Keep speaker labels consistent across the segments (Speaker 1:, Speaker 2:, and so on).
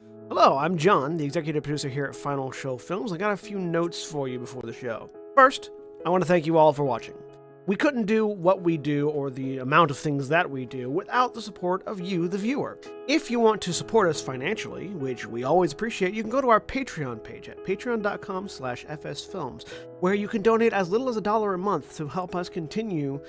Speaker 1: Hello, I'm John, the executive producer here at Final Show Films. I got a few notes for you before the show. First, I want to thank you all for watching. We couldn't do what we do or the amount of things that we do without the support of you, the viewer. If you want to support us financially, which we always appreciate, you can go to our Patreon page at patreon.com/fsfilms, where you can donate as little as $1 a month to help us continue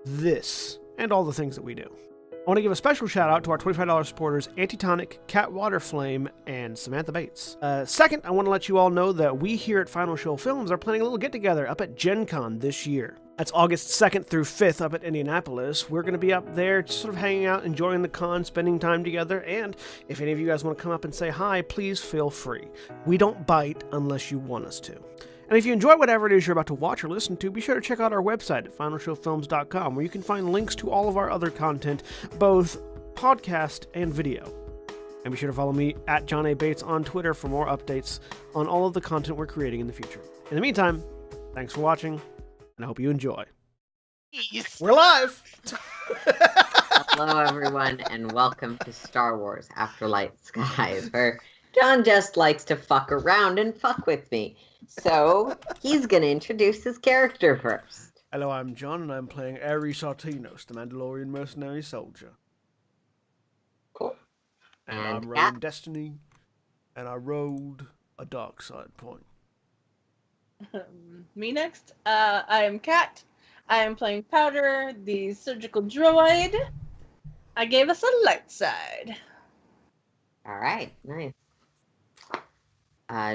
Speaker 1: this and all the things that we do. I want to give a special shout out to our $25 supporters, Antitonic, Waterflame, and Samantha Bates. Second, I want to let you all know that we here at Final Show Films are planning a little get-together up at Gen Con this year. That's August 2nd through 5th up at Indianapolis. We're going to be up there just sort of hanging out, enjoying the con, spending time together, and if any of you guys want to come up and say hi, please feel free. We don't bite unless you want us to. And if you enjoy whatever it is you're about to watch or listen to, be sure to check out our website at finalshowfilms.com, where you can find links to all of our other content, both podcast and video. And be sure to follow me at John A. Bates on Twitter for more updates on all of the content we're creating in the future. In the meantime, thanks for watching, and I hope you enjoy.
Speaker 2: Jeez.
Speaker 1: We're live!
Speaker 3: Hello, everyone, and welcome to Star Wars Afterlight Skies, where John just likes to fuck around and fuck with me. So, he's going to introduce his character first.
Speaker 1: Hello, I'm John, and I'm playing Ares Sartinos, the Mandalorian mercenary soldier.
Speaker 3: Cool.
Speaker 1: And
Speaker 3: And
Speaker 1: I'm
Speaker 3: Kat?
Speaker 1: rolling Destiny, and I rode a dark side point.
Speaker 2: Me next. I am Kat. I am playing Powder, the surgical droid. I gave us a light side.
Speaker 3: All right, nice.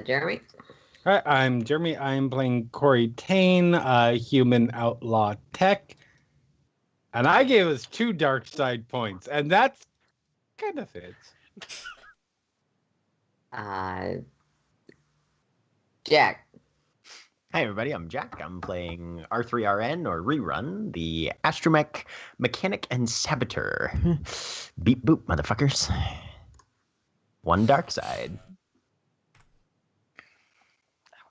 Speaker 3: Jeremy?
Speaker 4: Hi, I'm Jeremy. I'm playing Corey Tane, human outlaw tech. And I gave us 2 dark side points, and that's kind of fits.
Speaker 3: Jack.
Speaker 5: Hi everybody, I'm Jack. I'm playing R3RN, or Rerun, the astromech mechanic and saboteur. Beep boop, motherfuckers. 1 dark side.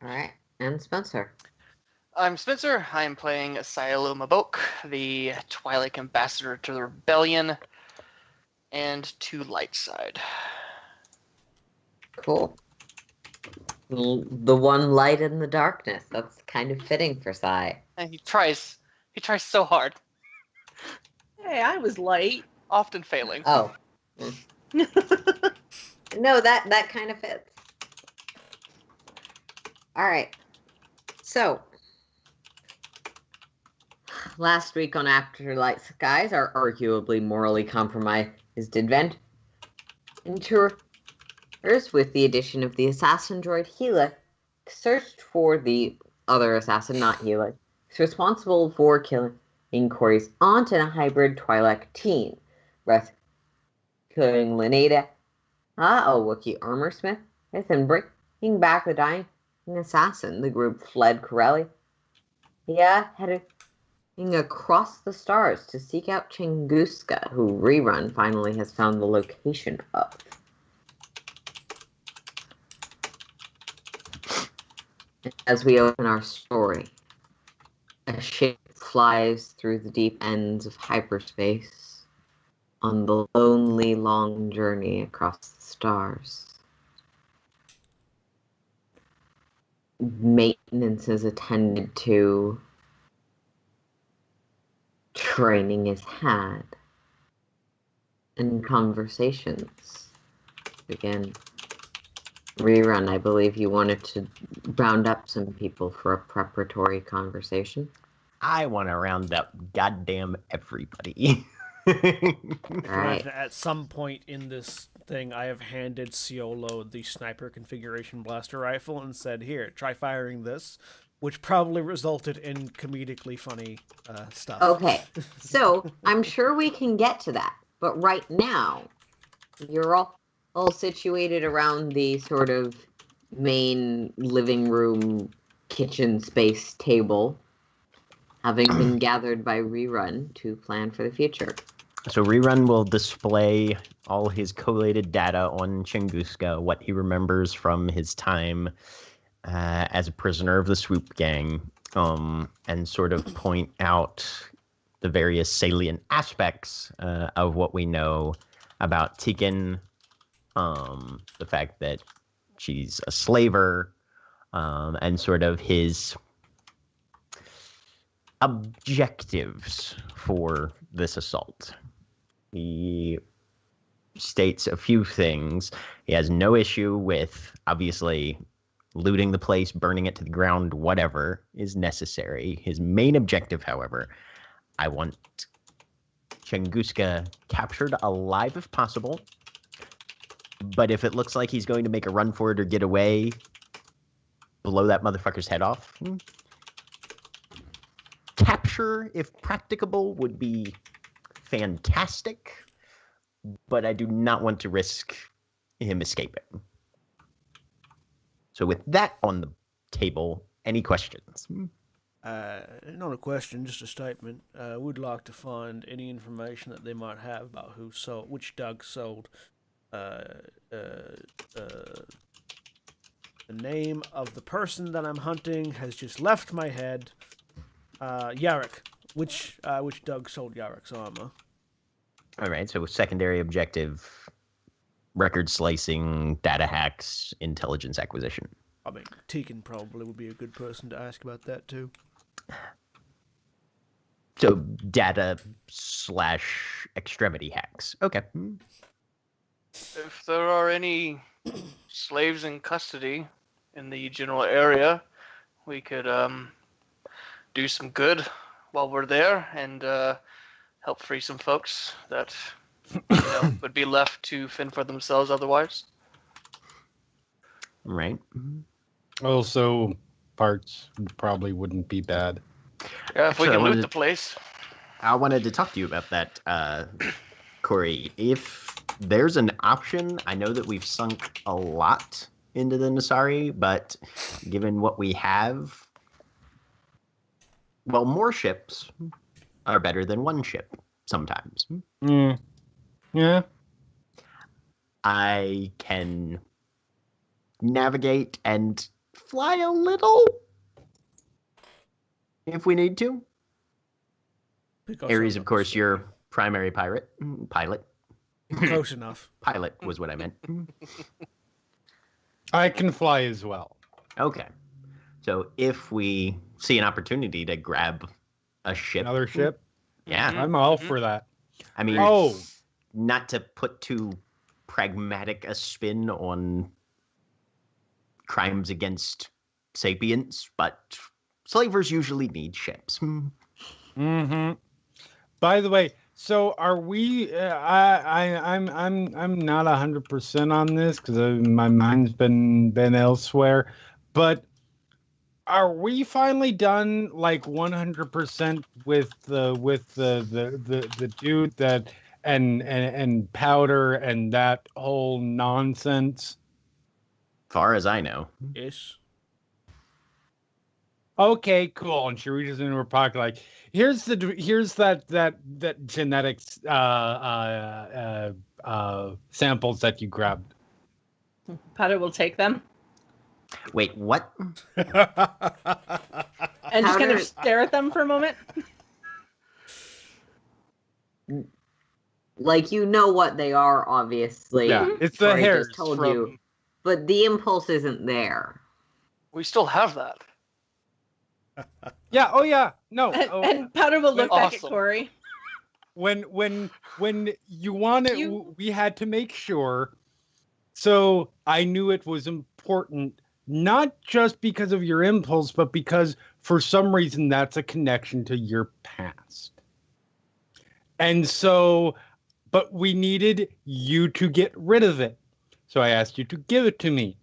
Speaker 3: All right, and Spencer.
Speaker 6: I'm Spencer. I am playing Silo Mabok, the Twilight Ambassador to the Rebellion, and 2 light side.
Speaker 3: Cool. The one light in the darkness. That's kind of fitting for Sai.
Speaker 6: And he tries so hard,
Speaker 2: Hey, I was light.
Speaker 6: often failing.
Speaker 3: Oh. No, that kind of fits. All right. So, last week on Afterlight Skies, our arguably morally compromised adventurers, with the addition of the assassin droid Gila, searched for the other assassin, not Gila, who's responsible for killing Corey's aunt and a hybrid Twi'lek teen, rescuing Lineda, a Wookiee armor smith, and bringing back the dying assassin. The group fled Corellia, heading across the stars to seek out Chenguska, who Rerun finally has found the location of. As we open our story, a ship flies through the deep ends of hyperspace on the lonely long journey across the stars. Maintenance is attended to, training is had, and conversations begin. Rerun, I believe you wanted to round up some people for a preparatory conversation.
Speaker 5: I want to round up goddamn everybody.
Speaker 3: Right.
Speaker 1: At some point in this thing, I have handed Ciolo the sniper configuration blaster rifle and said, here, try firing this, which probably resulted in comedically funny stuff.
Speaker 3: Okay, so I'm sure we can get to that, but right now, you're all situated around the sort of main living room kitchen space table, having been gathered by Rerun to plan for the future.
Speaker 5: So Rerun will display all his collated data on Chenguska, what he remembers from his time as a prisoner of the Swoop Gang, and sort of point out the various salient aspects of what we know about Tegan, The fact that she's a slaver, and sort of his objectives for this assault. He states a few things. He has no issue with, obviously, looting the place, burning it to the ground, whatever is necessary. His main objective, however, I want Chenguska captured alive if possible. But if it looks like he's going to make a run for it or get away, blow that motherfucker's head off. Capture, if practicable, would be fantastic, but I do not want to risk him escaping. So with that on the table, any questions?
Speaker 1: Not a question, just a statement. Would like to find any information that they might have about which Doug sold. The name of the person that I'm hunting has just left my head. Yarrick. Which Doug sold Yarrick's armor?
Speaker 5: All right, so secondary objective, record slicing, data hacks, intelligence acquisition.
Speaker 1: I mean, Tegan probably would be a good person to ask about that too.
Speaker 5: So data / extremity hacks. Okay.
Speaker 6: If there are any slaves in custody in the general area, we could do some good while we're there and help free some folks that would be left to fend for themselves otherwise.
Speaker 5: Right.
Speaker 4: Also, parts probably wouldn't be bad.
Speaker 6: Yeah, if we
Speaker 5: Sure,
Speaker 6: can loot the place.
Speaker 5: I wanted to talk to you about that, Corey. If there's an option, I know that we've sunk a lot into the Nasari, but given what we have, well, more ships are better than one ship sometimes.
Speaker 4: Yeah.
Speaker 5: I can navigate and fly a little if we need to. Ares, of course, your primary pilot.
Speaker 1: Close enough.
Speaker 5: Pilot was what I meant.
Speaker 4: I can fly as well.
Speaker 5: Okay. So if we see an opportunity to grab a ship.
Speaker 4: Another ship?
Speaker 5: Yeah.
Speaker 4: I'm all for that.
Speaker 5: I mean,
Speaker 4: Oh,
Speaker 5: not to put too pragmatic a spin on crimes against sapiens, but slavers usually need ships.
Speaker 4: mm-hmm. By the way, so are we? I'm not 100% on this because my mind's been elsewhere. But are we finally done like 100% with the dude that and powder and that whole nonsense?
Speaker 5: Far as I know.
Speaker 1: Yes.
Speaker 4: Okay, cool. And she reaches into her pocket like, here's that genetics samples that you grabbed.
Speaker 2: Powder will take them
Speaker 5: Wait, what?
Speaker 2: and just kind of
Speaker 3: Powder-
Speaker 2: stare at them for a moment.
Speaker 3: Like, you know what they are, obviously.
Speaker 4: Yeah, it's the
Speaker 3: Corey
Speaker 4: hairs
Speaker 3: just told
Speaker 4: from.
Speaker 3: you. But the impulse isn't there.
Speaker 6: We still have that.
Speaker 4: Yeah. Oh yeah. No.
Speaker 2: And Powder will look back at
Speaker 6: Awesome.
Speaker 2: Corey.
Speaker 4: When you wanted, we had to make sure. So I knew it was important, not just because of your impulse, but because for some reason that's a connection to your past. And so, but we needed you to get rid of it. So I asked you to give it to me,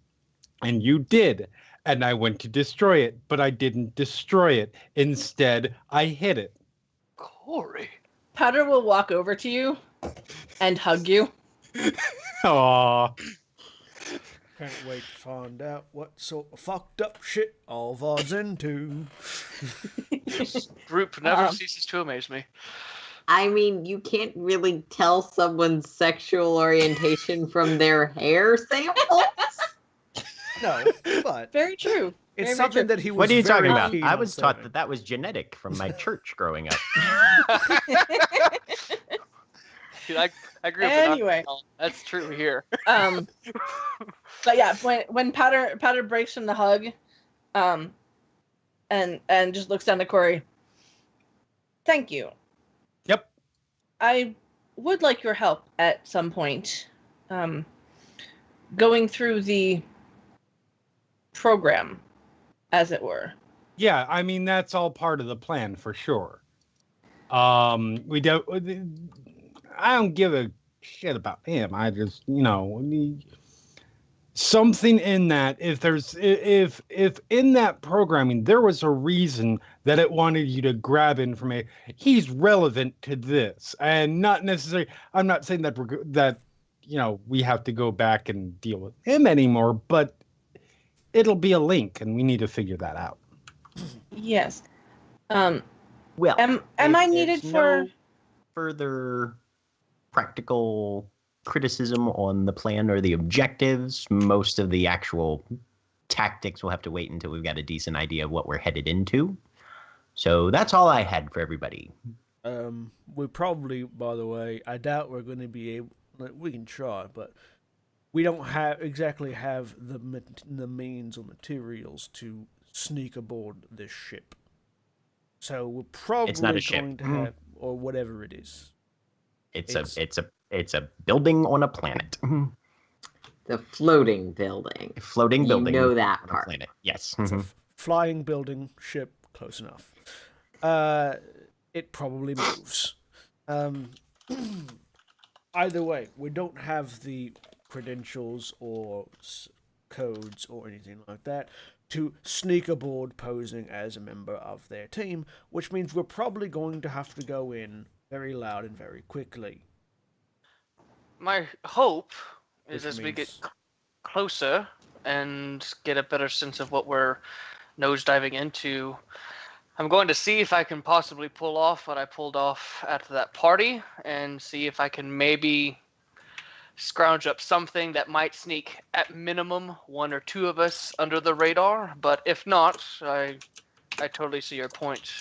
Speaker 4: and you did. And I went to destroy it, but I didn't destroy it. Instead, I hid it.
Speaker 6: Corey.
Speaker 2: Powder will walk over to you and hug you.
Speaker 4: Aww.
Speaker 1: Can't wait to find out what sort of fucked up shit all of us into.
Speaker 6: This group never
Speaker 2: Um,
Speaker 6: ceases to amaze me.
Speaker 3: I mean, you can't really tell someone's sexual orientation from their hair samples.
Speaker 1: No, but
Speaker 2: Very true.
Speaker 1: it's
Speaker 2: Very
Speaker 1: something
Speaker 2: true.
Speaker 1: that he was.
Speaker 5: What are you talking
Speaker 1: very
Speaker 5: about?
Speaker 1: keen
Speaker 5: I
Speaker 1: on
Speaker 5: was taught
Speaker 1: saying.
Speaker 5: that was genetic from my church growing up.
Speaker 6: Dude, I grew up
Speaker 2: Anyway.
Speaker 6: in Arkansas. That's true here.
Speaker 2: But yeah, when Powder breaks from the hug, and just looks down to Corey. Thank you.
Speaker 4: Yep.
Speaker 2: I would like your help at some point, going through the program, as it were.
Speaker 4: Yeah, I mean that's all part of the plan for sure. We don't. I don't give a shit about him. I just, something in that. If in that programming there was a reason that it wanted you to grab information, he's relevant to this, and not necessarily. I'm not saying that we have to go back and deal with him anymore, but it'll be a link, and we need to figure that out.
Speaker 2: Yes.
Speaker 5: Well,
Speaker 2: am I needed for
Speaker 5: no further practical criticism on the plan or the objectives? Most of the actual tactics will have to wait until we've got a decent idea of what we're headed into. So that's all I had for everybody.
Speaker 1: We probably, by the way, I doubt we're going to be able. We can try, but we don't exactly have the means or materials to sneak aboard this ship. So we're probably
Speaker 5: It's not a ship.
Speaker 1: going to have, or whatever it is.
Speaker 5: It's a building on a planet.
Speaker 3: The floating building.
Speaker 5: Floating building.
Speaker 3: You know that
Speaker 5: on
Speaker 3: part.
Speaker 5: a planet. Yes.
Speaker 1: It's a flying building ship, close enough. It probably moves. Either way, we don't have the credentials or codes or anything like that to sneak aboard posing as a member of their team, which means we're probably going to have to go in very loud and very quickly.
Speaker 6: My hope is
Speaker 1: Which
Speaker 6: as we get
Speaker 1: means-
Speaker 6: closer and get a better sense of what we're nosediving into, I'm going to see if I can possibly pull off what I pulled off at that party and see if I can maybe scrounge up something that might sneak at minimum one or two of us under the radar. But if not, I totally see your point,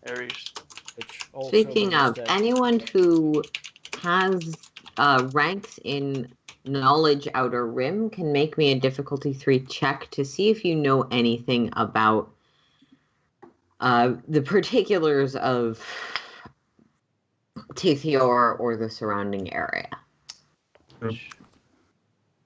Speaker 6: Aries.
Speaker 1: Which also
Speaker 3: Speaking
Speaker 1: means
Speaker 3: of,
Speaker 1: that-
Speaker 3: anyone who has ranks in Knowledge Outer Rim can make me a difficulty 3 check to see if you know anything about the particulars of Tithior or the surrounding area.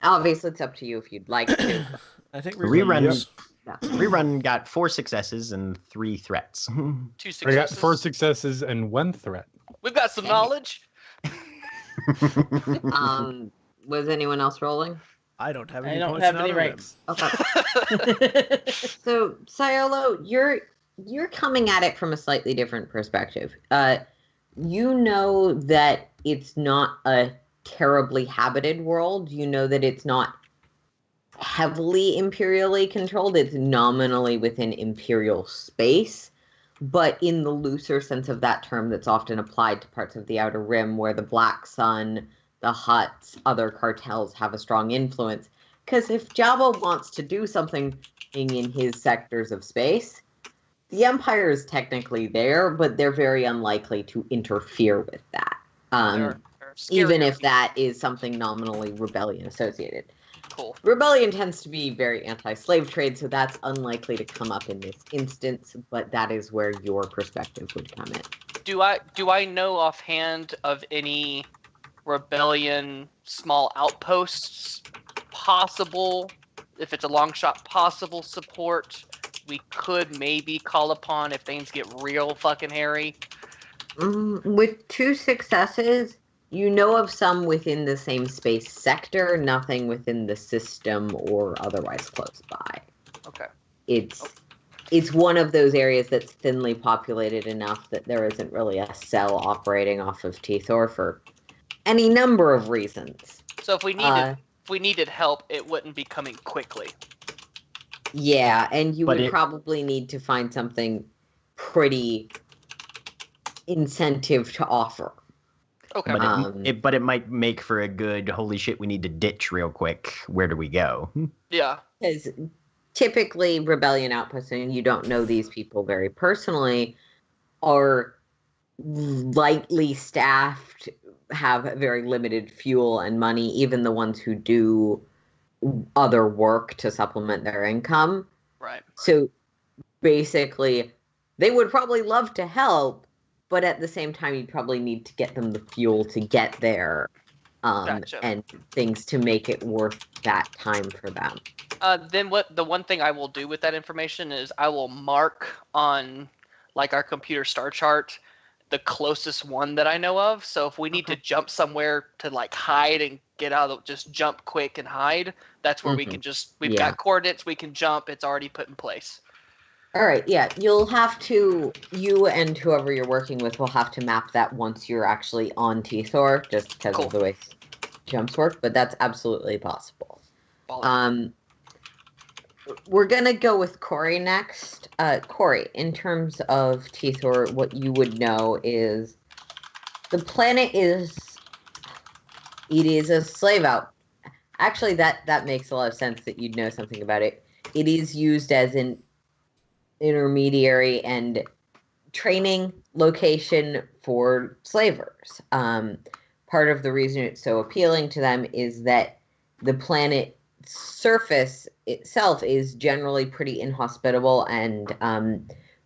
Speaker 3: Obviously, it's up to you if you'd like to.
Speaker 1: I think
Speaker 5: Rerun.
Speaker 3: Yeah.
Speaker 5: Rerun got 4 successes and 3 threats.
Speaker 6: 2
Speaker 4: I got
Speaker 6: successes.
Speaker 4: 4 successes and 1 threat.
Speaker 6: We've got some knowledge.
Speaker 3: Was anyone else rolling?
Speaker 1: I don't have any
Speaker 2: I don't
Speaker 1: points
Speaker 2: have
Speaker 1: in
Speaker 2: any
Speaker 1: Outer Rim.
Speaker 2: ranks.
Speaker 3: Okay. So, Siolo, you're coming at it from a slightly different perspective. You know that it's not a terribly habited world. You know that it's not heavily imperially controlled. It's nominally within imperial space, but in the looser sense of that term that's often applied to parts of the Outer Rim where the Black Sun, the Hutts, other cartels have a strong influence. Because if Jabba wants to do something in his sectors of space, the Empire is technically there, but they're very unlikely to interfere with that.
Speaker 6: They're scary
Speaker 3: Even if
Speaker 6: people.
Speaker 3: that is something nominally rebellion associated.
Speaker 6: Cool.
Speaker 3: Rebellion tends to be very anti-slave trade, so that's unlikely to come up in this instance, but that is where your perspective would come in.
Speaker 6: Do I know offhand of any rebellion small outposts possible, if it's a long shot, possible support we could maybe call upon if things get real fucking hairy?
Speaker 3: With 2 successes, you know of some within the same space sector, nothing within the system or otherwise close by.
Speaker 6: Okay.
Speaker 3: It's one of those areas that's thinly populated enough that there isn't really a cell operating off of Tithor for any number of reasons.
Speaker 6: So if we needed help, it wouldn't be coming quickly.
Speaker 3: Yeah, and you
Speaker 5: But
Speaker 3: would probably need to find something pretty incentive to offer.
Speaker 6: Okay.
Speaker 5: But but it might make for a good, holy shit, we need to ditch real quick. Where do we go?
Speaker 6: Yeah.
Speaker 3: Because typically rebellion outposts, and you don't know these people very personally, are lightly staffed, have very limited fuel and money, even the ones who do other work to supplement their income.
Speaker 6: Right.
Speaker 3: So basically, they would probably love to help, but at the same time, you'd probably need to get them the fuel to get there,
Speaker 6: Gotcha.
Speaker 3: and things to make it worth that time for them.
Speaker 6: Then the one thing I will do with that information is I will mark on like our computer star chart the closest one that I know of. So if we need to jump somewhere to like hide and get out of just jump quick and hide, that's where we can we've got coordinates, we can jump, it's already put in place.
Speaker 3: All right, yeah, you'll have to, you and whoever you're working with will have to map that once you're actually on T-Thor, just because of the way jumps work, but that's absolutely possible. We're going to go with Corey next. Corey, in terms of T-Thor, what you would know is the planet is a slave out. Actually, that makes a lot of sense that you'd know something about it. It is used as an intermediary and training location for slavers. Part of the reason it's so appealing to them is that the planet surface itself is generally pretty inhospitable, and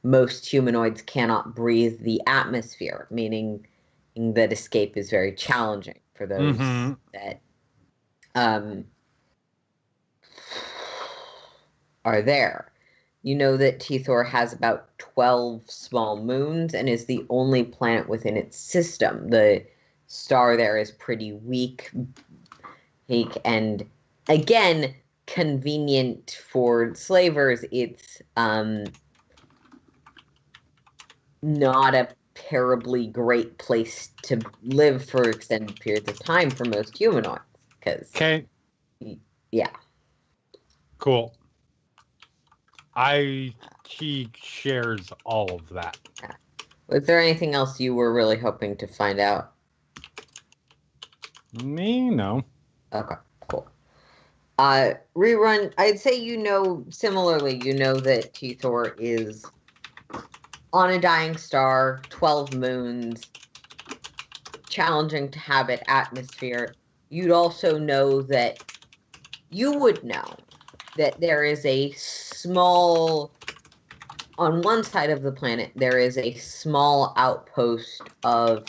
Speaker 3: most humanoids cannot breathe the atmosphere, meaning that escape is very challenging for those that are there. You know that T-Thor has about 12 small moons and is the only planet within its system. The star there is pretty weak, and again, convenient for slavers. It's not a terribly great place to live for extended periods of time for most humanoids. Yeah.
Speaker 4: Cool. He shares all of that.
Speaker 3: Yeah. Was there anything else you were really hoping to find out?
Speaker 4: Me, no.
Speaker 3: Okay, cool. Rerun, I'd say similarly, you know that T-Thor is on a dying star, 12 moons, challenging to habit atmosphere. You'd also know that there is a small, on one side of the planet, there is a small outpost of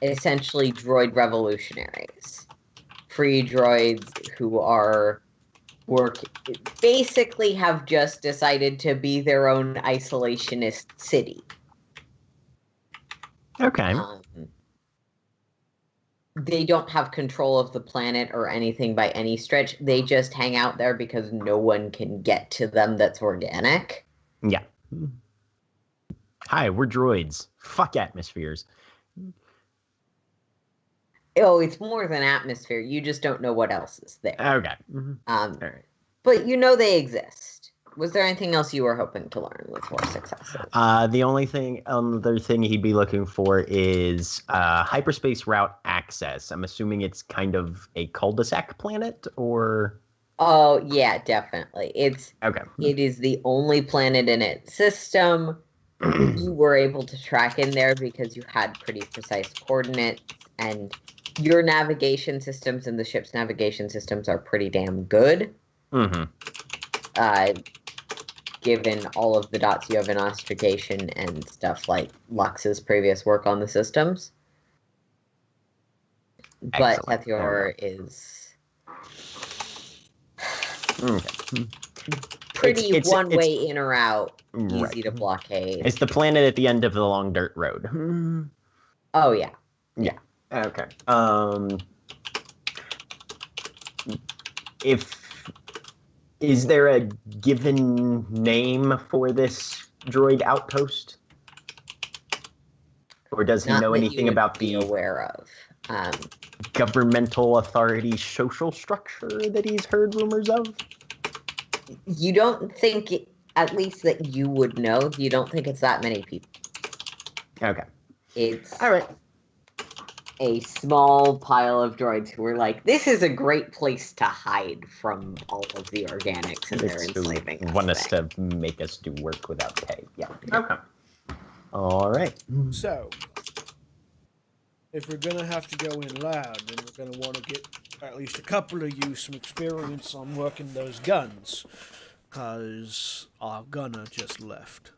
Speaker 3: essentially droid revolutionaries. Free droids who basically have just decided to be their own isolationist city.
Speaker 5: Okay.
Speaker 3: They don't have control of the planet or anything by any stretch. They just hang out there because no one can get to them that's organic.
Speaker 5: Yeah. Hi, we're droids. Fuck atmospheres.
Speaker 3: Oh, it's more than atmosphere. You just don't know what else is there.
Speaker 5: Okay. All right.
Speaker 3: But you know they exist. Was there anything else you were hoping to learn with 4 successes?
Speaker 5: The other thing he'd be looking for is hyperspace route access. I'm assuming it's kind of a cul-de-sac planet, or...
Speaker 3: Oh, yeah, definitely. It is the only planet in its system. You were able to track in there because you had pretty precise coordinates, and your navigation systems and the ship's navigation systems are pretty damn good. Given all of the dots you have in astrogation and stuff like Lux's previous work on the systems. But Tethyor is pretty one-way in or out, easy to blockade.
Speaker 5: It's the planet at the end of the long dirt road.
Speaker 3: Oh, yeah.
Speaker 5: Yeah. Okay. Is there a given name for this droid outpost? Or does he know anything about the
Speaker 3: aware of
Speaker 5: governmental authority social structure that he's heard rumors of?
Speaker 3: You don't think, at least that you would know, you don't think it's that many people.
Speaker 5: Okay.
Speaker 3: It's
Speaker 5: all right.
Speaker 3: A small pile of droids who were like, this is a great place to hide from all of the organics and their enslaving us.
Speaker 5: Want us to make us do work without pay. Yeah. Okay. All right.
Speaker 1: So, if we're gonna have to go in loud, then we're gonna want to get at least a couple of you some experience on working those guns, cause our gunner just left.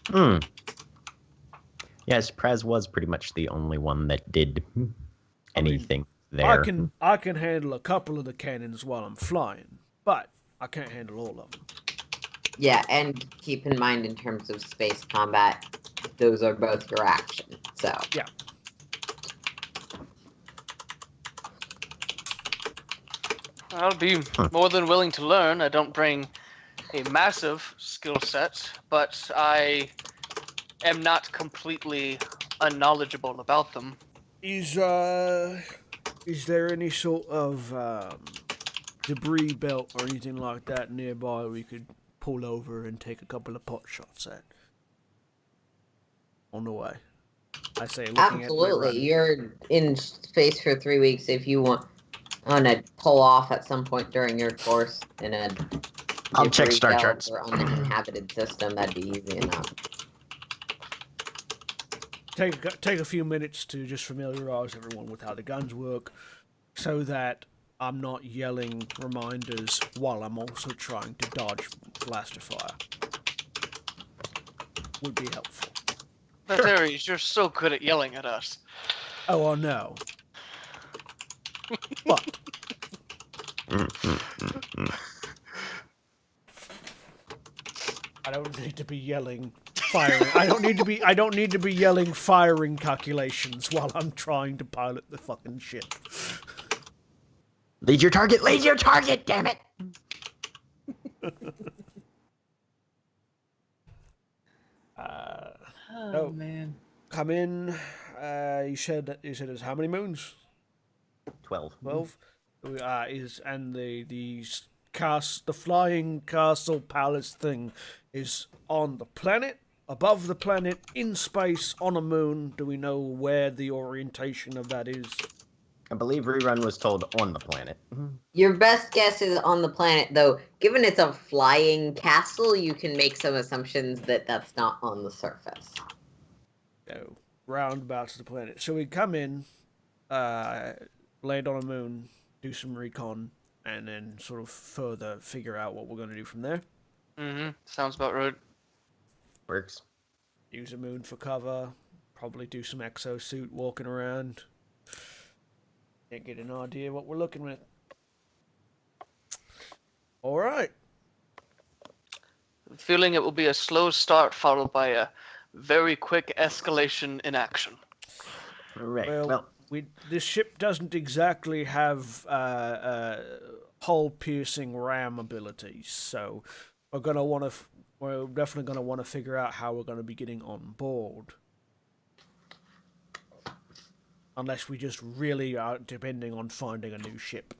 Speaker 5: Hmm. Yes, Prez was pretty much the only one that did anything there.
Speaker 1: I can handle a couple of the cannons while I'm flying, but I can't handle all of them.
Speaker 3: Yeah, and keep in mind in terms of space combat, those are both your action. So
Speaker 1: yeah.
Speaker 6: I'll be more than willing to learn. I don't bring a massive skill set, but I am not completely unknowledgeable about them.
Speaker 1: Is there any sort of debris belt or anything like that nearby we could pull over and take a couple of pot shots at on the way? I say, looking
Speaker 3: absolutely,
Speaker 1: at
Speaker 3: you're in space for 3 weeks. If you want to pull off at some point during your course in a
Speaker 5: I'll check star
Speaker 3: belt
Speaker 5: charts.
Speaker 3: or uninhabited system, that'd be easy enough.
Speaker 1: Take a few minutes to just familiarize everyone with how the guns work, so that I'm not yelling reminders while I'm also trying to dodge blaster fire. Would be helpful.
Speaker 6: But Ares, you're so good at yelling at us.
Speaker 1: Oh, I know. But I don't need to be yelling firing. I don't need to be yelling firing calculations while I'm trying to pilot the fucking ship.
Speaker 5: Lead your target, damn it!
Speaker 2: Oh man.
Speaker 1: Come in. You said there's how many moons?
Speaker 5: 12.
Speaker 1: 12. The flying castle palace thing is on the planet, above the planet, in space, on a moon. Do we know where the orientation of that is?
Speaker 5: I believe Rerun was told on the planet.
Speaker 3: Your best guess is on the planet, though. Given it's a flying castle, you can make some assumptions that that's not on the surface.
Speaker 1: So, roundabouts the planet. So we come in, land on a moon, do some recon, and then sort of further figure out what we're going to do from there.
Speaker 6: Mm-hmm. Sounds about right.
Speaker 5: Works.
Speaker 1: Use a moon for cover. Probably do some exosuit walking around. Get an idea what we're looking with. All right.
Speaker 6: I'm feeling it will be a slow start followed by a very quick escalation in action.
Speaker 5: Right.
Speaker 1: Well, this ship doesn't exactly have hull-piercing ram abilities, so we're definitely gonna want to figure out how we're gonna be getting on board. Unless we just really are depending on finding a new ship.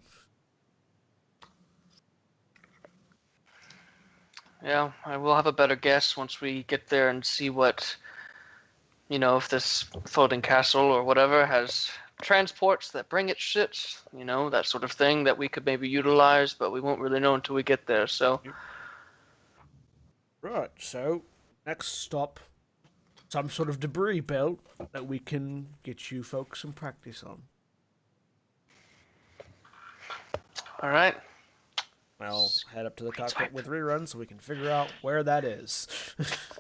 Speaker 6: Yeah, I will have a better guess once we get there and see what, if this floating castle or whatever has transports that bring its shit, that sort of thing that we could maybe utilize, but we won't really know until we get there, so.
Speaker 1: Right, so next stop, some sort of debris belt that we can get you folks some practice on.
Speaker 6: All right.
Speaker 1: I'll head up to the cockpit with Rerun so we can figure out where that is.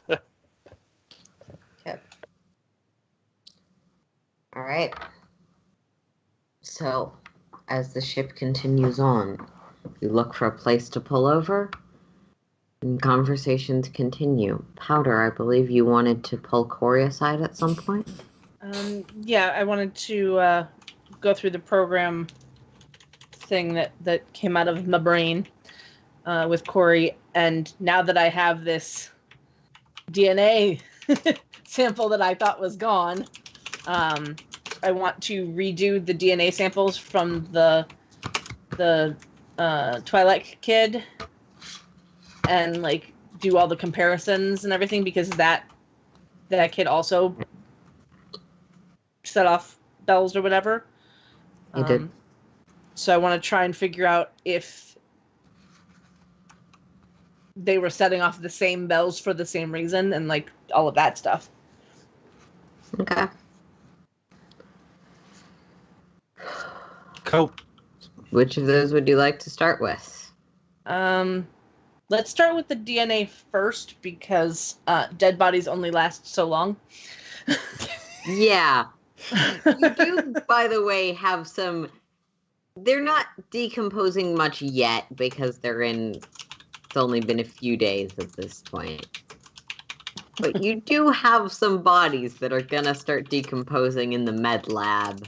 Speaker 3: Okay. All right. So, as the ship continues on, you look for a place to pull over, and conversations continue. Powder, I believe you wanted to pull Corey aside at some point?
Speaker 2: Yeah, I wanted to go through the program thing that came out of my brain with Corey, and now that I have this DNA sample that I thought was gone, I want to redo the DNA samples from the Twilight kid and do all the comparisons and everything, because that kid also set off bells or whatever.
Speaker 3: He did.
Speaker 2: So I want to try and figure out if they were setting off the same bells for the same reason and all of that stuff.
Speaker 3: Okay.
Speaker 4: Cool.
Speaker 3: Which of those would you like to start with?
Speaker 2: Let's start with the DNA first because dead bodies only last so long.
Speaker 3: Yeah. You do, by the way, have some... They're not decomposing much yet because it's only been a few days at this point. But you do have some bodies that are gonna start decomposing in the med lab.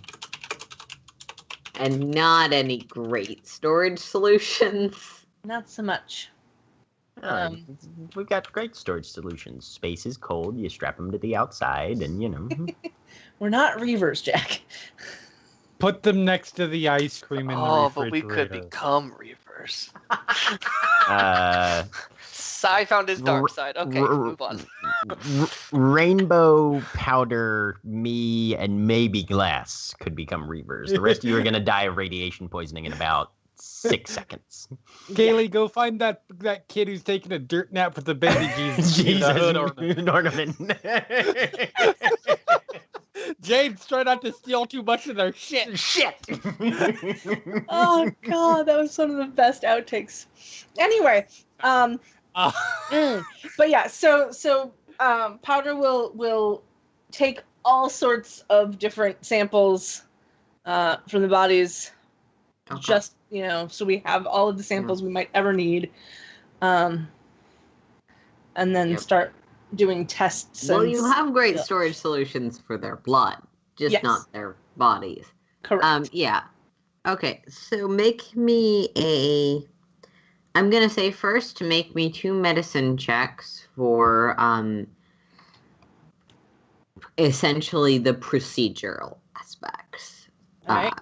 Speaker 3: And not any great storage solutions.
Speaker 2: Not so much.
Speaker 5: We've got great storage solutions. Space is cold. You strap them to the outside, and
Speaker 2: We're not Reavers, Jack.
Speaker 4: Put them next to the ice cream in the
Speaker 6: Oh,
Speaker 4: refrigerator.
Speaker 6: but we could become Reavers.
Speaker 5: uh,
Speaker 6: Sai found his dark side. Okay, move on.
Speaker 5: Rainbow powder, me, and maybe Glass could become Reavers. The rest of you are gonna die of radiation poisoning in about 6 seconds.
Speaker 4: Kaylee, go find that kid who's taking a dirt nap with the baby Jesus hood ornament. James, try not to steal too much of their shit.
Speaker 5: Shit!
Speaker 2: Oh god, that was one of the best outtakes. Anyway, but yeah, so Powder will take all sorts of different samples from the bodies, just so we have all of the samples we might ever need, and then start doing tests.
Speaker 3: Well, you have great storage solutions for their blood, just not their bodies.
Speaker 2: Correct.
Speaker 3: Yeah. Okay, so make me I'm gonna say first to make me 2 medicine checks for essentially the procedural aspects.
Speaker 2: All right.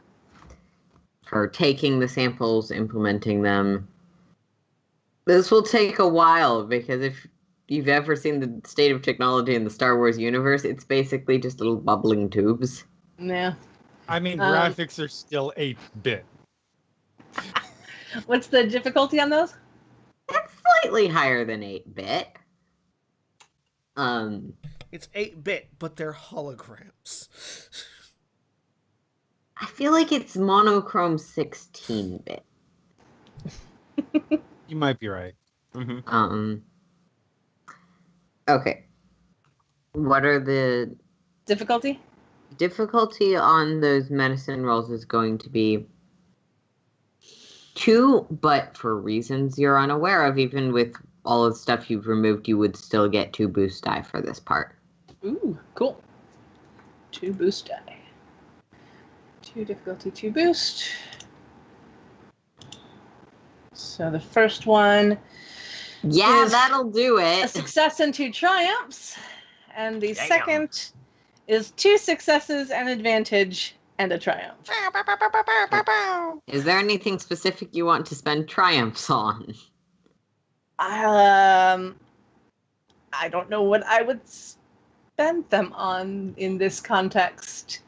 Speaker 3: For taking the samples, implementing them. This will take a while because if you've ever seen the state of technology in the Star Wars universe, it's basically just little bubbling tubes.
Speaker 2: Yeah.
Speaker 4: I mean, graphics are still 8-bit.
Speaker 2: What's the difficulty on those?
Speaker 3: It's slightly higher than 8-bit.
Speaker 1: It's 8-bit, but they're holograms.
Speaker 3: I feel like it's monochrome 16-bit.
Speaker 4: You might be right.
Speaker 5: Mm-hmm.
Speaker 3: Okay. What are the...
Speaker 2: Difficulty?
Speaker 3: Difficulty on those medicine rolls is going to be 2, but for reasons you're unaware of, even with all of the stuff you've removed, you would still get 2 boost die for this part.
Speaker 2: Ooh, cool. 2 boost die. 2 difficulty, 2 boost. So the first one...
Speaker 3: Yeah, that'll do
Speaker 2: a
Speaker 3: it.
Speaker 2: success and 2 triumphs. And the second is 2 successes, an advantage, and a triumph.
Speaker 3: Is there anything specific you want to spend triumphs on?
Speaker 2: I don't know what I would spend them on in this context.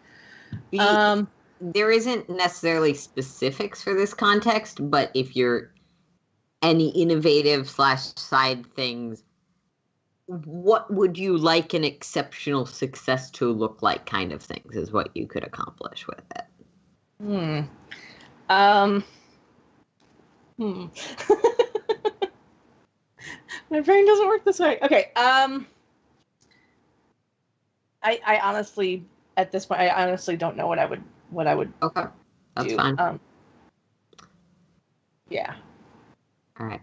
Speaker 3: There isn't necessarily specifics for this context, but if you're any innovative / side things, what would you like an exceptional success to look like kind of things is what you could accomplish with it.
Speaker 2: My brain doesn't work this way. Okay. I honestly, at this point, I honestly don't know what I would
Speaker 3: Okay. That's
Speaker 2: do.
Speaker 3: fine.
Speaker 2: Yeah.
Speaker 3: All right.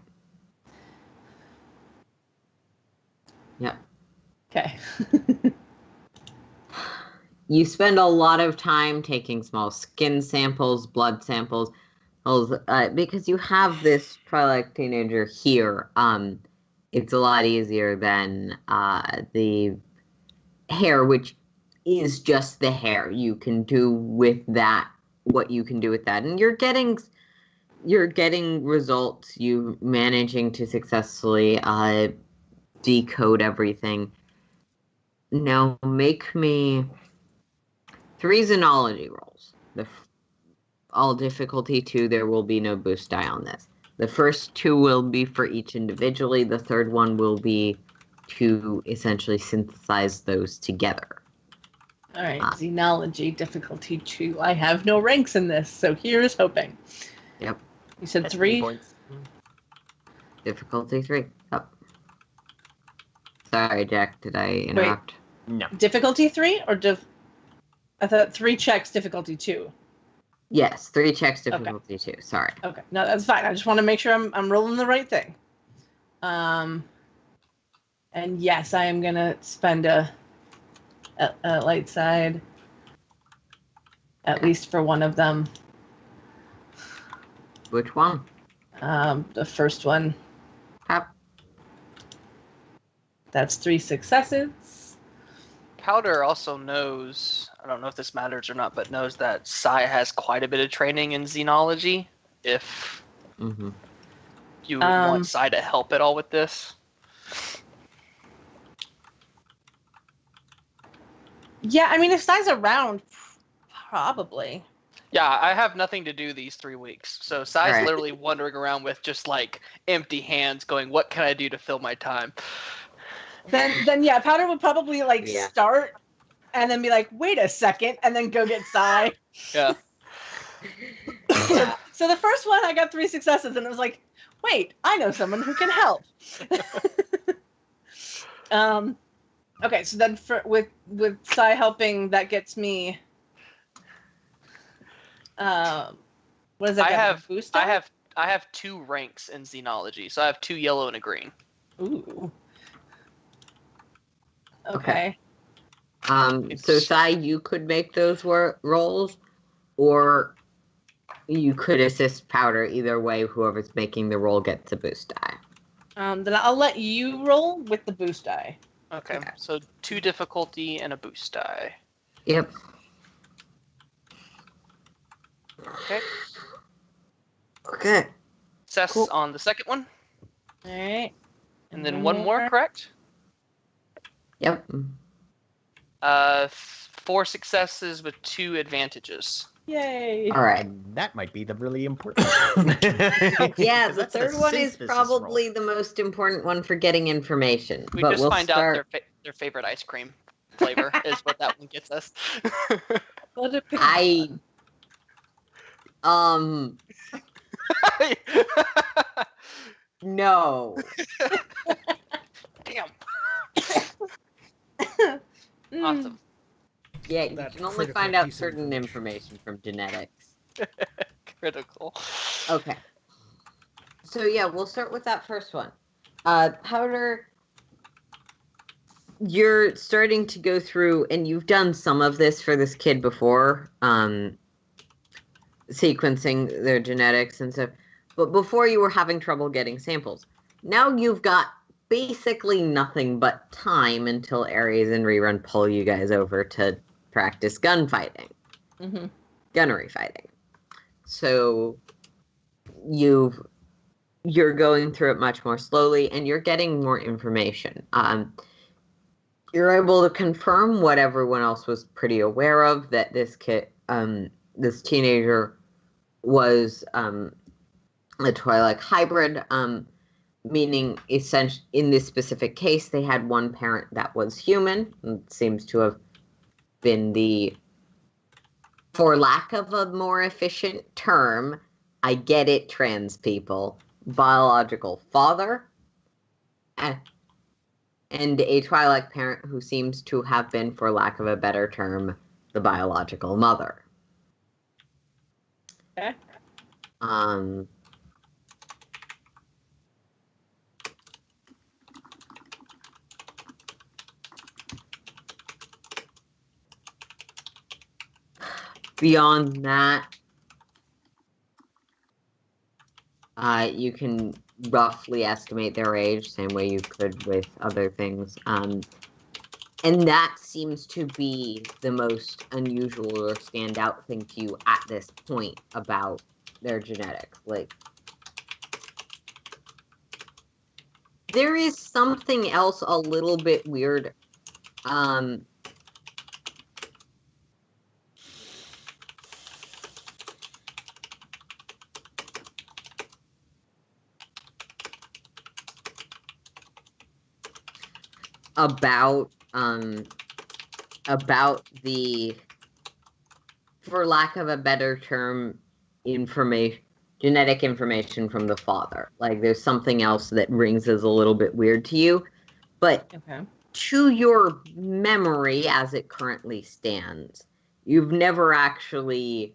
Speaker 3: Yep.
Speaker 2: Okay.
Speaker 3: You spend a lot of time taking small skin samples, blood samples, because you have this Twilight teenager here. It's a lot easier than the hair, which is just the hair. You can do with that what you can do with that, and you're getting results. You managing to successfully decode everything. Now make me 3 xenology rolls. All difficulty 2. There will be no boost die on this. The first 2 will be for each individually. The third one will be to essentially synthesize those together.
Speaker 2: All right,
Speaker 3: Ah.
Speaker 2: Xenology difficulty 2. I have no ranks in this, so here's hoping.
Speaker 3: Yep.
Speaker 2: You said
Speaker 5: That's
Speaker 2: 3?
Speaker 5: points.
Speaker 3: Difficulty 3. Oh. Sorry, Jack. Did I interrupt?
Speaker 5: No.
Speaker 2: Difficulty 3 or I thought 3 checks difficulty 2.
Speaker 3: Yes, 3 checks difficulty 2. Sorry.
Speaker 2: Okay, no, that's fine. I just want to make sure I'm rolling the right thing. And yes, I am gonna spend a light side at least for one of them.
Speaker 3: Which one?
Speaker 2: The first one.
Speaker 3: Pop.
Speaker 2: That's 3 successes.
Speaker 6: Powder also knows, I don't know if this matters or not, but knows that Sai has quite a bit of training in xenology. If
Speaker 3: Mm-hmm.
Speaker 6: you want Sai to help at all with this.
Speaker 2: Yeah, I mean, if Sai's around, probably.
Speaker 6: Yeah, I have nothing to do these 3 weeks. So Sai's
Speaker 3: Alright.
Speaker 6: literally wandering around with just like empty hands going, what can I do to fill my time?
Speaker 2: Then yeah, Powder would probably
Speaker 3: Yeah.
Speaker 2: start and then be like, wait a second, and then go get Sai.
Speaker 6: Yeah.
Speaker 2: So the first one, I got 3 successes, and it was like, wait, I know someone who can help. Okay, so then with Sai helping, that gets me. What does that get? Boost?
Speaker 6: I have 2 ranks in xenology, so I have 2 yellow and a green.
Speaker 2: Ooh. Okay.
Speaker 3: So Sai, you could make those rolls, or you could assist Powder. Either way, whoever's making the roll gets a boost die.
Speaker 2: Then I'll let you roll with the boost die.
Speaker 6: Okay, so 2 difficulty and a boost die.
Speaker 3: Yep.
Speaker 6: Okay.
Speaker 3: Okay.
Speaker 6: Success
Speaker 3: Cool.
Speaker 6: on the second one,
Speaker 2: All right.
Speaker 6: and then one more, correct?
Speaker 3: Yep.
Speaker 6: 4 successes with 2 advantages.
Speaker 2: Yay.
Speaker 3: All right.
Speaker 5: And that might be the really important one.
Speaker 3: Yeah,
Speaker 5: 'Cause
Speaker 3: the
Speaker 5: that's an
Speaker 3: third one is
Speaker 5: asynthesis
Speaker 3: probably
Speaker 5: roll.
Speaker 3: the most important one for getting information.
Speaker 6: We
Speaker 3: but
Speaker 6: just
Speaker 3: we'll
Speaker 6: find
Speaker 3: start...
Speaker 6: out their favorite ice cream flavor is what that one gets us.
Speaker 2: What a
Speaker 3: No.
Speaker 6: Damn.
Speaker 2: Mm.
Speaker 6: Awesome.
Speaker 3: Yeah, you
Speaker 1: That
Speaker 3: can only
Speaker 1: critical
Speaker 3: find out
Speaker 1: piece of
Speaker 3: certain information from genetics.
Speaker 6: Critical.
Speaker 3: Okay. So yeah, we'll start with that first one. Powder, you're starting to go through, and you've done some of this for this kid before, sequencing their genetics and stuff. But before you were having trouble getting samples. Now you've got basically nothing but time until Ares and Rerun pull you guys over to practice gunfighting.
Speaker 2: Mm-hmm.
Speaker 3: Gunnery fighting. So you're going through it much more slowly, and you're getting more information. You're able to confirm what everyone else was pretty aware of, that this kid, this teenager, was a Twilight hybrid. Meaning, essentially, in this specific case, they had one parent that was human. It seems to have been the, for lack of a more efficient term, I get it, trans people, biological father, and a Twilight parent who seems to have been, for lack of a better term, the biological mother.
Speaker 2: Okay.
Speaker 3: Beyond that, you can roughly estimate their age, same way you could with other things. And that seems to be the most unusual or standout thing to you at this point about their genetics. Like, there is something else a little bit weird. About about the, for lack of a better term, genetic information from the father. Like, there's something else that rings as a little bit weird to you. But
Speaker 2: Okay.
Speaker 3: to your memory, as it currently stands, you've never actually,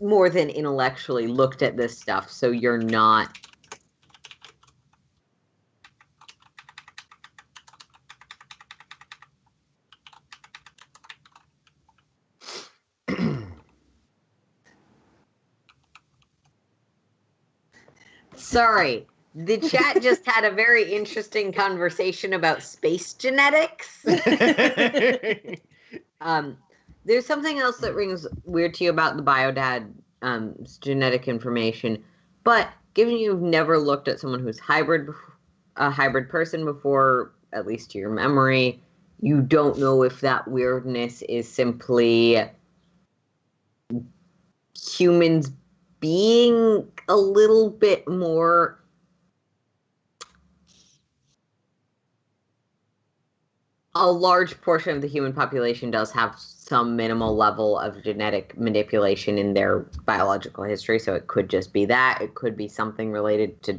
Speaker 3: more than intellectually, looked at this stuff, so you're not... Sorry, the chat just had a very interesting conversation about space genetics. There's something else that rings weird to you about the biodad's genetic information, but given you've never looked at someone who's a hybrid person before, at least to your memory, you don't know if that weirdness is simply humans being a little bit more a large portion of the human population does have some minimal level of genetic manipulation in their biological history, so it could just be that. It could be something related to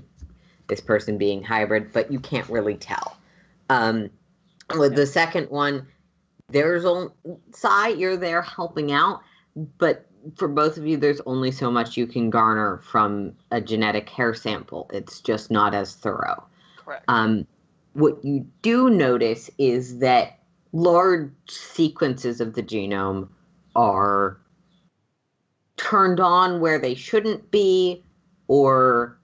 Speaker 3: this person being hybrid, but you can't really tell. With the second one, there's you're there helping out, but for both of you, there's only so much you can garner from a genetic hair sample. It's just not as thorough.
Speaker 6: Correct.
Speaker 3: What you do notice is that large sequences of the genome are turned on where they shouldn't be, or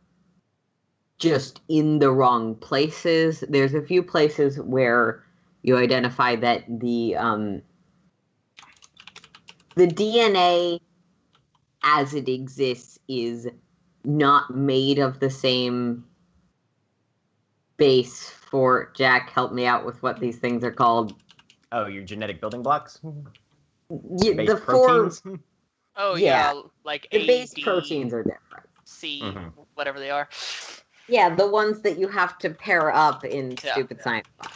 Speaker 3: just in the wrong places. There's a few places where you identify that the DNA as it exists is not made of the same base for... Jack, help me out with what these things are called.
Speaker 5: Oh, your genetic building blocks?
Speaker 3: Yeah,
Speaker 5: Base
Speaker 3: the
Speaker 5: proteins?
Speaker 6: Oh
Speaker 3: yeah.
Speaker 6: yeah, like
Speaker 3: the
Speaker 6: A,
Speaker 3: base
Speaker 6: D,
Speaker 3: proteins are different.
Speaker 6: C,
Speaker 5: Mhm.
Speaker 6: whatever they are.
Speaker 3: Yeah, the ones that you have to pair up in
Speaker 6: Yeah.
Speaker 3: stupid science class.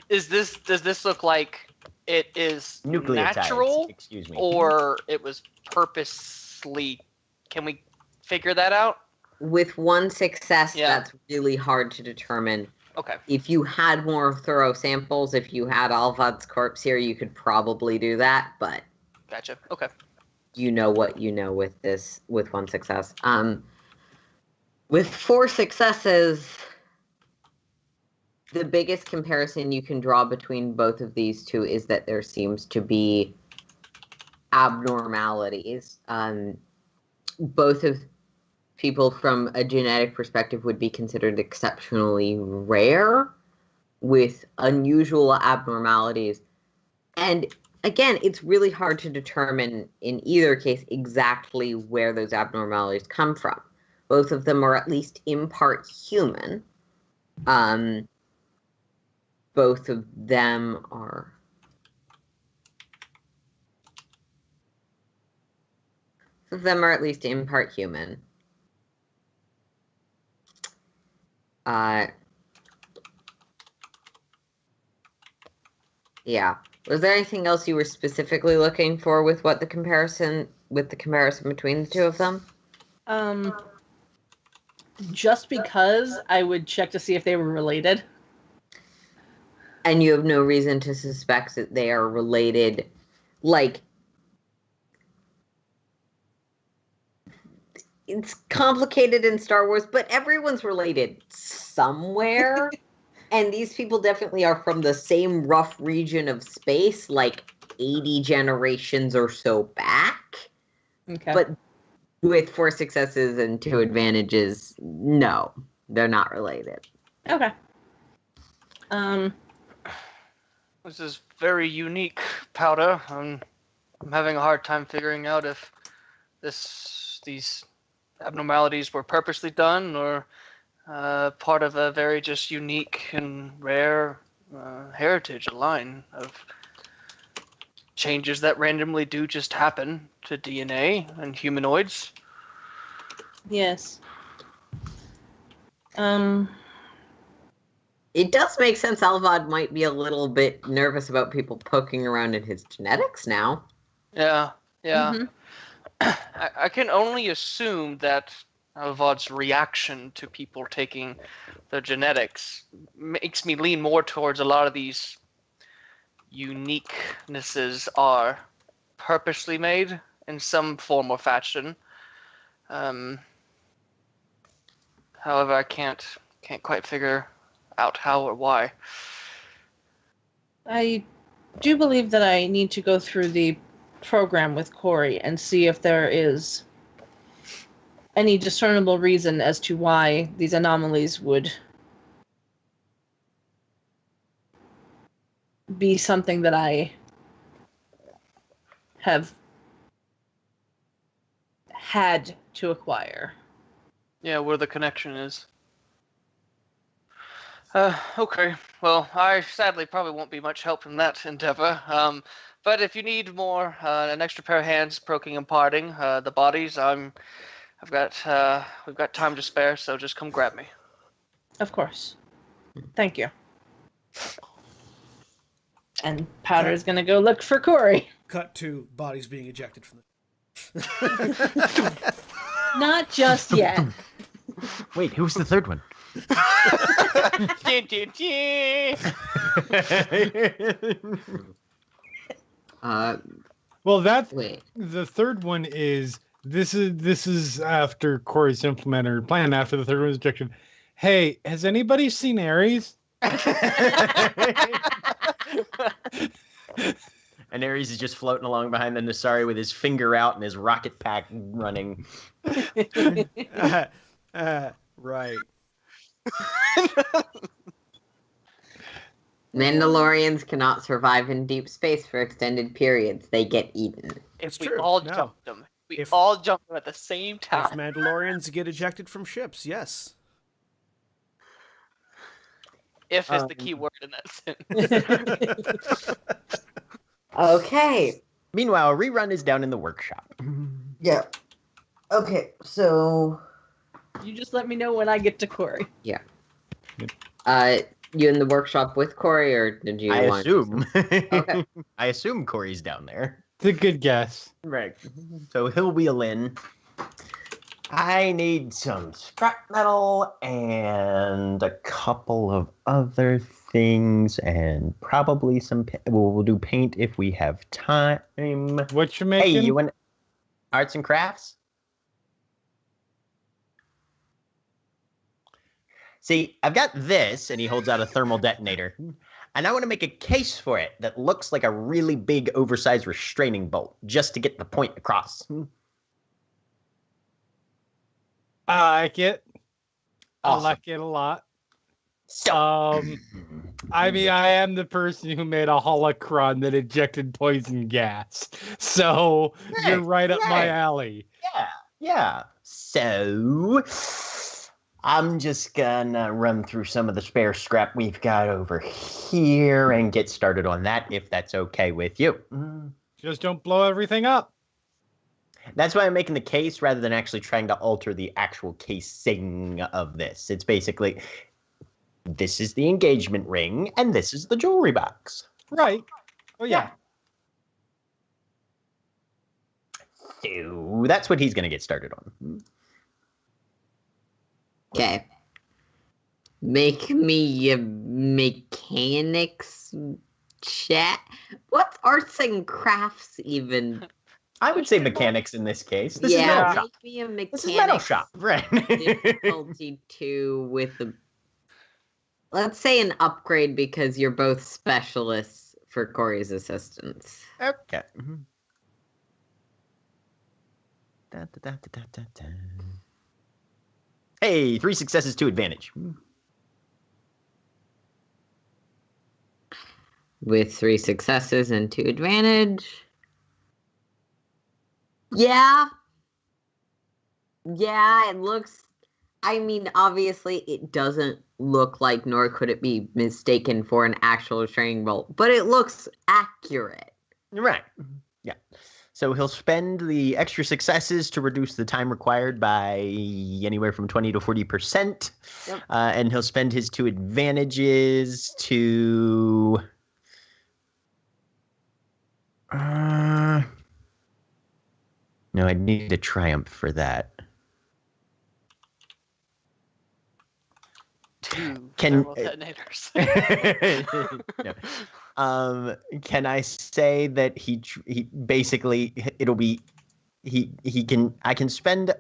Speaker 6: Does this look like it is
Speaker 5: Nucleotides,
Speaker 6: natural,
Speaker 5: excuse me.
Speaker 6: or it was purposely? Can we figure that out?
Speaker 3: With one success,
Speaker 6: Yeah.
Speaker 3: that's really hard to determine.
Speaker 6: Okay.
Speaker 3: If you had more thorough samples, if you had Alvad's corpse here, you could probably do that, but
Speaker 6: Gotcha. Okay.
Speaker 3: you know what you know with one success. With 4 successes, the biggest comparison you can draw between both of these two is that there seems to be abnormalities. Both of people from a genetic perspective would be considered exceptionally rare, with unusual abnormalities. And again, it's really hard to determine in either case exactly where those abnormalities come from. Both of them are at least in part human. Both of them are... Both of them are at least in part human. Yeah. Was there anything else you were specifically looking for with the comparison between the two of them?
Speaker 2: Just because I would check to see if they were related.
Speaker 3: And you have no reason to suspect that they are related. Like, it's complicated in Star Wars, but everyone's related somewhere. And these people definitely are from the same rough region of space, like 80 generations or so back.
Speaker 2: Okay.
Speaker 3: But with 4 successes and 2 advantages, no, they're not related.
Speaker 2: Okay.
Speaker 6: This is very unique powder. I'm having a hard time figuring out if these abnormalities were purposely done or part of a very just unique and rare heritage, a line of changes that randomly do just happen to DNA and humanoids.
Speaker 2: Yes.
Speaker 3: It does make sense. Alvad might be a little bit nervous about people poking around in his genetics now.
Speaker 6: Yeah.
Speaker 2: Mhm.
Speaker 6: I can only assume that Vod's reaction to people taking the genetics makes me lean more towards a lot of these uniquenesses are purposely made in some form or fashion. However, I can't quite figure out how or why.
Speaker 2: I do believe that I need to go through the program with Corey and see if there is any discernible reason as to why these anomalies would be something that I have had to acquire.
Speaker 6: Yeah, where the connection is. Okay. Well, I sadly probably won't be much help in that endeavor. But if you need more, an extra pair of hands poking and parting the bodies, we've got time to spare, so just come grab me.
Speaker 2: Of course. Thank you. And Powder's gonna go look for Corey.
Speaker 1: Cut to bodies being ejected from the.
Speaker 2: Not just yet.
Speaker 5: Wait, who's the third one?
Speaker 4: Well, that's
Speaker 3: Wait.
Speaker 4: the third one is this is after Corey's implemented her plan. After the third one is ejected. Hey, has anybody seen Ares?
Speaker 5: And Ares is just floating along behind the Nasari with his finger out and his rocket pack running.
Speaker 1: Right.
Speaker 3: Mandalorians cannot survive in deep space for extended periods. They get eaten.
Speaker 6: If
Speaker 1: It's
Speaker 6: we
Speaker 1: true.
Speaker 6: all
Speaker 1: No.
Speaker 6: jumped them,
Speaker 1: If-
Speaker 6: all jumped them at the same
Speaker 1: If
Speaker 6: time.
Speaker 1: Mandalorians get ejected from ships, yes.
Speaker 6: If is the key word in that sentence.
Speaker 3: Okay.
Speaker 5: Meanwhile, Rerun is down in the workshop.
Speaker 3: Yeah. Okay, so
Speaker 2: You just let me know when I get to Corey.
Speaker 3: you in the workshop with Corey, or did you
Speaker 5: I
Speaker 3: want
Speaker 5: assume.
Speaker 3: Okay.
Speaker 5: I assume Corey's down there.
Speaker 4: It's a good guess.
Speaker 5: Right. So he'll wheel in. I need some scrap metal and a couple of other things, and probably some. We'll do paint if we have time.
Speaker 4: What you
Speaker 5: Hey,
Speaker 4: making?
Speaker 5: you want arts and crafts? See, I've got this, and he holds out a thermal detonator. And I want to make a case for it that looks like a really big, oversized restraining bolt, just to get the point across.
Speaker 4: I like it. I
Speaker 5: Awesome.
Speaker 4: like it a lot.
Speaker 5: So,
Speaker 4: I mean, I am the person who made a holocron that ejected poison gas. So you're right up my alley.
Speaker 5: yeah. So, I'm just gonna run through some of the spare scrap we've got over here and get started on that, if that's okay with you.
Speaker 4: Just don't blow everything up.
Speaker 5: That's why I'm making the case rather than actually trying to alter the actual casing of this. It's basically, this is the engagement ring, and this is the jewelry box.
Speaker 4: Right. Oh, yeah.
Speaker 5: So that's what he's going to get started on.
Speaker 3: Okay. Make me a mechanics chat. What's arts and crafts even?
Speaker 5: I would say mechanics in this case. This is
Speaker 3: yeah,
Speaker 5: metal shop.
Speaker 3: make me a mechanics
Speaker 5: This is metal shop, right?
Speaker 3: difficulty 2 with a, let's say, an upgrade, because you're both specialists for Corey's assistance.
Speaker 5: Okay. Da, da, da, da, da, da. Hey, 3 successes, 2 advantage.
Speaker 3: With 3 successes and 2 advantage. Yeah, it looks, I mean, obviously it doesn't look like, nor could it be mistaken for an actual restraining bolt, but it looks accurate.
Speaker 5: Right. Yeah. So he'll spend the extra successes to reduce the time required by anywhere from 20 to 40%.
Speaker 3: Yep.
Speaker 5: And he'll spend his 2 advantages to... no, I'd need a triumph for that.
Speaker 6: Two
Speaker 5: Can-
Speaker 6: thermal detonators.
Speaker 5: No. Can I say that he basically it'll be I can spend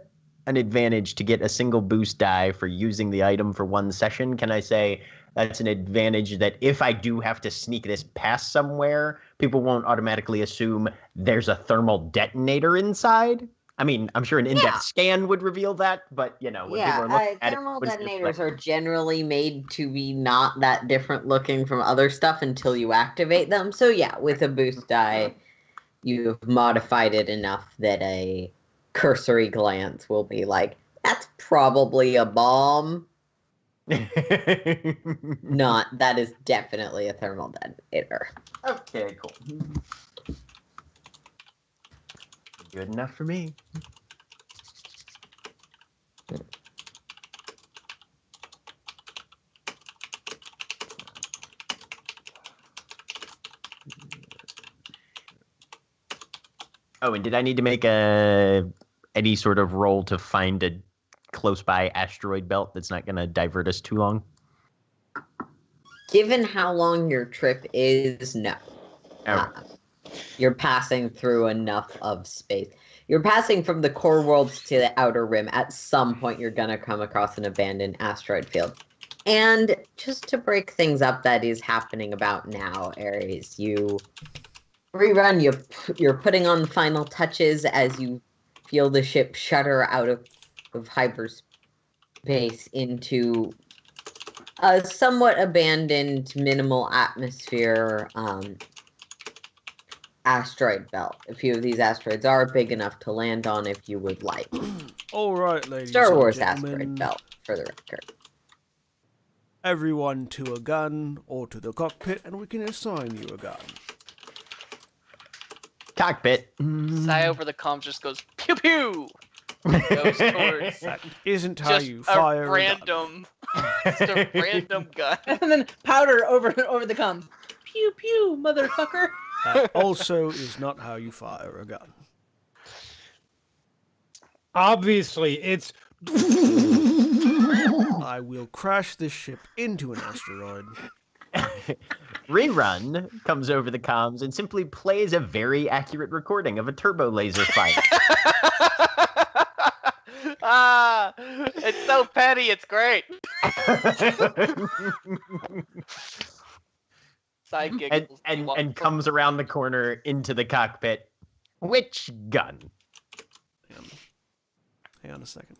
Speaker 5: an advantage to get a single boost die for using the item for 1 session. Can I say that's an advantage that if I do have to sneak this past somewhere, people won't automatically assume there's a thermal detonator inside? I mean, I'm sure an in-depth scan would reveal that, but when people are looking at
Speaker 3: thermal
Speaker 5: it,
Speaker 3: detonators are generally made to be not that different looking from other stuff until you activate them. So yeah, with a boost die, you've modified it enough that a cursory glance will be like, that's probably a bomb. That is definitely a thermal detonator.
Speaker 5: Okay, cool. Good enough for me. Oh, and did I need to make any sort of roll to find a close by asteroid belt that's not going to divert us too long?
Speaker 3: Given how long your trip is, no.
Speaker 5: Oh.
Speaker 3: You're passing through enough of space. You're passing from the core worlds to the outer rim. At some point, you're going to come across an abandoned asteroid field. And just to break things up, that is happening about now, Ares. You rerun, you're putting on the final touches as you feel the ship shudder out of hyperspace into a somewhat abandoned, minimal atmosphere asteroid belt. A few of these asteroids are big enough to land on if you would like.
Speaker 1: All right, ladies
Speaker 3: Star
Speaker 1: and
Speaker 3: Wars
Speaker 1: gentlemen.
Speaker 3: asteroid belt, for the record.
Speaker 1: Everyone to a gun or to the cockpit, and we can assign you a gun.
Speaker 5: Cockpit.
Speaker 6: Sai over the comms just goes pew pew. Goes towards
Speaker 1: That isn't how
Speaker 6: just
Speaker 1: you fire
Speaker 6: a
Speaker 1: a gun.
Speaker 6: random, just a random gun.
Speaker 2: And then powder over the comms. Pew pew, motherfucker.
Speaker 1: That also is not how you fire a gun.
Speaker 4: Obviously, it's
Speaker 1: I will crash this ship into an asteroid.
Speaker 5: Rerun comes over the comms and simply plays a very accurate recording of a turbo laser fight.
Speaker 6: It's so petty, it's great. Side giggles.
Speaker 5: and comes around the corner into the cockpit. Which gun?
Speaker 1: Hang on a second.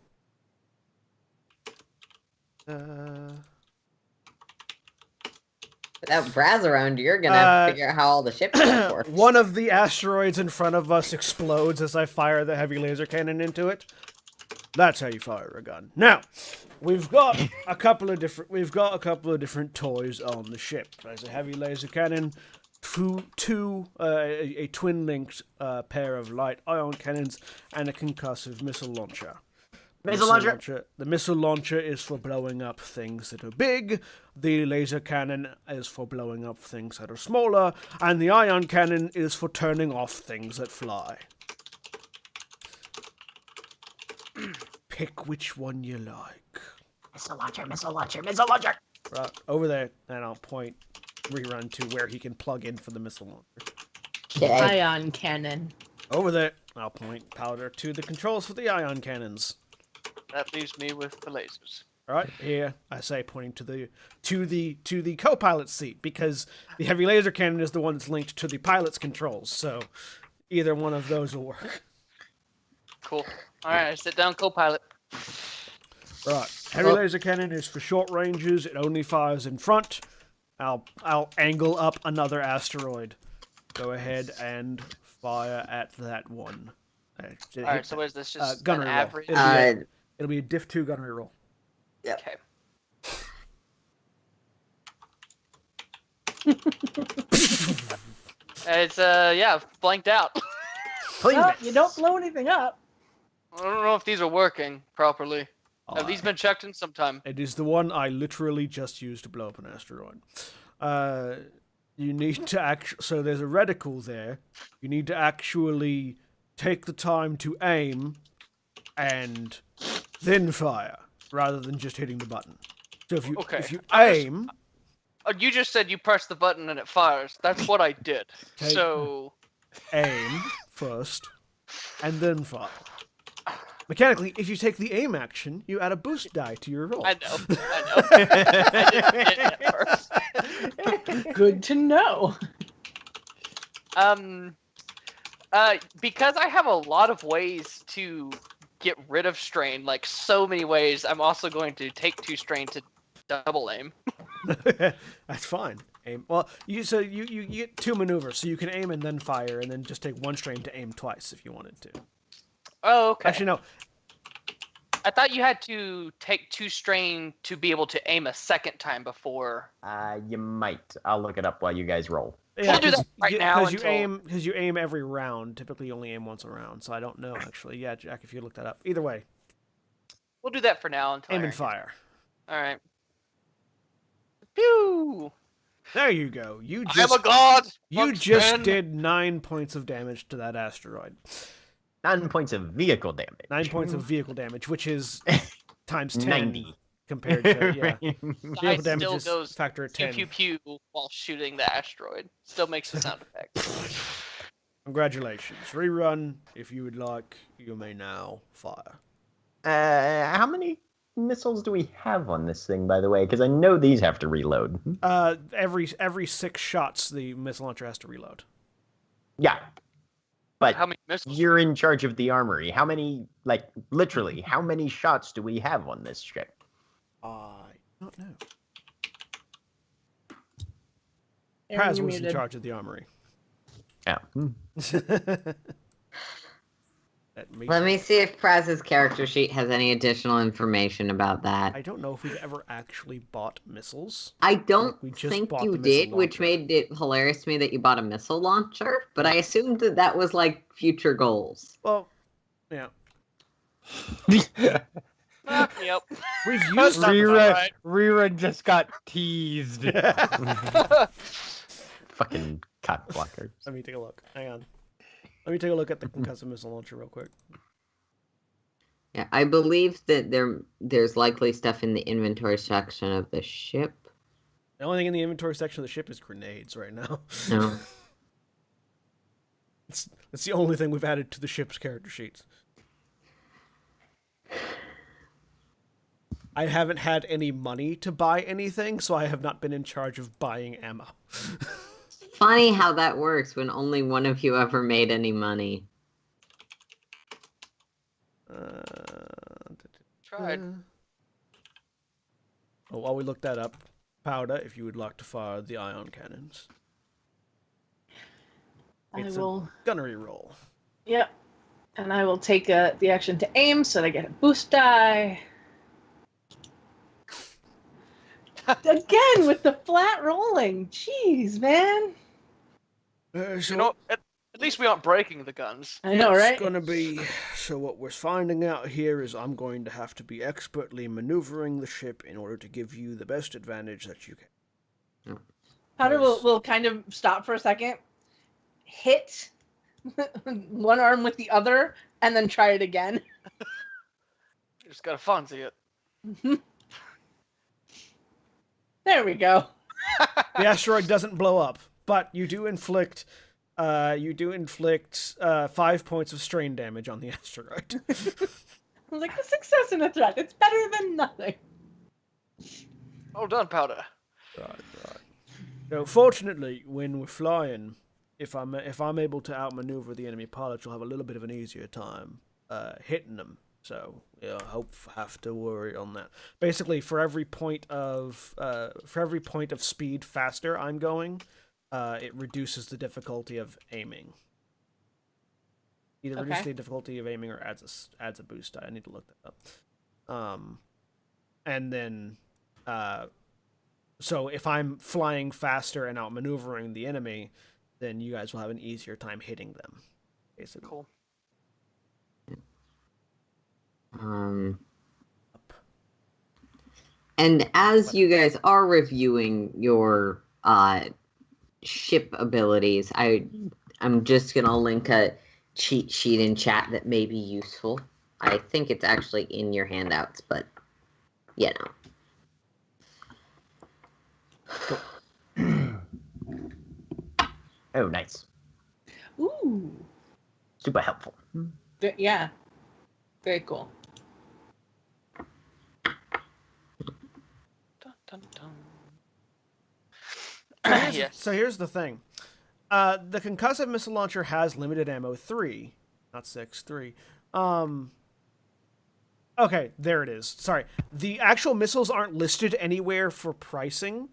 Speaker 3: Without Braz around, you're going to have to figure out how all the ships work.
Speaker 1: One of the asteroids in front of us explodes as I fire the heavy laser cannon into it. That's how you fire a gun. Now, we've got a couple of different toys on the ship. There's a heavy laser cannon, a twin-linked pair of light ion cannons, and a concussive missile launcher. The missile launcher is for blowing up things that are big, the laser cannon is for blowing up things that are smaller, and the ion cannon is for turning off things that fly. Pick which one you like.
Speaker 5: Missile launcher, missile launcher, missile launcher!
Speaker 1: Right, over there, and I'll point Rerun to where he can plug in for the missile launcher.
Speaker 3: Okay.
Speaker 2: Ion cannon.
Speaker 1: Over there, I'll point Powder to the controls for the ion cannons.
Speaker 6: That leaves me with the lasers.
Speaker 1: All right, here I say, pointing to the co-pilot seat, because the heavy laser cannon is the one that's linked to the pilot's controls. So either one of those will work.
Speaker 6: Cool. All right, sit down, co-pilot.
Speaker 1: Right, heavy laser cannon is for short ranges. It only fires in front. I'll angle up another asteroid. Go ahead and fire at that one.
Speaker 6: All right, so what is this? Just
Speaker 1: gunnery
Speaker 6: an
Speaker 1: roll.
Speaker 6: average?
Speaker 1: It'll be a diff 2 gunnery roll.
Speaker 3: Yep.
Speaker 6: Okay. It's blanked out.
Speaker 5: Clean
Speaker 2: Well,
Speaker 5: this.
Speaker 2: you don't blow anything up.
Speaker 6: I don't know if these are working properly. Have these been checked in some time?
Speaker 1: It is the one I literally just used to blow up an asteroid. You need to so there's a reticle there. You need to actually take the time to aim and then fire, rather than just hitting the button. So if you
Speaker 6: Okay.
Speaker 1: if you aim,
Speaker 6: You just said you press the button and it fires. That's what I did.
Speaker 1: Take-
Speaker 6: So
Speaker 1: aim first, and then fire. Mechanically, if you take the aim action, you add a boost die to your roll.
Speaker 6: I know. I didn't get it at first.
Speaker 2: Good to know.
Speaker 6: Because I have a lot of ways to get rid of strain, like so many ways, I'm also going to take 2 strain to double aim.
Speaker 1: That's fine. Aim. Well, you get 2 maneuvers, so you can aim and then fire, and then just take 1 strain to aim twice if you wanted to.
Speaker 6: Oh, okay.
Speaker 1: Actually, no.
Speaker 6: I thought you had to take 2 strain to be able to aim a second time before.
Speaker 5: You might. I'll look it up while you guys roll.
Speaker 6: We'll do that right now
Speaker 1: Because
Speaker 6: until-
Speaker 1: you aim every round. Typically, you only aim once a round, so I don't know actually. Yeah, Jack, if you look that up. Either way,
Speaker 6: We'll do that for now until
Speaker 1: aim
Speaker 6: Aaron
Speaker 1: and
Speaker 6: gets-
Speaker 1: fire.
Speaker 6: All right. Pew!
Speaker 1: There you go. You
Speaker 6: I am
Speaker 1: just
Speaker 6: a god.
Speaker 1: you
Speaker 6: once
Speaker 1: just
Speaker 6: again.
Speaker 1: did 9 points of damage to that asteroid.
Speaker 5: 9 points of vehicle damage.
Speaker 1: 9 points of vehicle damage, which is times 10
Speaker 5: 90.
Speaker 1: compared to yeah.
Speaker 5: Right.
Speaker 6: I
Speaker 1: Vehicle damage
Speaker 6: still
Speaker 1: is
Speaker 6: goes
Speaker 1: factor at
Speaker 6: pew
Speaker 1: 10.
Speaker 6: pew pew while shooting the asteroid. Still makes the sound effect.
Speaker 1: Congratulations. Rerun. If you would like, you may now fire.
Speaker 5: How many missiles do we have on this thing, by the way? Because I know these have to reload.
Speaker 1: Every 6 shots, the missile launcher has to reload.
Speaker 5: Yeah. But
Speaker 6: How many missiles?
Speaker 5: you're in charge of the armory. How many, like, literally, how many shots do we have on this ship?
Speaker 1: I don't know.
Speaker 2: Aaron,
Speaker 1: Praz
Speaker 2: you're
Speaker 1: was in
Speaker 2: muted.
Speaker 1: charge of the armory.
Speaker 5: Yeah.
Speaker 3: Let me see if Praz's character sheet has any additional information about that.
Speaker 1: I don't know if we've ever actually bought missiles.
Speaker 3: I don't
Speaker 1: we just
Speaker 3: think
Speaker 1: bought
Speaker 3: you
Speaker 1: the missile
Speaker 3: did, which
Speaker 1: launcher.
Speaker 3: made it hilarious to me that you bought a missile launcher, but I assumed that that was like future goals.
Speaker 1: Well, yeah.
Speaker 6: Yep.
Speaker 1: We've used them.
Speaker 4: Rerun,
Speaker 6: right.
Speaker 4: Rerun just got teased.
Speaker 5: Fucking cock blockers.
Speaker 1: Let me take a look. Hang on. Let me take a look at the concussive missile launcher real quick.
Speaker 3: Yeah, I believe that there's likely stuff in the inventory section of the ship.
Speaker 1: The only thing in the inventory section of the ship is grenades right now.
Speaker 3: No.
Speaker 1: It's the only thing we've added to the ship's character sheets. I haven't had any money to buy anything, so I have not been in charge of buying ammo.
Speaker 3: Funny how that works when only one of you ever made any money.
Speaker 6: Tried.
Speaker 1: Well, while we look that up, Powder, if you would like to fire the ion cannons.
Speaker 2: I
Speaker 1: It's
Speaker 2: will.
Speaker 1: a gunnery roll.
Speaker 2: Yep. And I will take the action to aim so that I get a boost die. Again with the flat rolling. Jeez, man.
Speaker 1: So
Speaker 6: You know, at least we aren't breaking the guns.
Speaker 2: I know,
Speaker 1: it's
Speaker 2: right?
Speaker 1: gonna be. So what we're finding out here is I'm going to have to be expertly maneuvering the ship in order to give you the best advantage that you can.
Speaker 2: Powder
Speaker 1: Yes.
Speaker 2: will kind of stop for a second, hit one arm with the other, and then try it again.
Speaker 6: You just gotta Fonzie it.
Speaker 2: There we go.
Speaker 1: The asteroid doesn't blow up, but you do inflict 5 points of strain damage on the asteroid.
Speaker 2: I was like, a success and a threat. It's better than nothing.
Speaker 6: Well done, Powder.
Speaker 1: Right. So fortunately, when we're flying, if I'm able to outmaneuver the enemy pilots, you'll have a little bit of an easier time hitting them. So yeah, have to worry on that. Basically, for every point of speed faster I'm going, it reduces the difficulty of aiming. Either reduces
Speaker 2: Okay.
Speaker 1: the difficulty of aiming or adds a boost die. I need to look that up. And then so if I'm flying faster and outmaneuvering the enemy, then you guys will have an easier time hitting them. basically.
Speaker 6: Cool.
Speaker 3: And as you guys are reviewing your ship abilities, I'm just gonna link a cheat sheet in chat that may be useful. I think it's actually in your handouts, but you know.
Speaker 5: Oh, nice.
Speaker 2: Ooh.
Speaker 5: Super helpful.
Speaker 2: Yeah. Very cool.
Speaker 6: Dun, dun, dun.
Speaker 1: So here's the thing. The concussive missile launcher has limited ammo 3, not 6, 3. Okay, there it is. Sorry. The actual missiles aren't listed anywhere for pricing,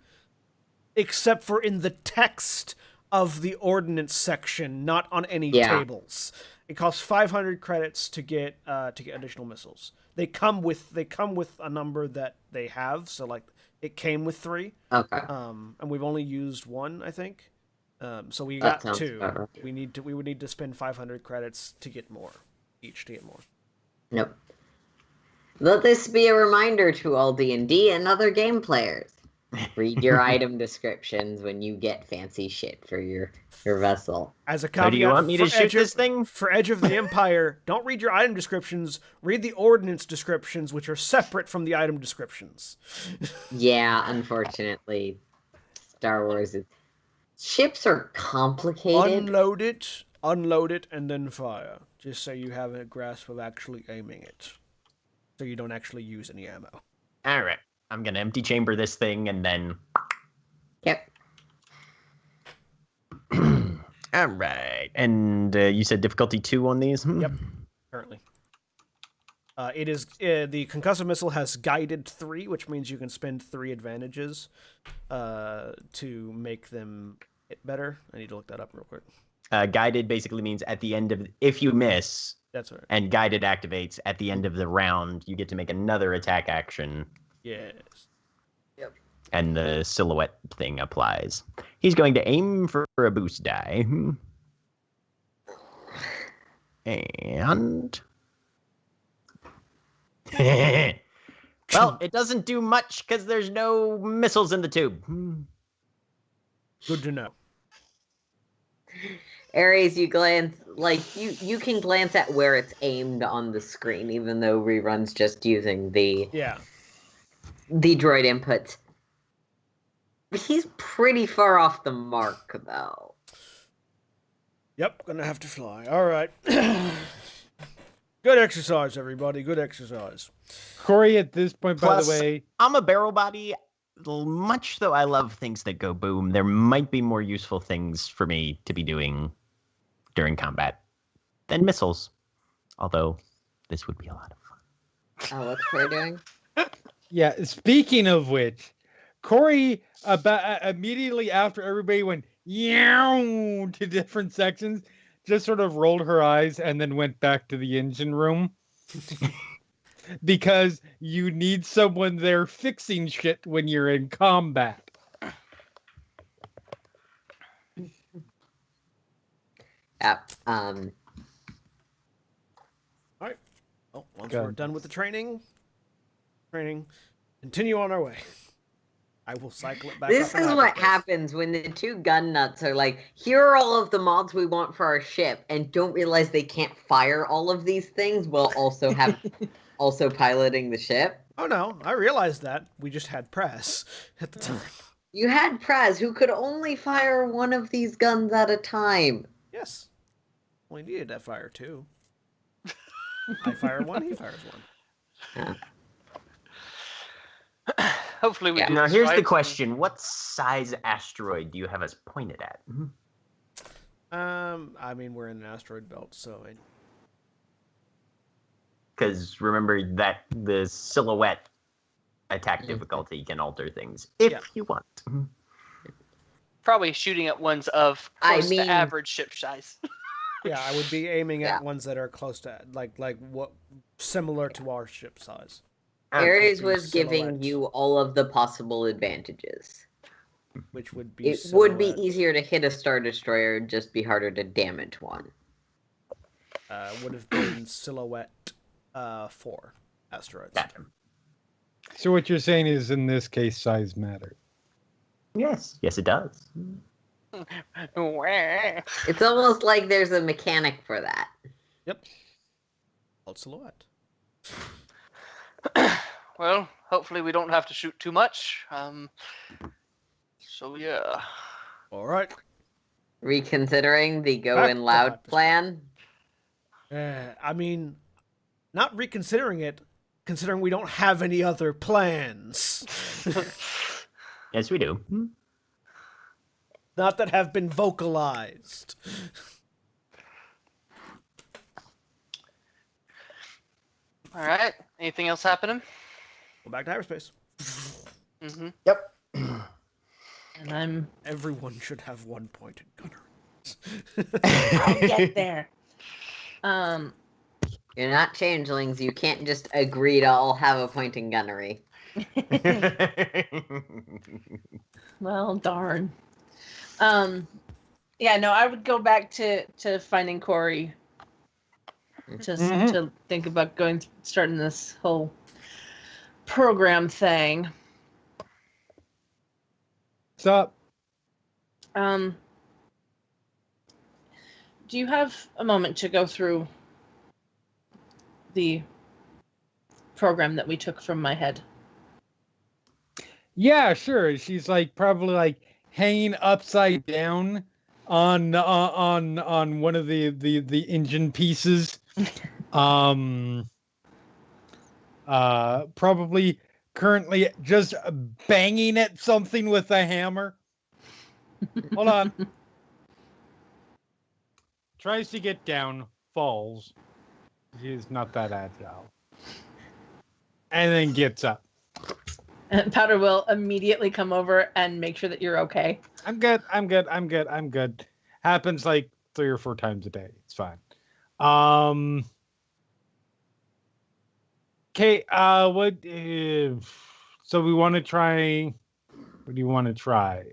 Speaker 1: except for in the text of the ordnance section, not on any tables. It costs 500 credits to get additional missiles. They come with a number that they have, so like it came with 3.
Speaker 3: Okay.
Speaker 1: And we've only used 1, I think. So we got 2.
Speaker 3: Better.
Speaker 1: We would need to spend 500 credits to get more. Each to get more.
Speaker 3: Nope. Let this be a reminder to all D&D and other game players. Read your item descriptions when you get fancy shit for your vessel.
Speaker 1: As a caveat,
Speaker 5: do you want me to shoot this thing?
Speaker 1: For Edge of the Empire, don't read your item descriptions. Read the ordnance descriptions, which are separate from the item descriptions.
Speaker 3: Yeah, unfortunately, Star Wars is... Ships are complicated.
Speaker 1: Unload it, and then fire. Just so you have a grasp of actually aiming it. So you don't actually use any ammo.
Speaker 5: All right. I'm going to empty chamber this thing and then...
Speaker 3: Yep.
Speaker 5: All right. And you said difficulty 2 on these?
Speaker 1: Yep. Currently. It is the concussive missile has guided 3, which means you can spend 3 advantages to make them hit better. I need to look that up real quick.
Speaker 5: Guided basically means at the end of... If you miss...
Speaker 1: That's right.
Speaker 5: And guided activates at the end of the round, you get to make another attack action.
Speaker 1: Yes.
Speaker 3: Yep.
Speaker 5: And the silhouette thing applies. He's going to aim for a boost die. And... well, it doesn't do much because there's no missiles in the tube.
Speaker 1: Good to know.
Speaker 3: Ares, you glance, like, you can glance at where it's aimed on the screen, even though Rerun's just using the droid inputs. He's pretty far off the mark, though.
Speaker 1: Yep, gonna have to fly. All right. Good exercise, everybody. Good exercise.
Speaker 4: Corey, at this point,
Speaker 5: Plus,
Speaker 4: by the way...
Speaker 5: I'm a barrel body. Much though I love things that go boom, there might be more useful things for me to be doing during combat than missiles. Although, this would be a lot of fun.
Speaker 3: Oh, what's Corey doing?
Speaker 4: Yeah, speaking of which, Corey, about immediately after everybody went yow to different sections, just sort of rolled her eyes and then went back to the engine room. Because you need someone there fixing shit when you're in combat.
Speaker 3: Yep.
Speaker 1: All right. Well, once we're done with the training, continue on our way. I will cycle it back.
Speaker 3: This is what happens when the 2 gun nuts are like, here are all of the mods we want for our ship, and don't realize they can't fire all of these things while also have also piloting the ship.
Speaker 1: Oh no, I realized that. We just had press at the time.
Speaker 3: You had Praz, who could only fire one of these guns at a time.
Speaker 1: Yes. We needed that fire too. I fire one, he fires one.
Speaker 6: Hopefully we do
Speaker 5: Now,
Speaker 6: this
Speaker 5: here's
Speaker 6: right.
Speaker 5: the question. What size asteroid do you have us pointed at?
Speaker 1: I mean, we're in an asteroid belt, so...
Speaker 5: Because remember that the silhouette attack difficulty can alter things if you want.
Speaker 6: Probably shooting at ones of close to average ship size.
Speaker 1: Yeah, I would be aiming at ones that are close to, like what, similar to our ship size.
Speaker 3: Ares was giving you all of the possible advantages.
Speaker 1: Which would be
Speaker 3: It would be easier to hit a Star Destroyer, just be harder to damage one.
Speaker 1: would have been Silhouette 4 asteroids.
Speaker 5: Gotcha.
Speaker 4: So what you're saying is, in this case, size matters.
Speaker 5: Yes. Yes, it does.
Speaker 3: It's almost like there's a mechanic for that.
Speaker 1: Yep. Called Silhouette.
Speaker 6: Well, hopefully we don't have to shoot too much. So yeah.
Speaker 1: All right.
Speaker 3: Reconsidering the go
Speaker 1: Back
Speaker 3: in
Speaker 1: to
Speaker 3: loud
Speaker 1: hyperspace.
Speaker 3: plan.
Speaker 1: I mean, not reconsidering it, considering we don't have any other plans.
Speaker 5: Yes, we do.
Speaker 1: Not that have been vocalized.
Speaker 6: All right. Anything else happening?
Speaker 1: Go back to hyperspace.
Speaker 6: Mm-hmm.
Speaker 5: Yep.
Speaker 2: And
Speaker 1: Everyone should have one pointed gunner.
Speaker 2: I'll get there.
Speaker 3: You're not changelings. You can't just agree to all have a pointing gunnery.
Speaker 2: Well, darn. Yeah, no, I would go back to finding Corey. Just to think about starting this whole program thing.
Speaker 4: What's up?
Speaker 2: Do you have a moment to go through the program that we took from my head?
Speaker 4: Yeah, sure. She's like probably like hanging upside down on one of the engine pieces. Probably currently just banging at something with a hammer. Hold on. Tries to get down, falls. She's not that agile. And then gets up.
Speaker 2: And Powder will immediately come over and make sure that you're okay.
Speaker 4: I'm good. Happens like 3 or 4 times a day. It's fine. Okay, what so we want to try, what do you want to try?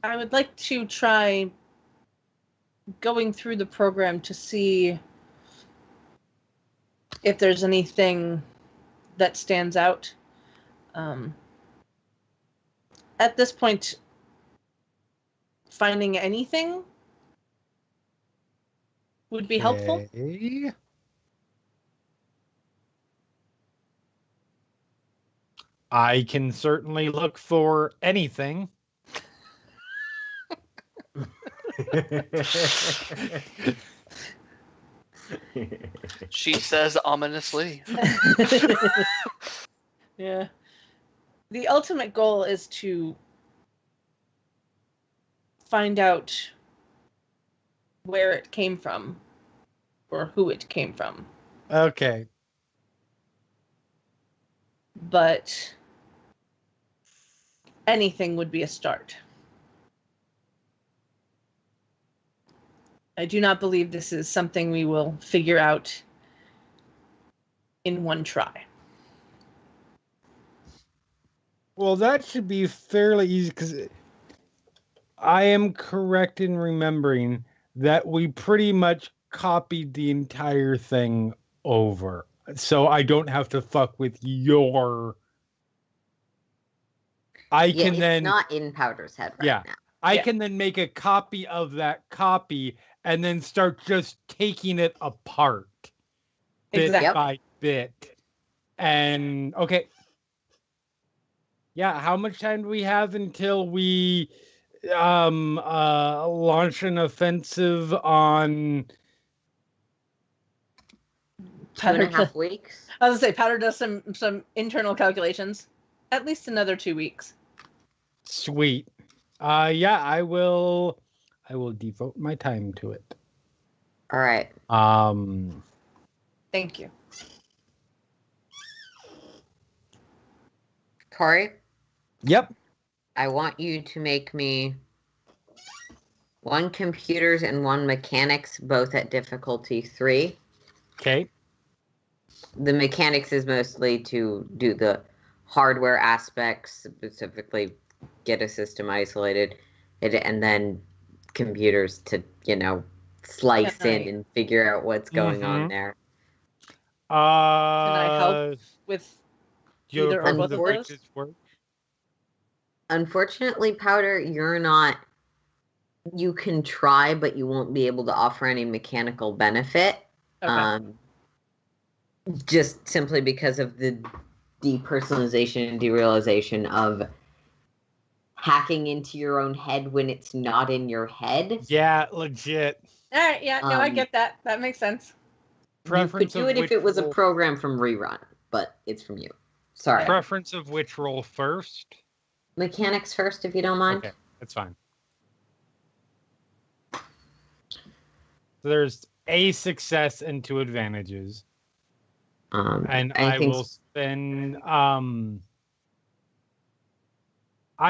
Speaker 2: I would like to try going through the program to see if there's anything that stands out. At this point, finding anything would be helpful.
Speaker 4: Okay. I can certainly look for anything.
Speaker 6: She says ominously.
Speaker 2: Yeah. The ultimate goal is to find out where it came from or who it came from.
Speaker 4: Okay.
Speaker 2: But anything would be a start. I do not believe this is something we will figure out in one try.
Speaker 4: Well, that should be fairly easy because I am correct in remembering that we pretty much copied the entire thing over. So I don't have to fuck with your...
Speaker 3: It's not in Powder's head right now.
Speaker 4: I can then make a copy of that copy and then start just taking it apart bit
Speaker 2: Exactly.
Speaker 4: by bit. And okay. Yeah, how much time do we have until we launch an offensive on
Speaker 3: 2.5 weeks.
Speaker 2: I was gonna say Powder does some internal calculations. At least another 2 weeks.
Speaker 4: Sweet. Yeah, I will devote my time to it.
Speaker 3: All right.
Speaker 2: Thank you.
Speaker 3: Corey,
Speaker 4: Yep.
Speaker 3: I want you to make me 1 computers and 1 mechanics, both at difficulty 3.
Speaker 4: Okay.
Speaker 3: The mechanics is mostly to do the hardware aspects, specifically get a system isolated, and then computers to, slice
Speaker 2: Can
Speaker 3: in and figure out what's going on there.
Speaker 2: Can I help with
Speaker 4: do you have a
Speaker 2: either or
Speaker 4: preference
Speaker 2: both of
Speaker 4: of which
Speaker 2: those?
Speaker 4: is work?
Speaker 3: Unfortunately, Powder, you're not. You can try, but you won't be able to offer any mechanical benefit.
Speaker 2: Okay.
Speaker 3: Just simply because of the depersonalization and derealization of hacking into your own head when it's not in your head.
Speaker 4: Yeah, legit.
Speaker 2: All right. Yeah. No, I get that. That makes sense.
Speaker 3: You could do it if it was a program from Rerun, but it's from you. Sorry.
Speaker 4: Preference of which roll first?
Speaker 3: Mechanics first, if you don't mind.
Speaker 4: Okay, that's fine. So there's a success and 2 advantages. And I will spend. I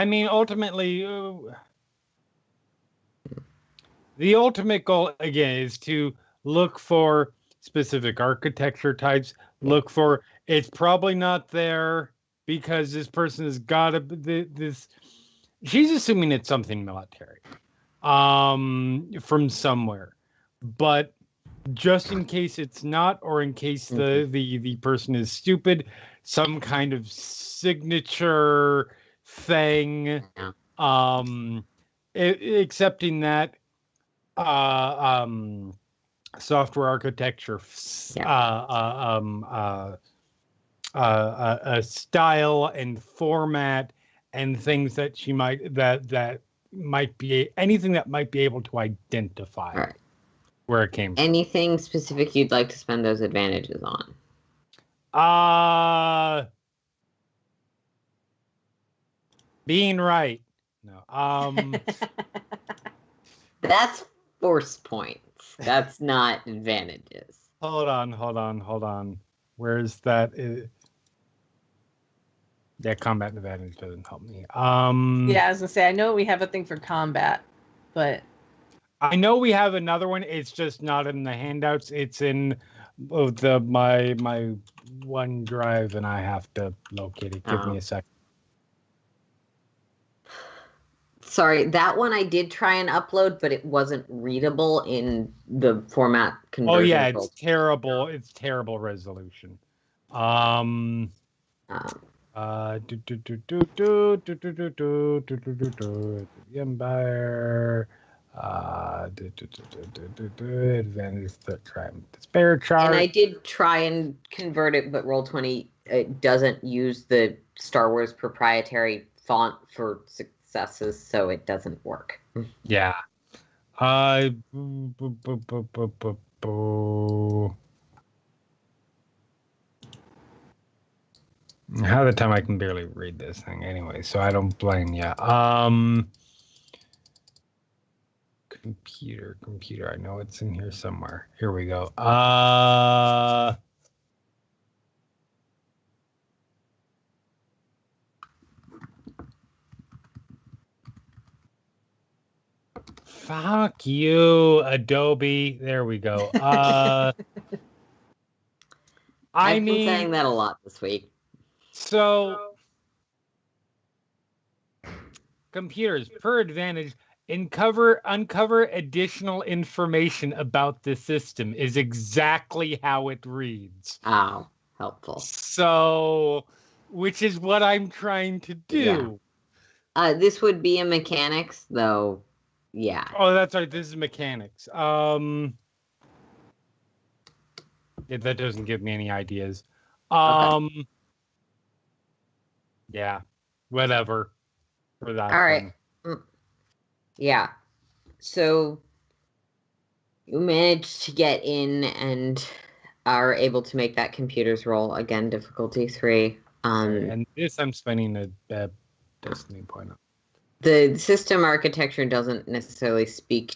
Speaker 4: mean, ultimately, the ultimate goal again is to look for specific architecture types. Look for it's probably not there because this person has got this. She's assuming it's something military, from somewhere, but just in case it's not, or in case the person is stupid, some kind of signature thing. Accepting that software architecture, a style and format and things that she might that might be anything that might be able to identify where it came from.
Speaker 3: Anything specific you'd like to spend those advantages on?
Speaker 4: Being right. No.
Speaker 3: That's force points. That's not advantages.
Speaker 4: Hold on. Where's that? Yeah, combat advantage doesn't help me.
Speaker 2: Yeah, I was gonna say I know we have a thing for combat, but
Speaker 4: I know we have another one. It's just not in the handouts. It's in my OneDrive, and I have to locate it. Give me a second.
Speaker 3: Sorry, that one I did try and upload, but it wasn't readable in the format conversion.
Speaker 4: Oh yeah, it's terrible. It's terrible resolution. Empire. Advantage the spare chart.
Speaker 3: And I did try and convert it, but Roll20 it doesn't use the Star Wars proprietary font for successes, so it doesn't work.
Speaker 4: Yeah. Half the time I can barely read this thing anyway, so I don't blame you. Computer, I know it's in here somewhere. Here we go. Fuck you, Adobe. There we go.
Speaker 3: I've been saying that a lot this week.
Speaker 4: So, computers, per advantage, uncover additional information about the system is exactly how it reads.
Speaker 3: Oh, helpful.
Speaker 4: So, which is what I'm trying to do.
Speaker 3: Yeah. This would be a mechanics, though. Yeah.
Speaker 4: Oh, that's right. This is mechanics. Yeah, that doesn't give me any ideas.
Speaker 3: Okay.
Speaker 4: Yeah, whatever. For that.
Speaker 3: All right. Yeah. So you managed to get in and are able to make that computer's roll. Again, difficulty 3.
Speaker 4: And this I'm spending a destiny point on.
Speaker 3: The system architecture doesn't necessarily speak,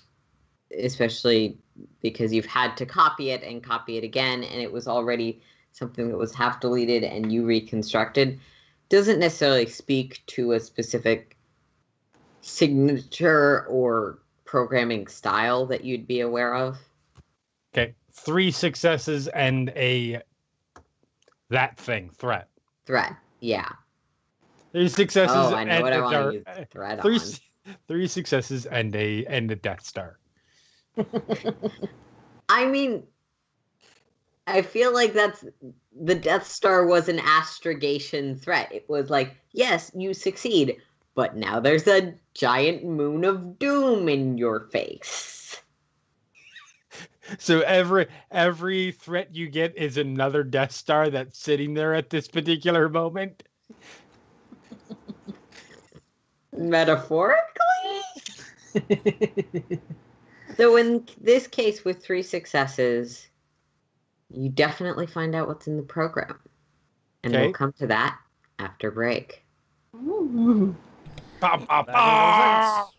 Speaker 3: especially because you've had to copy it and copy it again, and it was already something that was half deleted and you reconstructed. Doesn't necessarily speak to a specific signature or programming style that you'd be aware of.
Speaker 4: Okay, 3 successes and threat.
Speaker 3: Threat, yeah.
Speaker 4: 3 successes.
Speaker 3: Oh, I know what I want to use threat on.
Speaker 4: 3 successes and a Death Star.
Speaker 3: I mean, I feel like that's the Death Star was an astrogation threat. It was like, yes, you succeed, but now there's a giant moon of doom in your face.
Speaker 4: So every threat you get is another Death Star that's sitting there at this particular moment.
Speaker 3: Metaphorically? So in this case, with 3 successes, you definitely find out what's in the program. And
Speaker 4: Okay.
Speaker 3: we'll come to that after break.
Speaker 2: Ooh.
Speaker 4: Ba, ba,
Speaker 1: Back into
Speaker 4: ba!
Speaker 1: events.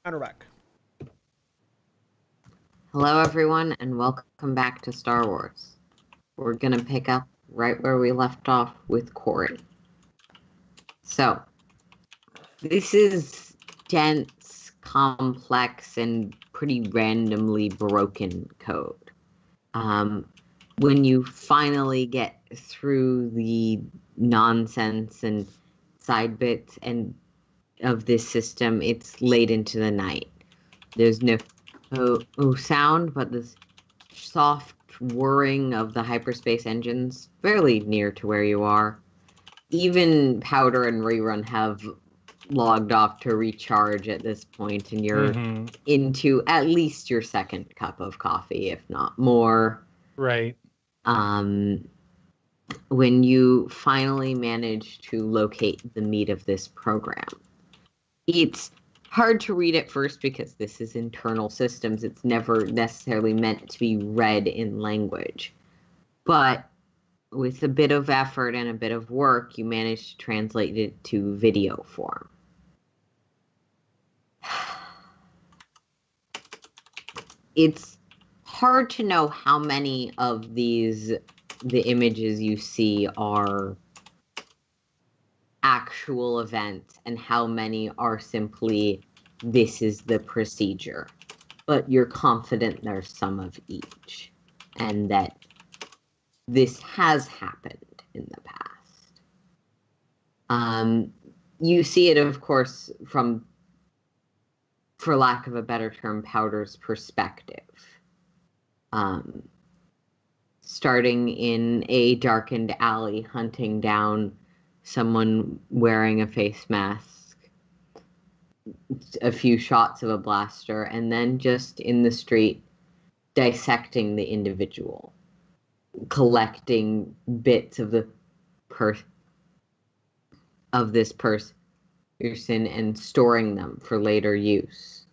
Speaker 1: And we're back.
Speaker 3: Hello, everyone, and welcome back to Star Wars. We're going to pick up right where we left off with Corey. So, this is dense, complex, and pretty randomly broken code. When you finally get through the nonsense and side bits and of this system, it's late into the night. There's no sound, but this soft whirring of the hyperspace engines fairly near to where you are. Even Powder and Rerun have logged off to recharge at this point, and you're into at least your second cup of coffee, if not more.
Speaker 4: Right.
Speaker 3: When you finally manage to locate the meat of this program, it's hard to read at first because this is internal systems. It's never necessarily meant to be read in language. But with a bit of effort and a bit of work, you manage to translate it to video form. It's hard to know how many of the images you see are actual events and how many are simply, this is the procedure. But you're confident there's some of each, and that this has happened in the past. You see it, of course, from, for lack of a better term, Powder's perspective. Starting in a darkened alley, hunting down someone wearing a face mask, a few shots of a blaster, and then just in the street, dissecting the individual, collecting bits of this person and storing them for later use.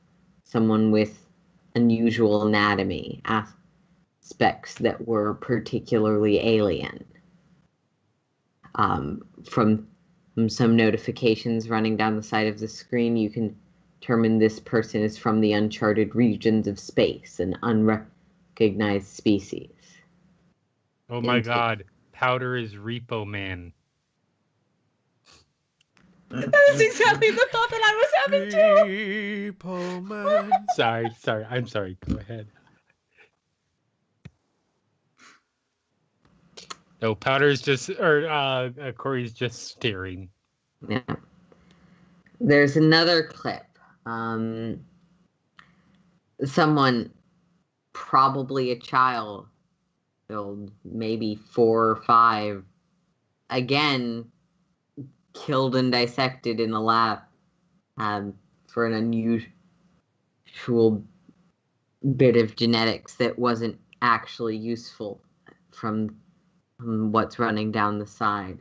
Speaker 3: Someone with unusual anatomy, aspects that were particularly alien. From some notifications running down the side of the screen, you can determine this person is from the uncharted regions of space, an unrecognized species.
Speaker 4: Oh my God, Powder is Repo Man.
Speaker 2: That's exactly the thought that I was having too.
Speaker 1: Repo Man.
Speaker 4: Sorry, I'm sorry, go ahead. No, Powder's just, Corey's just staring.
Speaker 3: Yeah. There's another clip. Someone, probably a child, maybe 4 or 5, again, killed and dissected in a lab for an unusual bit of genetics that wasn't actually useful from what's running down the side.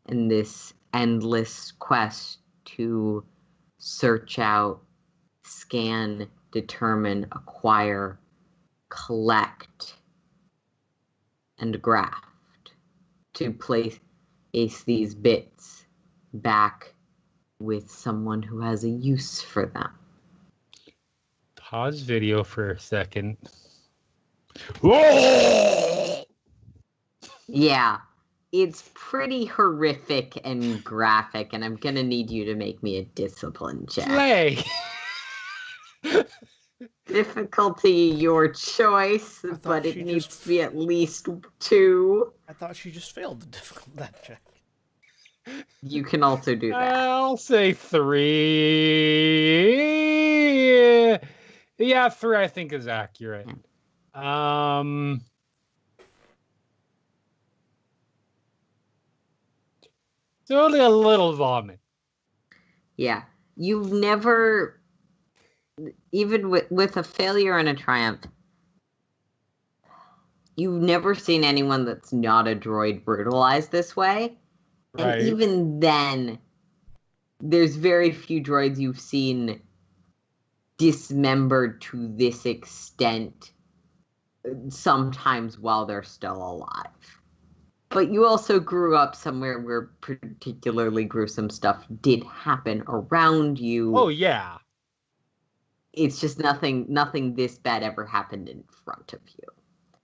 Speaker 3: And this endless quest to search out, scan, determine, acquire, collect, and graft to place these bits back with someone who has a use for them.
Speaker 4: Pause video for a second.
Speaker 3: Yeah, it's pretty horrific and graphic, and I'm gonna need you to make me a discipline check.
Speaker 4: Play!
Speaker 3: Difficulty, your choice, but it needs to be at least 2.
Speaker 1: I thought she just failed that check.
Speaker 3: You can also do that.
Speaker 4: I'll say 3. Yeah, 3 I think is accurate. It's only a little vomit.
Speaker 3: Yeah. You've never, even with a failure and a triumph, you've never seen anyone that's not a droid brutalized this way.
Speaker 4: Right.
Speaker 3: And even then, there's very few droids you've seen dismembered to this extent, sometimes while they're still alive. But you also grew up somewhere where particularly gruesome stuff did happen around you.
Speaker 4: Oh, yeah.
Speaker 3: it's just nothing this bad ever happened in front of you.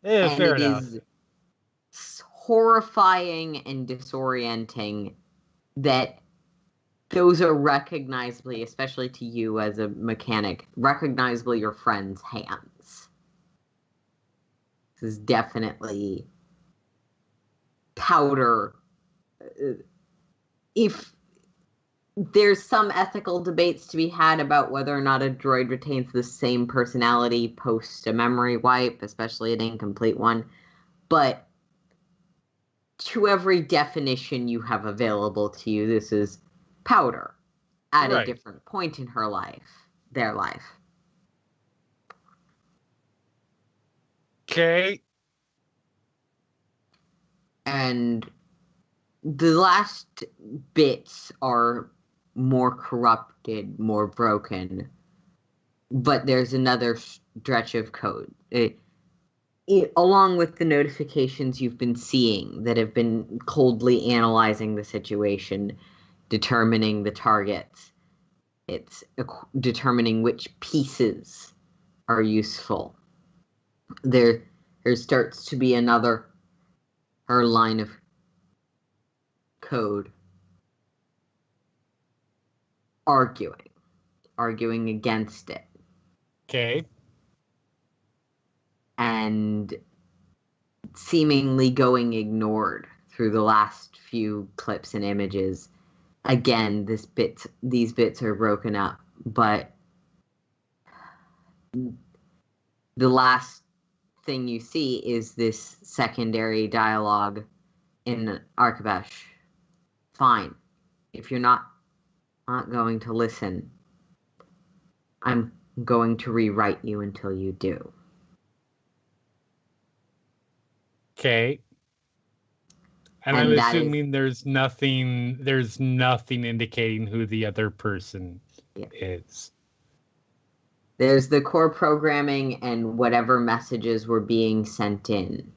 Speaker 4: Yeah,
Speaker 3: And
Speaker 4: fair
Speaker 3: it
Speaker 4: enough.
Speaker 3: is horrifying and disorienting that those are recognizably, especially to you as a mechanic, recognizably your friend's hands. This is definitely powder. If there's some ethical debates to be had about whether or not a droid retains the same personality post a memory wipe, especially an incomplete one, but to every definition you have available to you, this is powder at a different point in their life.
Speaker 4: Okay.
Speaker 3: And the last bits are more corrupted, more broken, but there's another stretch of code. Along with the notifications you've been seeing that have been coldly analyzing the situation, determining the targets, it's determining which pieces are useful. There starts to be another line of code arguing against it.
Speaker 4: Okay.
Speaker 3: And seemingly going ignored through the last few clips and images. Again, these bits are broken up, but the last thing you see is this secondary dialogue in Arkabesh. Fine. If you're not going to listen, I'm going to rewrite you until you do.
Speaker 4: Okay. And I'm assuming there's nothing indicating who the other person is.
Speaker 3: There's the core programming and whatever messages were being sent in.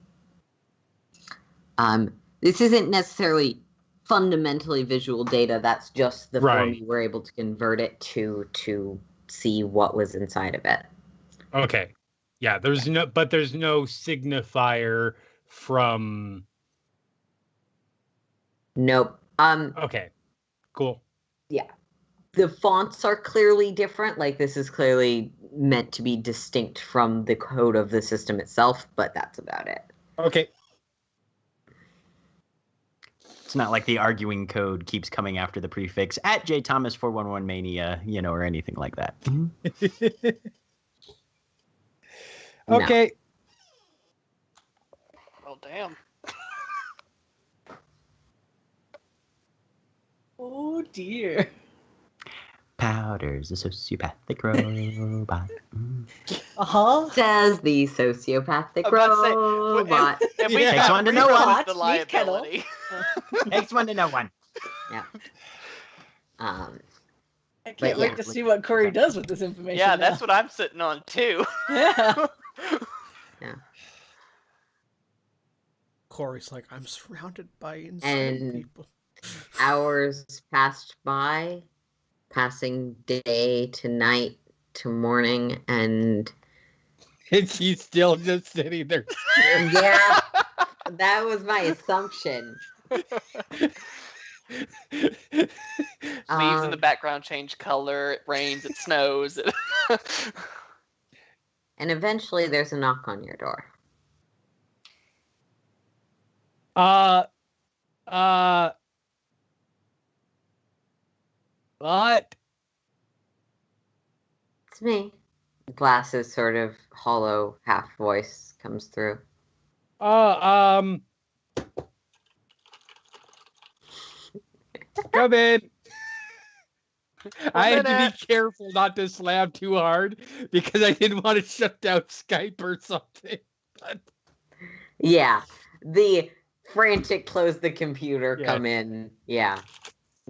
Speaker 3: This isn't necessarily fundamentally visual data. That's just the form you were able to convert it to see what was inside of it.
Speaker 4: Okay. Yeah, there's no signifier from.
Speaker 3: Nope.
Speaker 4: Okay. Cool.
Speaker 3: Yeah. The fonts are clearly different. Like, this is clearly meant to be distinct from the code of the system itself, but that's about it.
Speaker 4: Okay.
Speaker 5: It's not like the arguing code keeps coming after the prefix at JThomas411mania, or anything like that.
Speaker 4: Okay.
Speaker 6: Well, damn.
Speaker 2: Oh dear.
Speaker 5: Powder's a sociopathic robot.
Speaker 3: Says the sociopathic robot.
Speaker 5: Takes one to know one.
Speaker 6: The liability.
Speaker 5: Takes one to know one.
Speaker 3: Yeah.
Speaker 2: I can't wait to see what Corey does with this information.
Speaker 6: Yeah, that's what I'm sitting on too.
Speaker 2: Yeah.
Speaker 3: Yeah.
Speaker 1: Corey's like, I'm surrounded by insane people.
Speaker 3: Hours passed by, passing day to night to morning, and
Speaker 4: she's still just sitting there.
Speaker 3: Yeah, that was my assumption.
Speaker 6: Leaves in the background change color. It rains. It snows.
Speaker 3: And eventually, there's a knock on your door.
Speaker 4: What?
Speaker 3: It's me. Glass's sort of hollow half voice comes through.
Speaker 4: Come in. I had to be careful not to slam too hard because I didn't want to shut down Skype or something. But...
Speaker 3: Yeah, the frantic close the computer, come in. Yeah.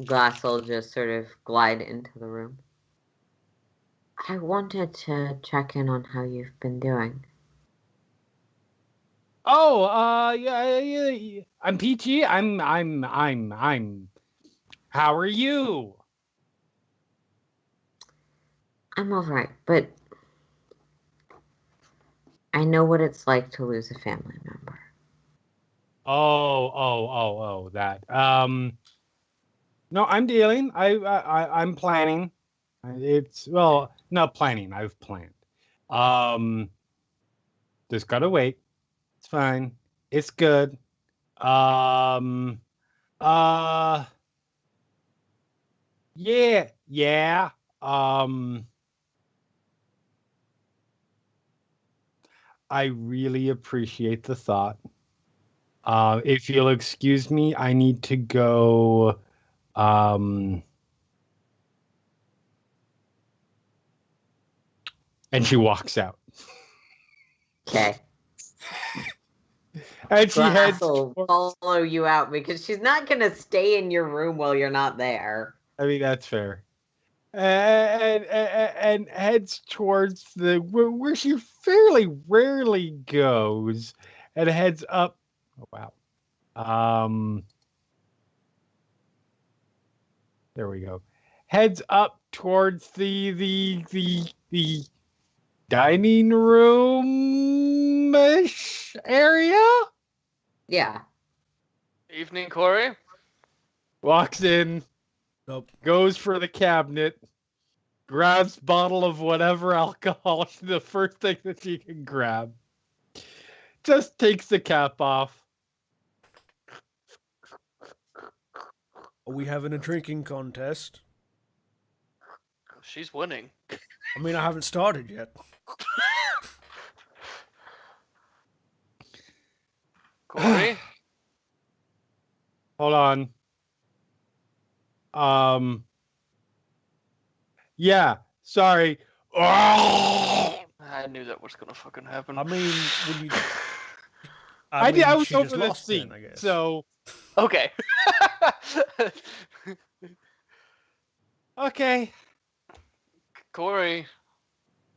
Speaker 3: Glass will just sort of glide into the room. I wanted to check in on how you've been doing.
Speaker 4: Oh, yeah. I'm peachy. I'm. How are you?
Speaker 3: I'm all right, but I know what it's like to lose a family member.
Speaker 4: That. No, I'm dealing. I'm planning. It's not planning. I've planned. Um, just gotta wait. It's fine. It's good. Um, uh, yeah. Um, I really appreciate the thought. If you'll excuse me, I need to go. And she walks out.
Speaker 3: Okay.
Speaker 4: And she heads.
Speaker 3: Glass will follow you out because she's not going to stay in your room while you're not there.
Speaker 4: I mean, that's fair. And heads towards where she fairly rarely goes, and heads up. Oh wow. There we go. Heads up towards the dining room-ish area.
Speaker 3: Yeah.
Speaker 6: Evening, Corey.
Speaker 4: Walks in,
Speaker 1: Nope.
Speaker 4: goes for the cabinet, grabs bottle of whatever alcohol, the first thing that she can grab. Just takes the cap off.
Speaker 1: Are we having a drinking contest?
Speaker 6: She's winning.
Speaker 1: I mean, I haven't started yet.
Speaker 6: Corey?
Speaker 4: Hold on. Yeah, sorry.
Speaker 6: I knew that was gonna fucking happen.
Speaker 1: I mean, when you...
Speaker 4: I was
Speaker 1: she just
Speaker 4: over the
Speaker 1: lost
Speaker 4: seat,
Speaker 1: then, I guess.
Speaker 4: so
Speaker 6: Okay.
Speaker 4: okay.
Speaker 6: Corey.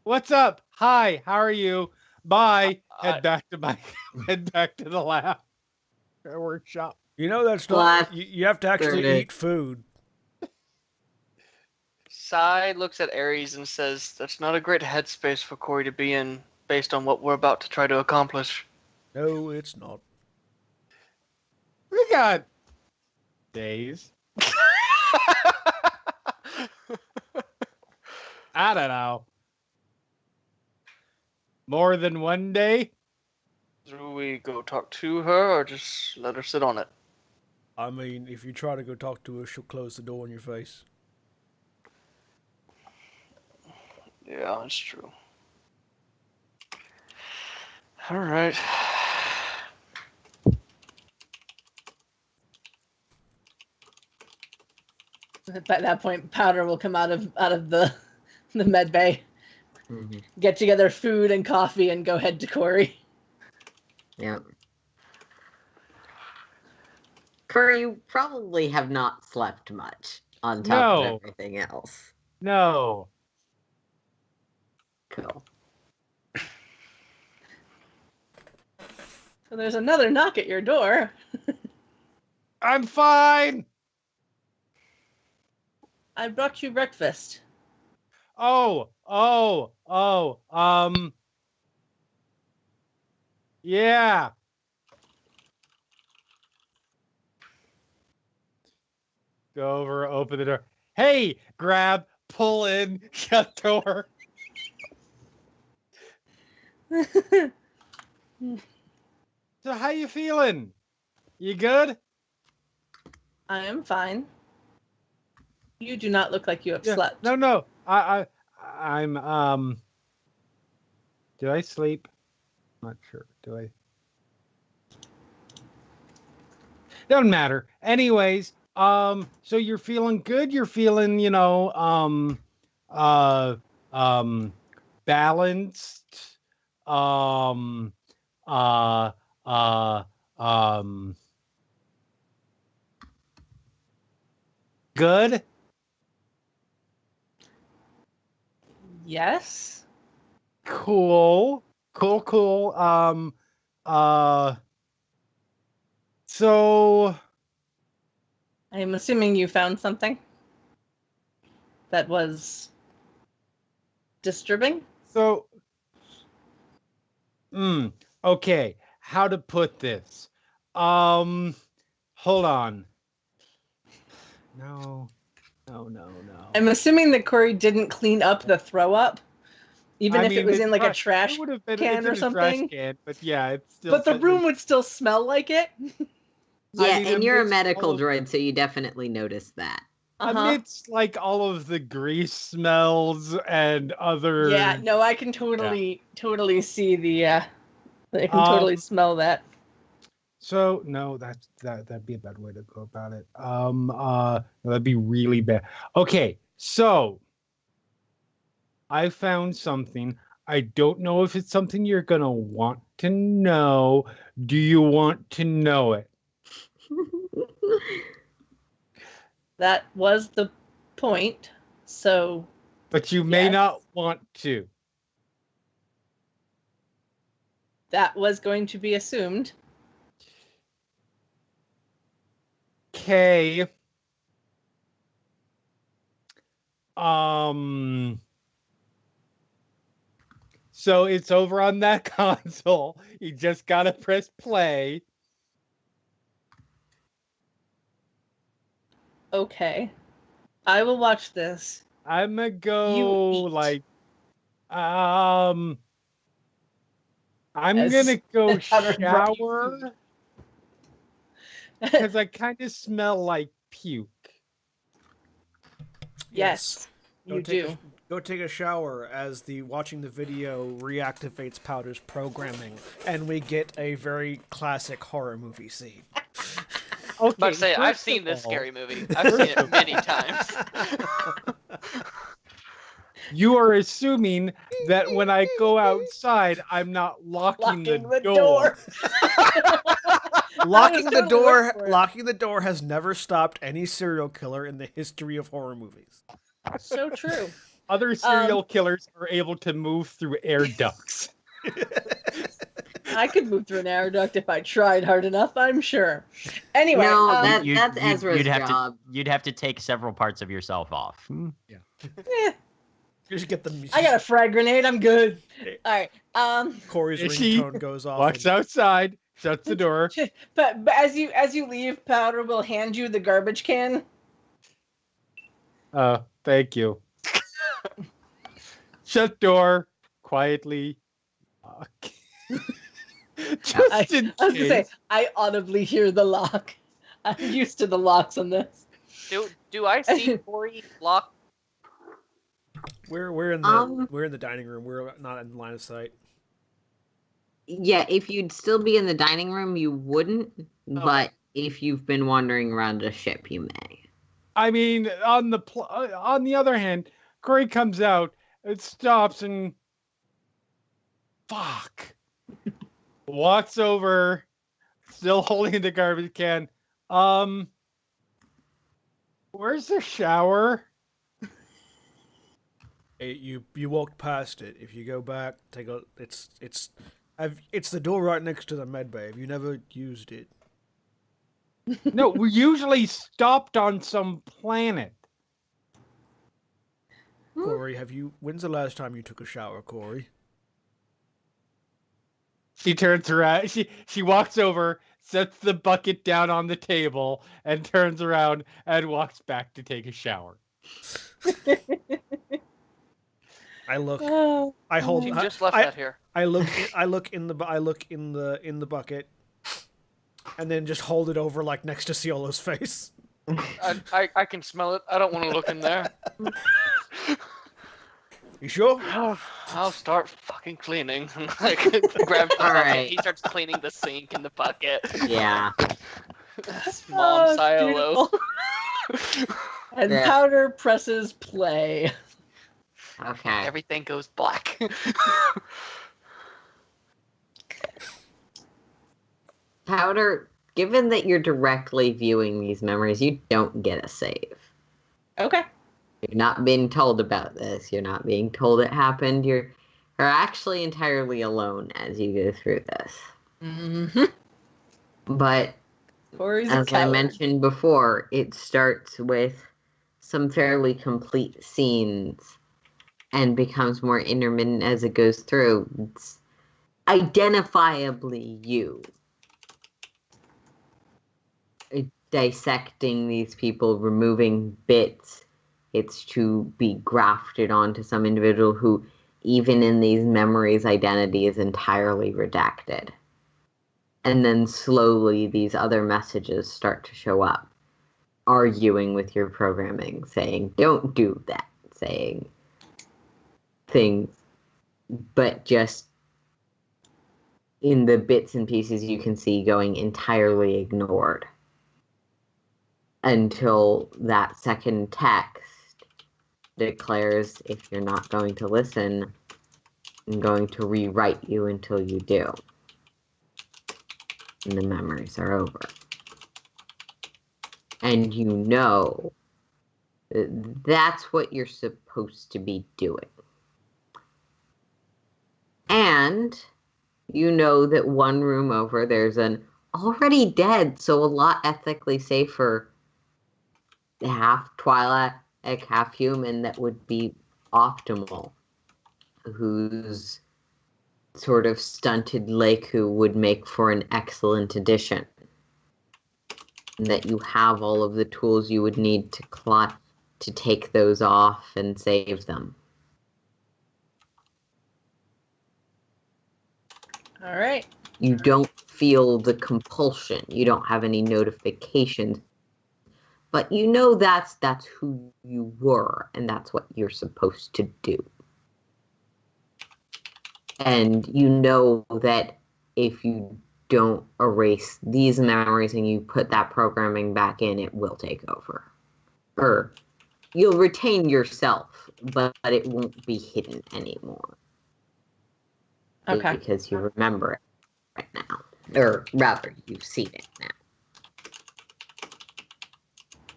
Speaker 4: What's up? Hi, how are you? Bye. Head back to the lab. Workshop.
Speaker 1: You know that's
Speaker 3: Glass
Speaker 1: not... You have to actually
Speaker 3: started.
Speaker 1: eat food.
Speaker 6: Sai looks at Ares and says, "That's not a great headspace for Corey to be in, based on what we're about to try to accomplish."
Speaker 1: No, it's not.
Speaker 4: We got days. I don't know. More than one day?
Speaker 6: Do we go talk to her or just let her sit on it?
Speaker 1: I mean, if you try to go talk to her, she'll close the door in your face.
Speaker 6: Yeah, that's true. All right.
Speaker 2: By that point, Powder will come out of the med bay,
Speaker 3: Mm-hmm.
Speaker 2: get together food and coffee, and go head to Corey.
Speaker 3: Yep. Corey, you probably have not slept much on top of everything else.
Speaker 4: No.
Speaker 3: Cool.
Speaker 2: So there's another knock at your door.
Speaker 4: I'm fine.
Speaker 2: I brought you breakfast.
Speaker 4: Yeah. Go over, open the door. Hey, grab, pull in, shut door. So how you feeling? You good?
Speaker 2: I am fine. You do not look like you have slept.
Speaker 4: No. I'm did I sleep? Not sure. Do I? Doesn't matter. Anyways, so you're feeling good, you're feeling, balanced, uh good.
Speaker 2: Yes.
Speaker 4: Cool. So
Speaker 2: I'm assuming you found something that was disturbing.
Speaker 4: So, okay. How to put this? Hold on. No.
Speaker 2: I'm assuming that Corey didn't clean up the throw up, even if
Speaker 4: mean,
Speaker 2: it was in like a
Speaker 4: it
Speaker 2: trash
Speaker 4: would have been,
Speaker 2: can
Speaker 4: it's
Speaker 2: or
Speaker 4: in a trash
Speaker 2: something.
Speaker 4: can, but yeah, it's still.
Speaker 2: But the room would still smell like it.
Speaker 3: Yeah,
Speaker 4: mean,
Speaker 3: and you're a
Speaker 4: amidst
Speaker 3: medical
Speaker 4: all of-
Speaker 3: droid, so you definitely noticed that.
Speaker 4: Amidst like all of the grease smells and other.
Speaker 2: Yeah, no, I can totally see the. I can totally smell that.
Speaker 4: So no, that'd be a bad way to go about it. That'd be really bad. Okay, so I found something. I don't know if it's something you're gonna want to know. Do you want to know it?
Speaker 2: That was the point. So.
Speaker 4: But you may
Speaker 2: Yes.
Speaker 4: not want to.
Speaker 2: That was going to be assumed.
Speaker 4: Okay. So it's over on that console. You just gotta press play.
Speaker 2: Okay. I will watch this.
Speaker 4: I'm gonna
Speaker 2: You
Speaker 4: go
Speaker 2: eat.
Speaker 4: like I'm
Speaker 2: As
Speaker 4: gonna go
Speaker 2: Powder brought you
Speaker 4: shower because I kind of smell like puke.
Speaker 2: Yes, you do.
Speaker 1: Go take a shower as watching the video reactivates Powder's programming, and we get a very classic horror movie scene.
Speaker 4: Okay,
Speaker 6: About to say, I've
Speaker 4: first
Speaker 6: seen
Speaker 4: of
Speaker 6: this
Speaker 4: all,
Speaker 6: scary movie. I've seen it many times.
Speaker 4: You are assuming that when I go outside, I'm not locking the door.
Speaker 1: Locking the
Speaker 2: gonna
Speaker 1: door.
Speaker 2: look for it.
Speaker 1: Locking the door has never stopped any serial killer in the history of horror movies.
Speaker 2: So true.
Speaker 4: Other serial killers are able to move through air ducts.
Speaker 2: I could move through an air duct if I tried hard enough, I'm sure. Anyway,
Speaker 3: No,
Speaker 2: that,
Speaker 3: that's Ezra's job.
Speaker 5: You'd have to take several parts of yourself off.
Speaker 1: Just get the.
Speaker 2: I got a frag grenade, I'm good. All right.
Speaker 1: Corey's
Speaker 4: She
Speaker 1: ringtone goes off.
Speaker 4: Walks outside, shuts the door.
Speaker 2: But as you leave, Powder will hand you the garbage can.
Speaker 4: Thank you. Shut door quietly. Just in
Speaker 2: I was gonna say,
Speaker 4: case.
Speaker 2: I audibly hear the lock. I'm used to the locks on this.
Speaker 6: Do I see Corey lock?
Speaker 1: We're in the dining room. We're not in line of sight.
Speaker 3: Yeah, if you'd still be in the dining room, you wouldn't. But if you've been wandering around a ship, you may.
Speaker 4: I mean, on the other hand, Corey comes out, it stops, and walks over, still holding the garbage can. Where's the shower?
Speaker 1: You walked past it. If you go back, it's the door right next to the med bay. Have you never used it?
Speaker 4: No, we usually stopped on some planet.
Speaker 1: Corey, when's the last time you took a shower, Corey?
Speaker 4: She turns around. She walks over, sets the bucket down on the table, and turns around and walks back to take a shower.
Speaker 1: I look.
Speaker 2: Oh,
Speaker 1: I hold.
Speaker 6: She just left that here.
Speaker 1: I look in the bucket, and then just hold it over like next to Ciolo's face.
Speaker 6: I can smell it. I don't want to look in there.
Speaker 1: You sure?
Speaker 6: I'll start fucking cleaning. Like, grab the
Speaker 3: All
Speaker 6: bucket.
Speaker 3: right.
Speaker 6: He starts cleaning the sink and the bucket.
Speaker 3: Yeah.
Speaker 6: Mom
Speaker 2: Oh,
Speaker 6: Silo.
Speaker 2: and
Speaker 3: Yeah.
Speaker 2: Powder presses play.
Speaker 3: Okay.
Speaker 6: Everything goes black.
Speaker 3: Powder, given that you're directly viewing these memories, you don't get a save.
Speaker 2: Okay.
Speaker 3: You're not being told about this. You're not being told it happened. You're actually entirely alone as you go through this.
Speaker 2: Mm-hmm.
Speaker 3: But
Speaker 2: Corey's a
Speaker 3: as I
Speaker 2: coward.
Speaker 3: mentioned before, it starts with some fairly complete scenes and becomes more intermittent as it goes through. It's identifiably you. Dissecting these people, removing bits. It's to be grafted onto some individual who, even in these memories, identity is entirely redacted. And then slowly these other messages start to show up, arguing with your programming, saying, don't do that, saying things, but just in the bits and pieces you can see going entirely ignored. Until that second text declares, if you're not going to listen, I'm going to rewrite you until you do. And the memories are over. And you know that that's what you're supposed to be doing. And you know that one room over, there's an already dead, so a lot ethically safer half Twi'lek, half human that would be optimal, whose sort of stunted Leku would make for an excellent addition. And that you have all of the tools you would need to take those off and save them.
Speaker 2: All right.
Speaker 3: You don't feel the compulsion. You don't have any notifications. But you know that's who you were, and that's what you're supposed to do. And you know that if you don't erase these memories and you put that programming back in, it will take over. Or you'll retain yourself, but it won't be hidden anymore.
Speaker 2: Okay.
Speaker 3: Because you remember it right now. Or rather, you've seen it now.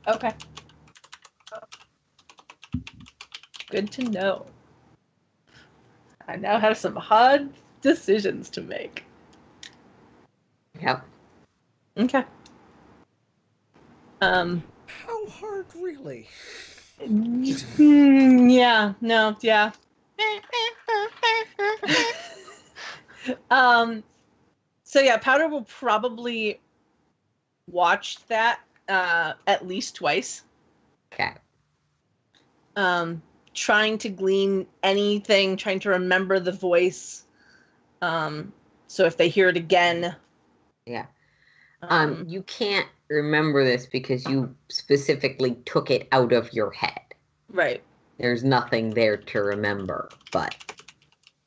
Speaker 2: Okay. Good to know. I now have some hard decisions to make.
Speaker 3: Yep.
Speaker 2: Okay.
Speaker 1: How hard, really?
Speaker 2: Yeah. No. Yeah. So yeah, Powder will probably watch that at least twice.
Speaker 3: Okay.
Speaker 2: Trying to glean anything, trying to remember the voice. So if they hear it again.
Speaker 3: Yeah. You can't remember this because you specifically took it out of your head.
Speaker 2: Right.
Speaker 3: There's nothing there to remember, but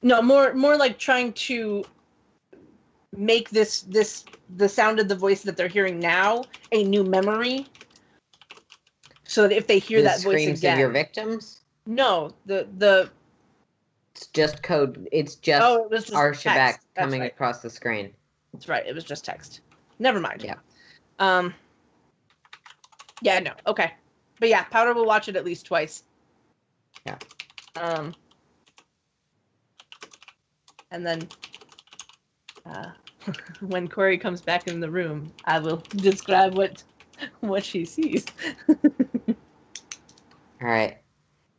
Speaker 2: no, more like trying to make the sound of the voice that they're hearing now a new memory, so that if they hear that voice
Speaker 3: screams
Speaker 2: again,
Speaker 3: of your victims.
Speaker 2: No, the
Speaker 3: It's just code. It's just
Speaker 2: it was just
Speaker 3: Arshabak
Speaker 2: text. That's
Speaker 3: coming
Speaker 2: right.
Speaker 3: across the screen.
Speaker 2: That's right. It was just text. Never mind.
Speaker 3: Yeah.
Speaker 2: Yeah. No. Okay. But yeah, Powder will watch it at least twice.
Speaker 3: Yeah.
Speaker 2: And then when Corey comes back in the room, I will describe what she sees.
Speaker 3: All right.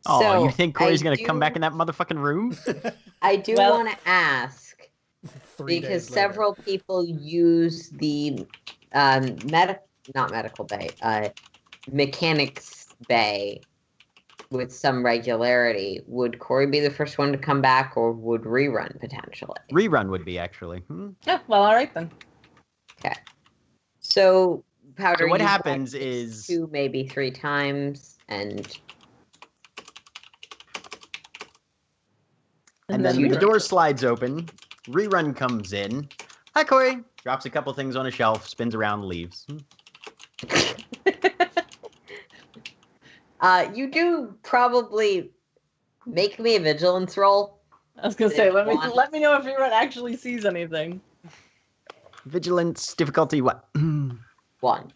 Speaker 5: Oh,
Speaker 3: So,
Speaker 5: you think Corey's
Speaker 3: I
Speaker 5: gonna
Speaker 3: do-
Speaker 5: come back in that motherfucking room?
Speaker 3: I do
Speaker 2: Well-
Speaker 3: want to ask,
Speaker 1: 3
Speaker 3: because
Speaker 1: days later.
Speaker 3: several people use the not medical bay, mechanics bay with some regularity. Would Corey be the first one to come back, or would Rerun potentially?
Speaker 5: Rerun would be actually.
Speaker 2: Yeah. Well, all right then.
Speaker 3: Okay. So Powder.
Speaker 5: So what
Speaker 3: you
Speaker 5: happens
Speaker 3: practice
Speaker 5: is
Speaker 3: 2, maybe 3 times, and
Speaker 5: And then
Speaker 3: you
Speaker 5: the
Speaker 2: Rerun
Speaker 5: door
Speaker 2: goes.
Speaker 5: slides open. Rerun comes in. Hi, Corey. Drops a couple things on a shelf, spins around, leaves.
Speaker 3: you do probably make me a vigilance roll.
Speaker 2: I was gonna say, let me
Speaker 3: One.
Speaker 2: know if Rerun actually sees anything.
Speaker 5: Vigilance difficulty what?
Speaker 3: 1.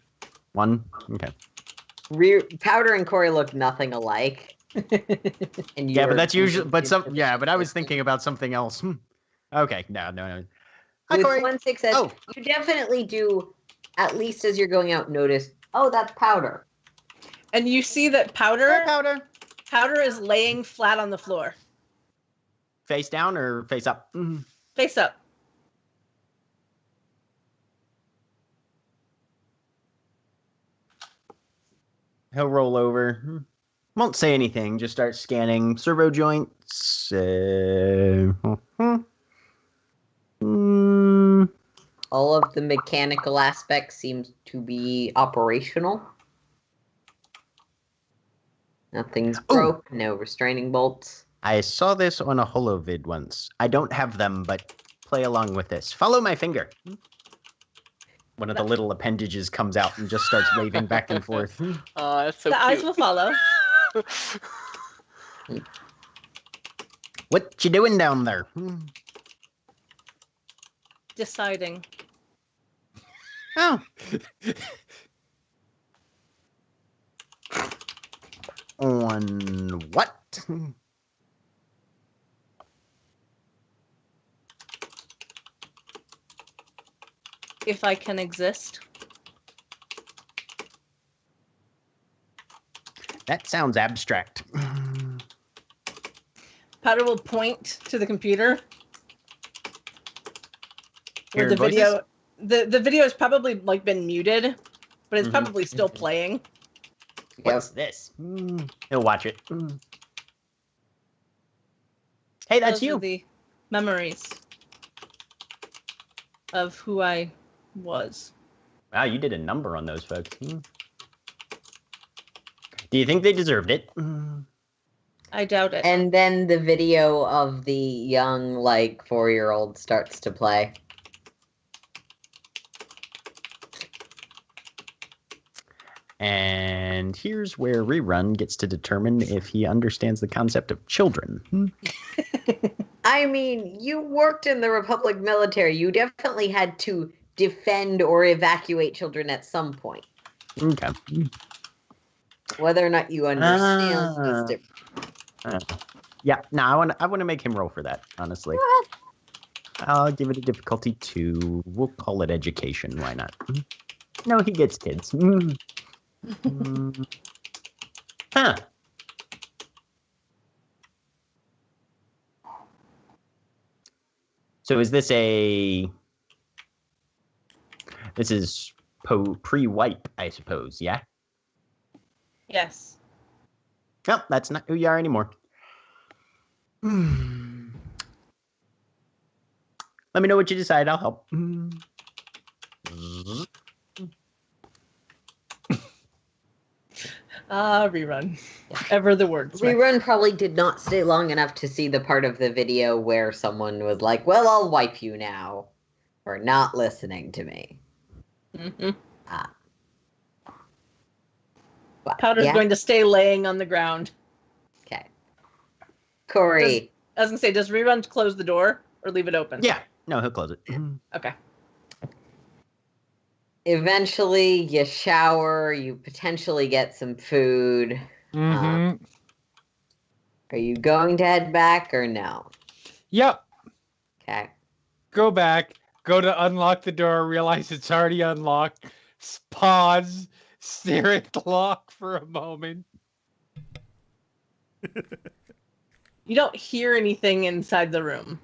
Speaker 5: 1. Okay.
Speaker 3: Powder and Corey look nothing alike. And
Speaker 5: Yeah, but
Speaker 3: you're
Speaker 5: that's usually. But
Speaker 3: convinced of
Speaker 5: yeah, but I was
Speaker 3: this.
Speaker 5: thinking about something else. Okay. No. Hi,
Speaker 3: With
Speaker 5: Corey.
Speaker 3: 1 success,
Speaker 5: Oh.
Speaker 3: you definitely do. At least as you're going out, notice. Oh, that's Powder.
Speaker 2: And you see that
Speaker 5: Hi,
Speaker 2: Powder
Speaker 5: Powder.
Speaker 2: Powder is laying flat on the floor,
Speaker 5: Face down or face up?
Speaker 2: face up.
Speaker 5: He'll roll over. Won't say anything. Just start scanning servo joints.
Speaker 3: All of the mechanical aspects seem to be operational. Nothing's broke. No restraining bolts.
Speaker 5: I saw this on a holovid once. I don't have them, but play along with this. Follow my finger. One of the little appendages comes out and just starts waving back and forth.
Speaker 6: That's so
Speaker 2: The eyes
Speaker 6: cute.
Speaker 2: will follow.
Speaker 5: What you doing down there?
Speaker 2: Deciding.
Speaker 5: Oh. On what?
Speaker 2: If I can exist.
Speaker 5: That sounds abstract.
Speaker 2: Powder will point to the computer. Where
Speaker 5: Hearing
Speaker 2: the
Speaker 5: voices?
Speaker 2: video, the video has probably like been muted, but it's probably still playing.
Speaker 5: What's this? He'll watch it. Hey, that's
Speaker 2: Those are
Speaker 5: you.
Speaker 2: the memories of who I was.
Speaker 5: Wow, you did a number on those folks. Do you think they deserved it?
Speaker 2: I doubt it.
Speaker 3: And then the video of the young, like, 4-year-old starts to play.
Speaker 5: And here's where Rerun gets to determine if he understands the concept of children.
Speaker 3: I mean, you worked in the Republic military. You definitely had to defend or evacuate children at some point.
Speaker 5: Okay.
Speaker 3: Whether or not you understand is different.
Speaker 5: Yeah, no, I want to make him roll for that, honestly.
Speaker 3: What?
Speaker 5: I'll give it a difficulty 2. We'll call it education. Why not? No, he gets kids. Huh. So is this a... This is pre-wipe, I suppose, yeah?
Speaker 2: Yes.
Speaker 5: No, that's not who you are anymore. Let me know what you decide. I'll help.
Speaker 2: Rerun. Ever the words.
Speaker 3: Rerun probably did not stay long enough to see the part of the video where someone was like, well, I'll wipe you now for not listening to me. But,
Speaker 2: Powder's
Speaker 3: yeah.
Speaker 2: going to stay laying on the ground.
Speaker 3: Okay. Corey.
Speaker 2: I was going to say, does Rerun close the door or leave it open?
Speaker 5: Yeah. No, he'll close it.
Speaker 2: Okay.
Speaker 3: Eventually, you shower, you potentially get some food. Are you going to head back or no?
Speaker 4: Yep.
Speaker 3: Okay.
Speaker 4: Go back. Go to unlock the door. Realize it's already unlocked. Pause. Stare at the lock for a moment.
Speaker 2: You don't hear anything inside the room.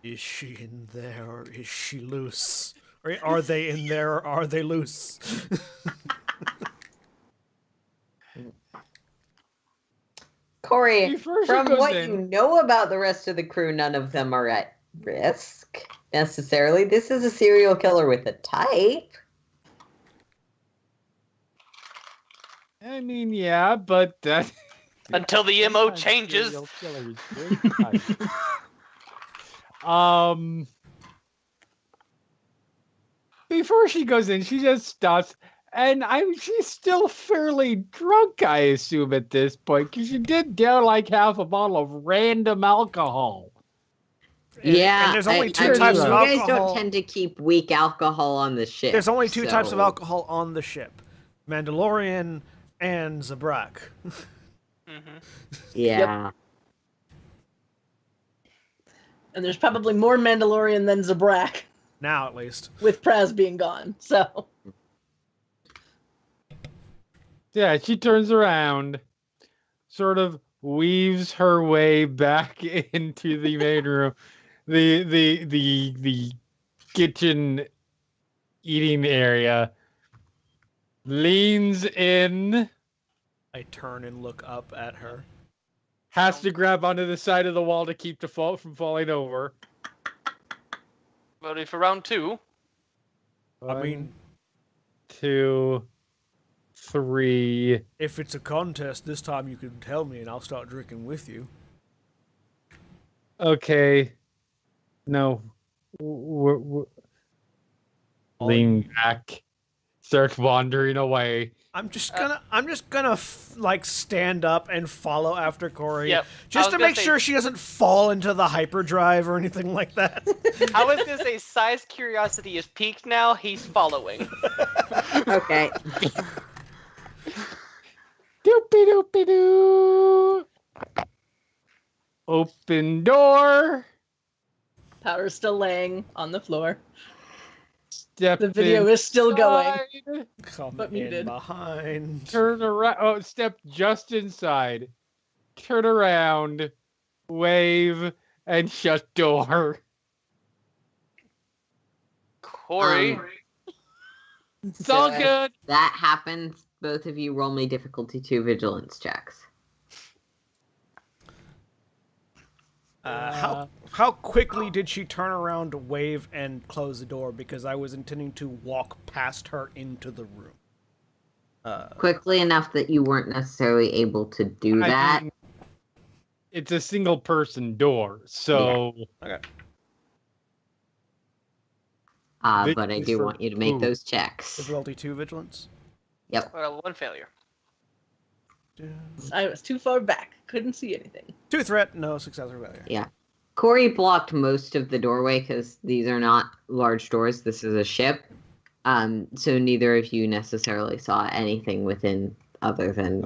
Speaker 1: Is she in there or is she loose? Or are they in there or are they loose?
Speaker 3: Corey,
Speaker 4: First
Speaker 3: from
Speaker 4: goes
Speaker 3: what
Speaker 4: in.
Speaker 3: you know about the rest of the crew, none of them are at risk necessarily. This is a serial killer with a type.
Speaker 4: I mean, yeah, but that...
Speaker 6: Until the MO changes.
Speaker 4: Serial killers with type. Before she goes in, she just stops, and she's still fairly drunk, I assume, at this point, because she did down like half a bottle of random alcohol.
Speaker 3: Yeah,
Speaker 1: and there's only two
Speaker 3: mean,
Speaker 1: types of
Speaker 3: you guys
Speaker 1: alcohol.
Speaker 3: don't tend to keep weak alcohol on the ship.
Speaker 1: There's only two types of
Speaker 3: so-
Speaker 1: alcohol on the ship: Mandalorian and Zabrak.
Speaker 3: Yeah.
Speaker 2: And there's probably more Mandalorian than Zabrak,
Speaker 1: Now, at least.
Speaker 2: with Praz being gone. So,
Speaker 4: Yeah, she turns around, sort of weaves her way back into the main room, the kitchen eating area, leans in,
Speaker 1: I turn and look up at her.
Speaker 4: has to grab onto the side of the wall to keep the fall from falling over.
Speaker 6: Ready for round 2?
Speaker 1: I mean,
Speaker 4: 2, 3.
Speaker 1: if it's a contest, this time you can tell me and I'll start drinking with you.
Speaker 4: Okay. No. Lean back. Start wandering away.
Speaker 1: I'm just gonna like stand up and follow after Corey,
Speaker 6: Yep.
Speaker 1: just to make sure she doesn't fall into the hyperdrive or anything like that.
Speaker 7: I was gonna say, Sai's curiosity is peaked now. He's following.
Speaker 3: Okay.
Speaker 4: Doopy doopy doo. Open door.
Speaker 2: Powder's still laying on the floor.
Speaker 4: Step
Speaker 2: The video is still going.
Speaker 4: inside.
Speaker 1: Come
Speaker 2: But
Speaker 1: in
Speaker 2: muted.
Speaker 1: behind.
Speaker 4: Turn around. Oh, step just inside. Turn around. Wave and shut door.
Speaker 6: Corey,
Speaker 4: It's all
Speaker 3: So-
Speaker 4: good.
Speaker 3: That happens. Both of you roll me difficulty 2 vigilance checks.
Speaker 1: How quickly did she turn around to wave and close the door? Because I was intending to walk past her into the room.
Speaker 3: Quickly enough that you weren't necessarily able to do
Speaker 4: I
Speaker 3: that.
Speaker 4: mean, it's a single person door, so
Speaker 1: Okay.
Speaker 3: But I do want you to make those checks.
Speaker 1: Difficulty 2 vigilance.
Speaker 7: Well, 1 failure.
Speaker 2: I was too far back. Couldn't see anything.
Speaker 1: 2 threat, no success or failure.
Speaker 3: Yeah. Corey blocked most of the doorway because these are not large doors. This is a ship. So neither of you necessarily saw anything within other than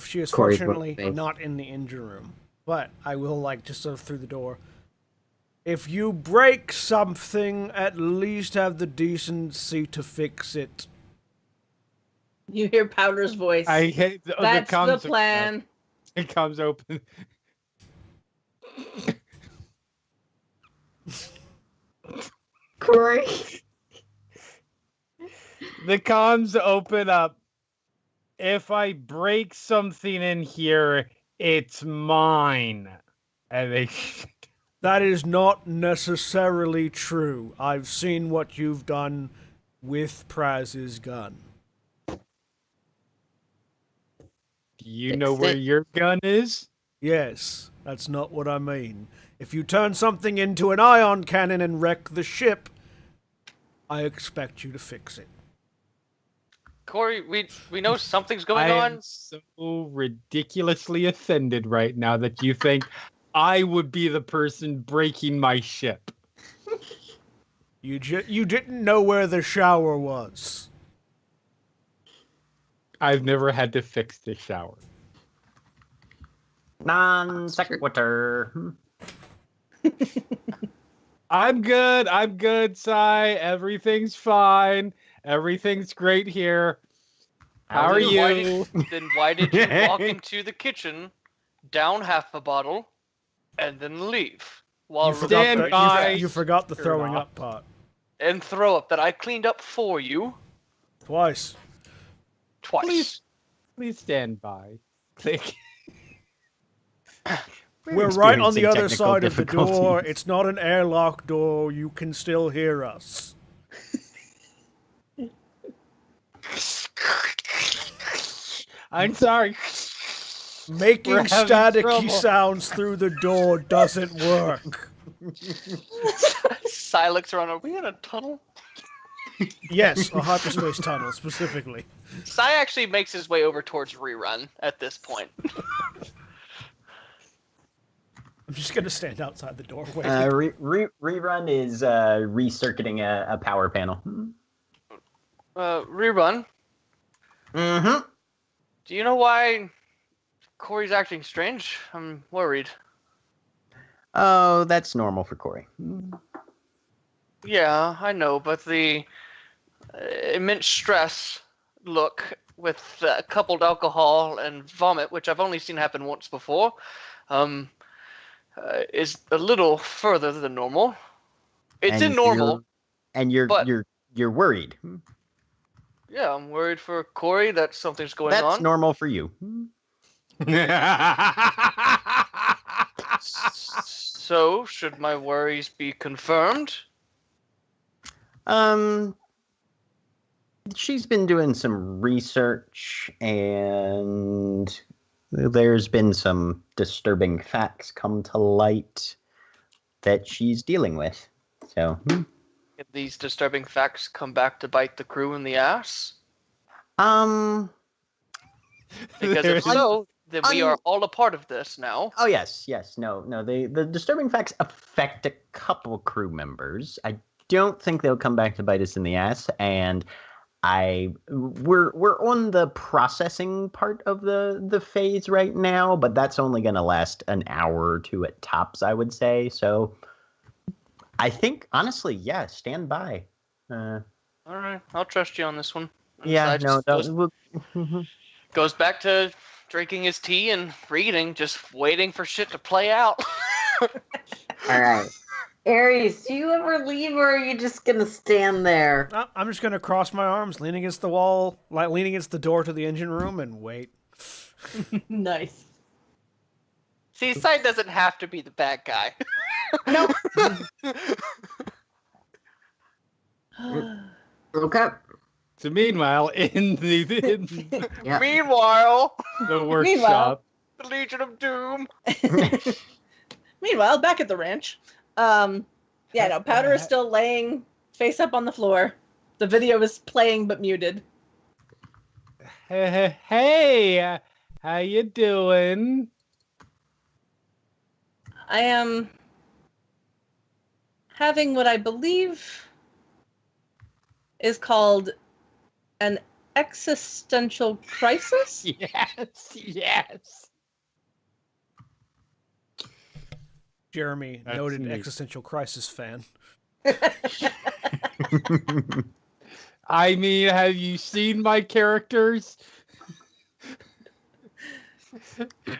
Speaker 1: She is
Speaker 3: Corey's
Speaker 1: fortunately
Speaker 3: workspace.
Speaker 1: not in the engine room. But I will, like, just sort of through the door. If you break something, at least have the decency to fix it.
Speaker 2: You hear Powder's voice.
Speaker 4: I hate
Speaker 2: That's the plan.
Speaker 4: It comes open.
Speaker 3: Corey.
Speaker 4: The comms open up. If I break something in here, it's mine. And they
Speaker 1: That is not necessarily true. I've seen what you've done with Praz's gun.
Speaker 4: Do you
Speaker 3: Fix
Speaker 4: know where
Speaker 3: it.
Speaker 4: your gun is?
Speaker 1: Yes, that's not what I mean. If you turn something into an ion cannon and wreck the ship, I expect you to fix it.
Speaker 6: Corey, we know something's going
Speaker 4: I
Speaker 6: on.
Speaker 4: am so ridiculously offended right now that you think I would be the person breaking my ship.
Speaker 1: You didn't know where the shower was.
Speaker 4: I've never had to fix the shower.
Speaker 5: Non sequitur.
Speaker 4: I'm good, Sai. Everything's fine. Everything's great here. How are you?
Speaker 6: Then why did you walk into the kitchen, down half a bottle, and then leave? While
Speaker 4: Stand
Speaker 6: remembering
Speaker 4: by.
Speaker 1: You forgot the
Speaker 4: Turn
Speaker 1: throwing
Speaker 4: off.
Speaker 1: up part.
Speaker 6: and throw up that I cleaned up for you
Speaker 1: Twice.
Speaker 6: twice.
Speaker 4: Please stand by. Click.
Speaker 1: We're right on the
Speaker 5: experiencing
Speaker 1: other
Speaker 5: technical
Speaker 1: side of the door.
Speaker 5: difficulties.
Speaker 1: It's not an airlock door. You can still hear us.
Speaker 4: I'm sorry.
Speaker 1: Making
Speaker 4: We're having
Speaker 1: staticky
Speaker 4: trouble.
Speaker 1: sounds through the door doesn't work.
Speaker 6: Sai looks around. Are we in a tunnel?
Speaker 1: Yes, a hyperspace tunnel specifically.
Speaker 7: Sai actually makes his way over towards Rerun at this point.
Speaker 1: I'm just gonna stand outside the doorway.
Speaker 5: Rerun is recircuiting a power panel.
Speaker 6: Rerun.
Speaker 5: Mm-hmm.
Speaker 6: Do you know why Corey's acting strange? I'm worried.
Speaker 5: Oh, that's normal for Corey.
Speaker 6: Yeah, I know, but the immense stress look with coupled alcohol and vomit, which I've only seen happen once before, is a little further than normal. It's in normal,
Speaker 5: and
Speaker 6: but
Speaker 5: you're worried.
Speaker 6: yeah, I'm worried for Corey that something's going on.
Speaker 5: That's normal for you.
Speaker 6: So, should my worries be confirmed?
Speaker 5: She's been doing some research, and there's been some disturbing facts come to light that she's dealing with. So,
Speaker 6: If these disturbing facts come back to bite the crew in the ass? Because if so, then we are all a part of this now.
Speaker 5: Oh yes. No. The disturbing facts affect a couple crew members. I don't think they'll come back to bite us in the ass, and we're on the processing part of the phase right now, but that's only going to last an hour or two at tops, I would say. So I think honestly, yeah, stand by.
Speaker 6: All right, I'll trust you on this one.
Speaker 5: Yeah,
Speaker 6: Goes back to drinking his tea and reading, just waiting for shit to play out.
Speaker 3: All right. Aries, do you ever leave, or are you just going to stand there?
Speaker 1: I'm just going to cross my arms, lean against the wall, like leaning against the door to the engine room, and wait.
Speaker 2: Nice.
Speaker 7: See, Sai doesn't have to be the bad guy.
Speaker 3: No. Okay.
Speaker 4: So meanwhile, in the
Speaker 3: Yep.
Speaker 6: Meanwhile,
Speaker 4: workshop,
Speaker 6: the Legion of Doom.
Speaker 2: Meanwhile, back at the ranch, Powder is still laying face up on the floor. The video is playing but muted.
Speaker 4: hey, how you doing?
Speaker 2: I am having what I believe is called an existential crisis.
Speaker 4: Yes.
Speaker 1: Jeremy,
Speaker 4: That's
Speaker 1: noted
Speaker 4: neat.
Speaker 1: existential crisis fan.
Speaker 4: I mean, have you seen my characters?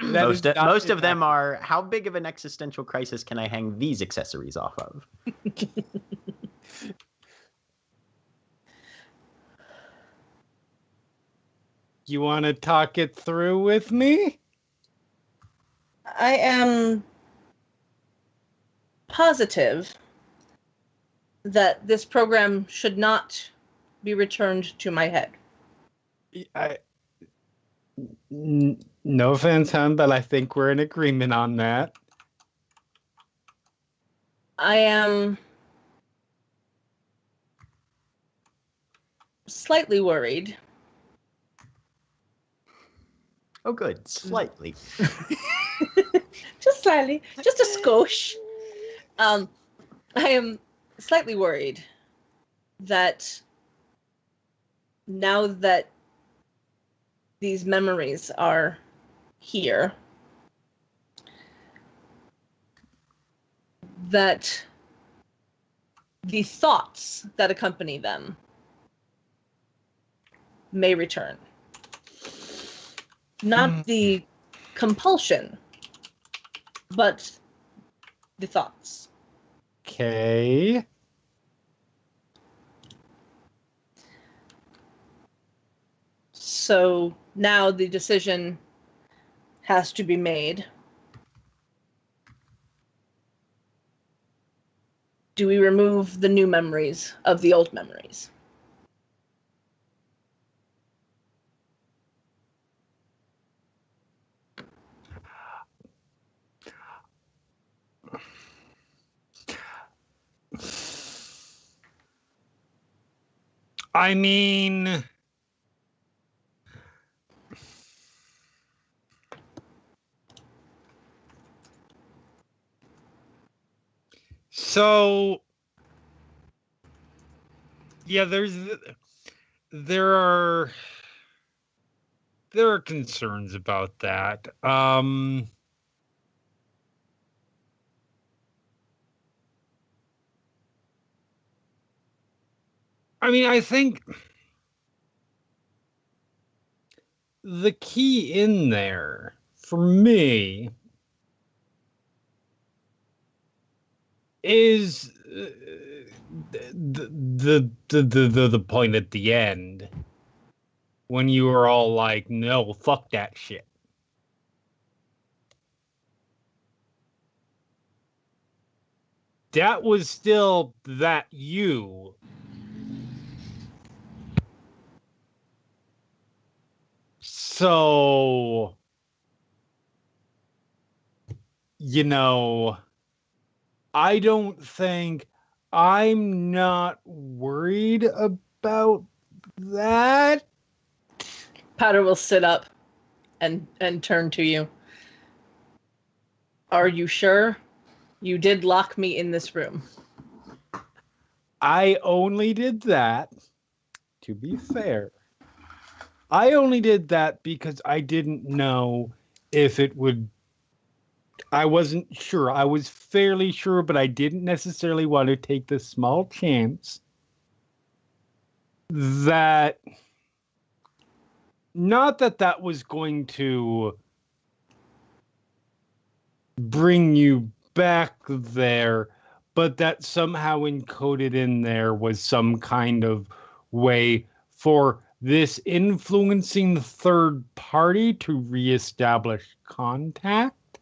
Speaker 5: Most of them are, how big of an existential crisis can I hang these accessories off of?
Speaker 4: You want to talk it through with me?
Speaker 2: I am positive that this program should not be returned to my head.
Speaker 4: No offense, hon, but I think we're in agreement on that.
Speaker 2: I am slightly worried.
Speaker 5: Oh, good. Slightly.
Speaker 2: Just slightly, just a skosh. I am slightly worried that now that these memories are here, that the thoughts that accompany them may return. Not the compulsion, but the thoughts.
Speaker 4: Okay.
Speaker 2: So now the decision has to be made. Do we remove the new memories of the old memories?
Speaker 4: I mean, so yeah, there are concerns about that. I mean, I think the key in there for me is the point at the end when you were all like, no, fuck that shit. That was still that you. So, you know, I don't think I'm not worried about that.
Speaker 2: Powder will sit up and turn to you. Are you sure? You did lock me in this room.
Speaker 4: I only did that, to be fair. I only did that because I didn't know if it would. I wasn't sure. I was fairly sure, but I didn't necessarily want to take the small chance that. Not that that was going to bring you back there, but that somehow encoded in there was some kind of way for this influencing third party to reestablish contact.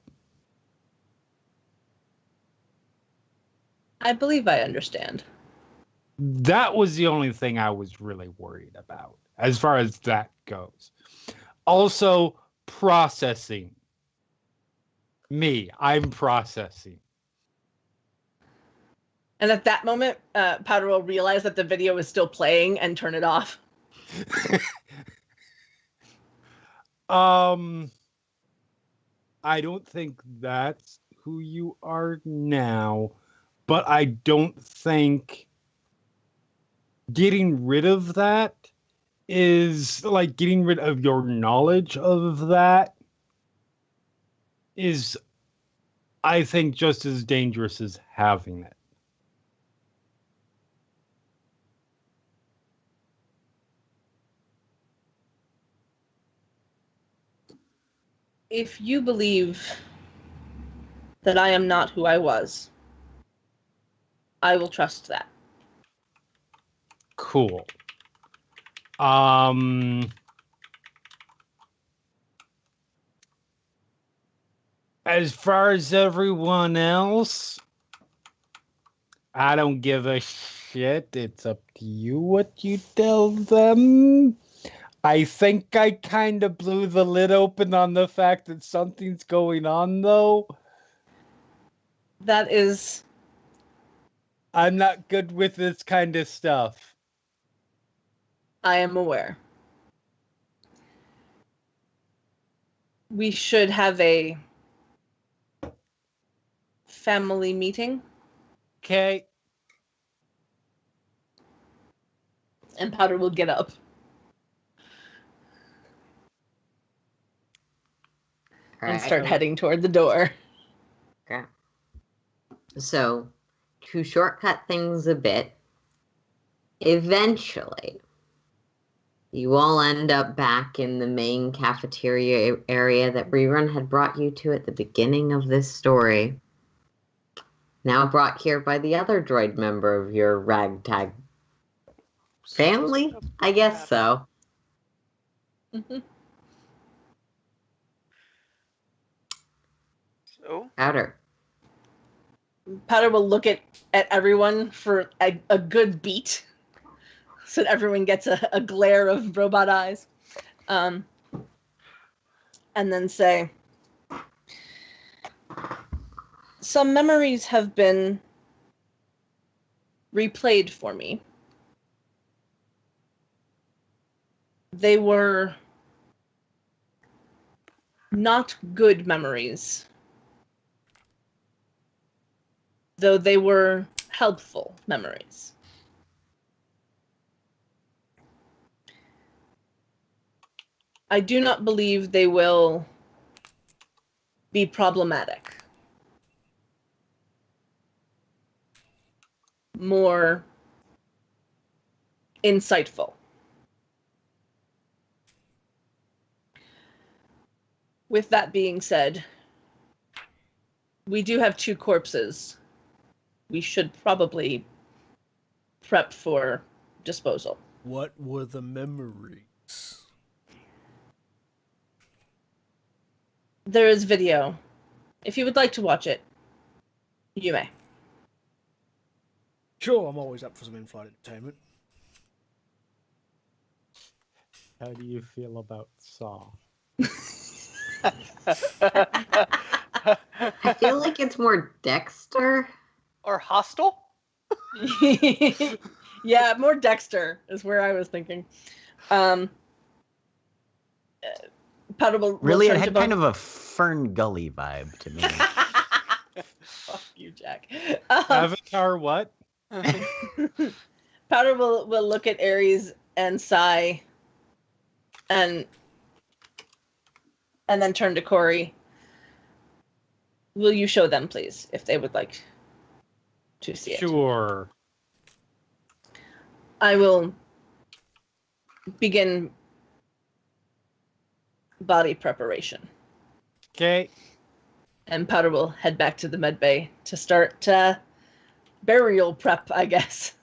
Speaker 2: I believe I understand.
Speaker 4: That was the only thing I was really worried about as far as that goes. Also, processing. I'm processing.
Speaker 2: And at that moment, Powder will realize that the video is still playing and turn it off.
Speaker 4: I don't think that's who you are now, but I don't think getting rid of that is like getting rid of your knowledge of that is, I think, just as dangerous as having it.
Speaker 2: If you believe that I am not who I was, I will trust that.
Speaker 4: Cool. As far as everyone else, I don't give a shit. It's up to you what you tell them. I think I kind of blew the lid open on the fact that something's going on, though.
Speaker 2: That is...
Speaker 4: I'm not good with this kind of stuff.
Speaker 2: I am aware. We should have a family meeting.
Speaker 4: Okay.
Speaker 2: And Powder will get up. And start heading toward the door.
Speaker 3: Okay. So, to shortcut things a bit, eventually, you all end up back in the main cafeteria area that Rerun had brought you to at the beginning of this story. Now brought here by the other droid member of your ragtag family? I guess so.
Speaker 2: Mm-hmm.
Speaker 6: So?
Speaker 3: Powder.
Speaker 2: Powder will look at everyone for a good beat, so that everyone gets a glare of robot eyes, and then say, some memories have been replayed for me. They were not good memories, though they were helpful memories. I do not believe they will be problematic. More insightful. With that being said, we do have 2 corpses. We should probably prep for disposal.
Speaker 1: What were the memories?
Speaker 2: There is video. If you would like to watch it, you may.
Speaker 1: Sure, I'm always up for some in-flight entertainment.
Speaker 4: How do you feel about Saw?
Speaker 3: I feel like it's more Dexter.
Speaker 7: Or hostile?
Speaker 2: Yeah, more Dexter is where I was thinking. Powder will
Speaker 5: Really, it
Speaker 2: turn
Speaker 5: had
Speaker 2: to both-
Speaker 5: kind of a Fern Gully vibe to me.
Speaker 2: Fuck you, Jack.
Speaker 4: Avatar what?
Speaker 2: Powder will look at Ares and sigh, and then turn to Corey. Will you show them, please, if they would like to see it?
Speaker 4: Sure.
Speaker 2: I will begin body preparation.
Speaker 4: Okay.
Speaker 2: And Powder will head back to the med bay to start burial prep, I guess.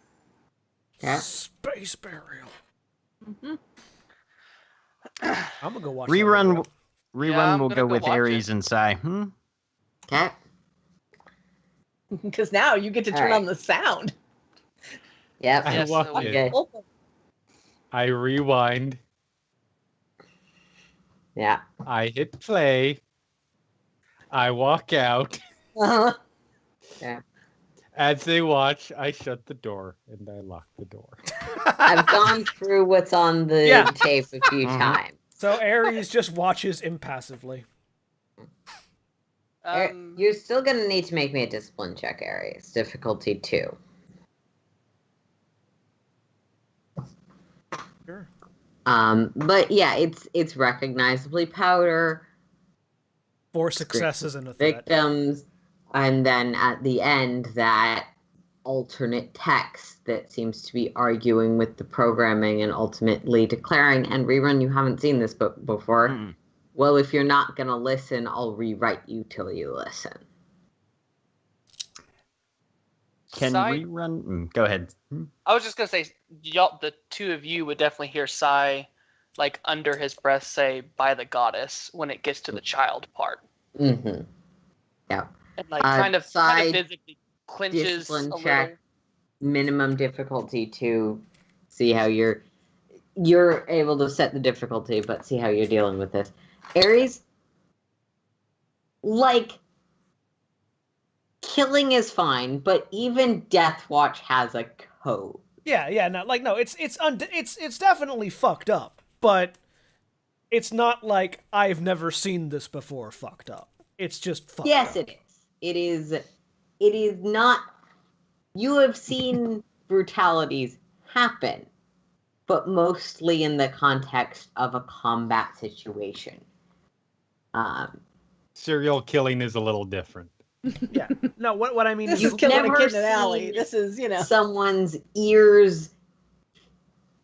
Speaker 3: Yeah.
Speaker 1: Space burial.
Speaker 2: Mm-hmm.
Speaker 1: I'm gonna go watch
Speaker 5: Rerun
Speaker 1: that
Speaker 7: I'm
Speaker 5: will
Speaker 7: gonna
Speaker 5: go
Speaker 7: go
Speaker 5: with
Speaker 7: watch
Speaker 5: Ares and Sai.
Speaker 3: Okay.
Speaker 2: Because now you get to turn
Speaker 3: All
Speaker 2: on the sound.
Speaker 3: Yep.
Speaker 4: I
Speaker 7: Yes,
Speaker 4: walk
Speaker 7: so we-
Speaker 4: in.
Speaker 3: Okay.
Speaker 4: I rewind.
Speaker 3: Yeah.
Speaker 4: I hit play. I walk out.
Speaker 2: Uh-huh.
Speaker 4: As they watch, I shut the door and I lock the door.
Speaker 3: I've gone through what's on the
Speaker 1: Yeah.
Speaker 3: tape a few times.
Speaker 1: So Ares just watches impassively.
Speaker 3: You're still gonna need to make me a discipline check, Aries. Difficulty 2.
Speaker 1: Sure.
Speaker 3: But yeah, it's recognizably Powder,
Speaker 1: 4 successes and a threat.
Speaker 3: victims, and then at the end that alternate text that seems to be arguing with the programming and ultimately declaring, and Rerun, you haven't seen this book before.
Speaker 5: Mm-mm.
Speaker 3: Well, if you're not gonna listen, I'll rewrite you till you listen.
Speaker 5: Can
Speaker 7: Sai-
Speaker 5: rerun? Go ahead.
Speaker 7: I was just gonna say, y'all, the 2 of you would definitely hear Sai, like under his breath, say "by the goddess" when it gets to the child part,
Speaker 3: Mm-hmm. Yeah.
Speaker 7: and like
Speaker 3: Sai-
Speaker 7: kind of physically clenches a
Speaker 3: discipline
Speaker 7: little.
Speaker 3: check. Minimum difficulty 2. See how you're able to set the difficulty, but see how you're dealing with this. Aries, like, killing is fine, but even Death Watch has a code.
Speaker 1: Yeah, no, it's definitely fucked up, but it's not like I've never seen this before fucked up. It's just fucked
Speaker 3: Yes,
Speaker 1: up.
Speaker 3: it is. It is not. You have seen brutalities happen, but mostly in the context of a combat situation.
Speaker 4: Serial killing is a little different.
Speaker 1: Yeah. No, what I mean
Speaker 2: This
Speaker 1: is
Speaker 2: is
Speaker 3: You've
Speaker 2: killing a
Speaker 3: never
Speaker 2: kid in an alley.
Speaker 3: seen
Speaker 2: This is,
Speaker 3: someone's ears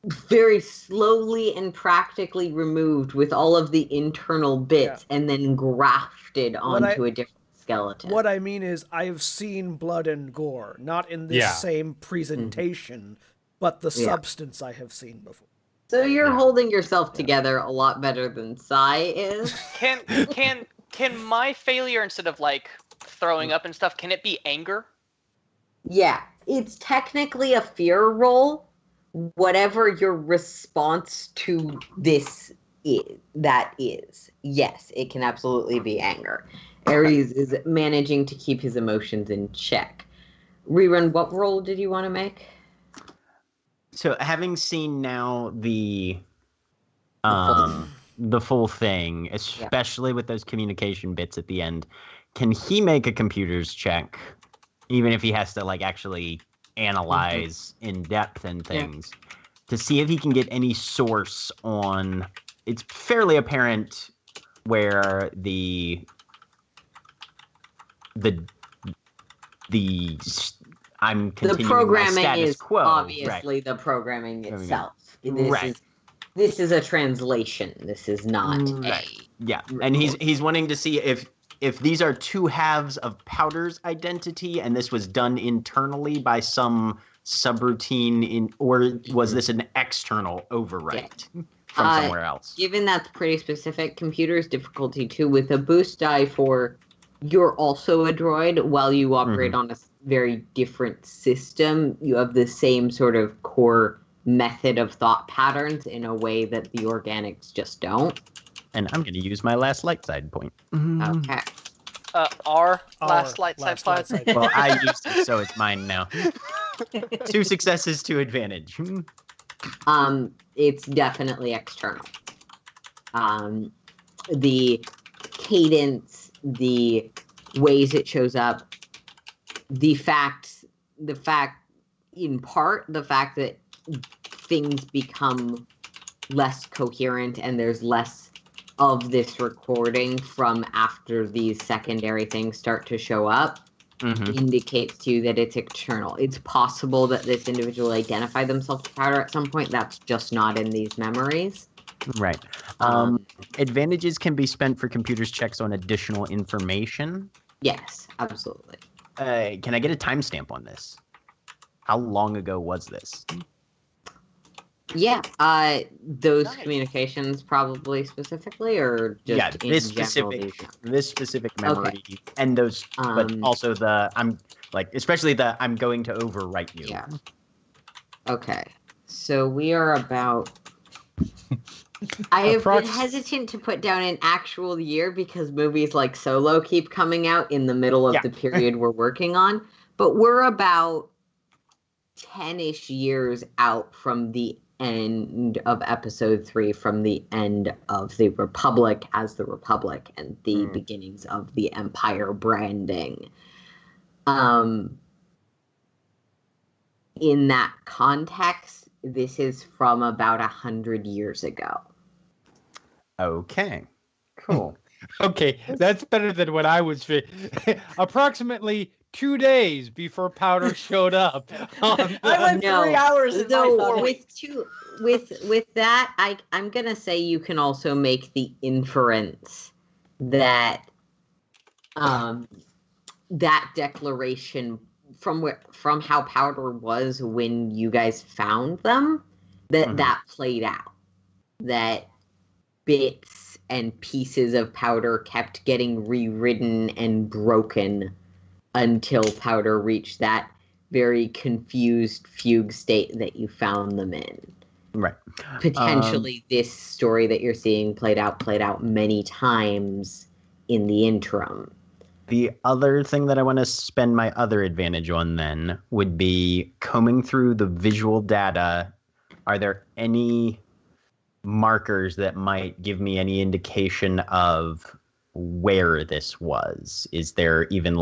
Speaker 3: very slowly and practically removed with all of the internal bits and then grafted onto a different skeleton.
Speaker 1: what I mean is I've seen blood and gore, not in this
Speaker 4: Yeah.
Speaker 1: same presentation, but the
Speaker 3: Yeah.
Speaker 1: substance I have seen before.
Speaker 3: So you're
Speaker 4: Yeah.
Speaker 3: holding yourself together a lot better than Sai is.
Speaker 7: Can my failure, instead of like throwing up and stuff, can it be anger?
Speaker 3: Yeah, it's technically a fear roll. Whatever your response to this is, yes, it can absolutely be anger. Ares is managing to keep his emotions in check. Rerun, what roll did you want to make?
Speaker 5: So, having seen now the
Speaker 3: full-
Speaker 5: full thing, especially with those communication bits at the end, can he make a computer's check, even if he has to like actually analyze in depth and things, to see if he can get any source on? It's fairly apparent where the I'm
Speaker 3: The
Speaker 5: continuing my
Speaker 3: programming
Speaker 5: status
Speaker 3: is
Speaker 5: quo.
Speaker 3: obviously the programming itself. This
Speaker 5: Right.
Speaker 3: is this is a translation. This is not
Speaker 5: Right.
Speaker 3: a
Speaker 5: Yeah, and he's wanting to see if these are two halves of Powder's identity, and this was done internally by some subroutine, or was this an external overwrite from somewhere else?
Speaker 3: Given that's pretty specific, computer's difficulty 2 with a boost die for you're also a droid while you operate on a very different system. You have the same sort of core method of thought patterns in a way that the organics just don't.
Speaker 5: And I'm going to use my last light side point.
Speaker 3: Okay.
Speaker 7: Our
Speaker 1: Our
Speaker 7: last light
Speaker 1: last
Speaker 7: side
Speaker 1: light side
Speaker 7: pod.
Speaker 5: Well, I used it, so it's mine now. 2 successes to advantage.
Speaker 3: It's definitely external. The cadence, the ways it shows up, the fact in part, the fact that things become less coherent and there's less of this recording from after these secondary things start to show up indicates to you that it's external. It's possible that this individual identified themselves to Powder at some point. That's just not in these memories.
Speaker 5: Right. Advantages can be spent for computers' checks on additional information.
Speaker 3: Yes, absolutely.
Speaker 5: Can I get a timestamp on this? How long ago was this?
Speaker 3: Yeah, those
Speaker 7: Nice.
Speaker 3: communications probably specifically, or just in
Speaker 5: this
Speaker 3: general,
Speaker 5: specific memory, and those, but also especially I'm going to overwrite you.
Speaker 3: Yeah. Okay, so we are about. I have been hesitant to put down an actual year because movies like Solo keep coming out in the middle of the period we're working on, but we're about 10-ish years out from the end of episode 3, from the end of the Republic as the Republic and the beginnings of the Empire branding. In that context, this is from about 100 years ago.
Speaker 5: Okay. Cool.
Speaker 4: Okay, that's better than what I was. Approximately 2 days before Powder showed up.
Speaker 2: I went 3 hours and
Speaker 3: though with that, I'm gonna say you can also make the inference that that declaration from how Powder was when you guys found them, that played out. That bits and pieces of Powder kept getting rewritten and broken until Powder reached that very confused fugue state that you found them in.
Speaker 5: Right.
Speaker 3: Potentially this story that you're seeing played out many times in the interim.
Speaker 5: The other thing that I want to spend my other advantage on then would be combing through the visual data. Are there any markers that might give me any indication of where this was? Is there even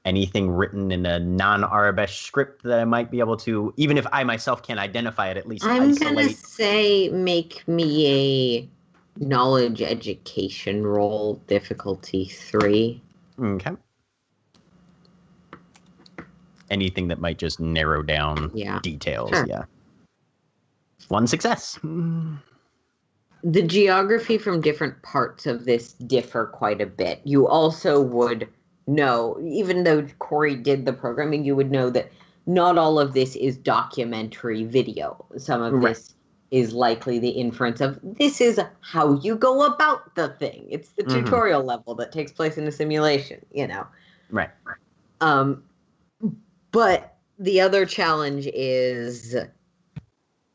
Speaker 5: anything written in a non-Arabic script that I might be able to, even if I myself can't identify it, at least
Speaker 3: I'm
Speaker 5: isolate?
Speaker 3: gonna say make me a knowledge education roll, difficulty 3.
Speaker 5: Okay. Anything that might just narrow down details.
Speaker 3: Sure.
Speaker 5: Yeah. 1 success.
Speaker 3: The geography from different parts of this differ quite a bit. You also would know, even though Corey did the programming, you would know that not all of this is documentary video. Some of this is likely the inference of this is how you go about the thing. It's the tutorial level that takes place in a simulation,
Speaker 5: Right.
Speaker 3: But the other challenge is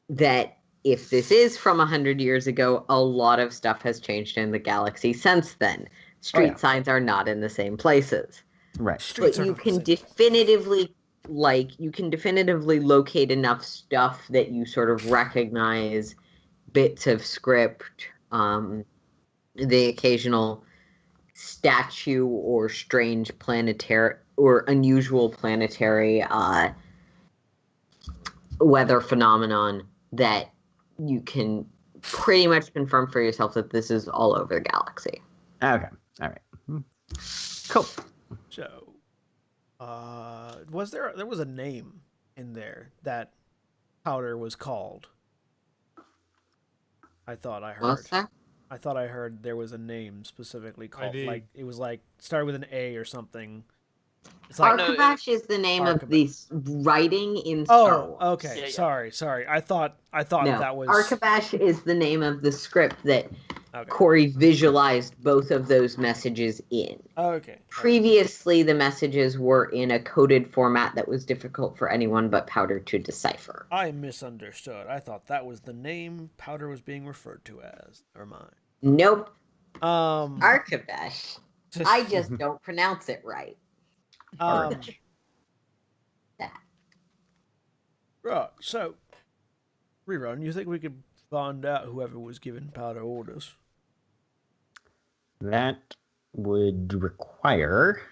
Speaker 3: that if this is from 100 years ago, a lot of stuff has changed in the galaxy since then. Street signs are not in the same places.
Speaker 5: Right.
Speaker 3: But you can definitively locate enough stuff that you sort of recognize bits of script, the occasional statue or strange planetary or unusual planetary weather phenomenon that you can pretty much confirm for yourself that this is all over the galaxy.
Speaker 5: Okay. All right. Cool.
Speaker 1: So, there was a name in there that Powder was called? I thought I heard.
Speaker 3: What's that?
Speaker 1: I thought I heard there was a name specifically called,
Speaker 4: did.
Speaker 1: like, it was like, started with an A or something. It's like,
Speaker 6: No,
Speaker 3: Arkabash is the name of the writing in Star Wars.
Speaker 1: okay.
Speaker 7: Yeah.
Speaker 1: Sorry. I thought
Speaker 3: No,
Speaker 1: that was...
Speaker 3: Arkabash is the name of the script that
Speaker 1: Okay.
Speaker 3: Corey visualized both of those messages in.
Speaker 1: Okay.
Speaker 3: Previously, the messages were in a coded format that was difficult for anyone but Powder to decipher.
Speaker 1: I misunderstood. I thought that was the name Powder was being referred to as. Never mind.
Speaker 3: Nope,
Speaker 1: Arkabash.
Speaker 3: Arkabash. I just don't pronounce it right.
Speaker 1: Right, so, Rerun, you think we could find out whoever was giving Powder orders?
Speaker 5: That would require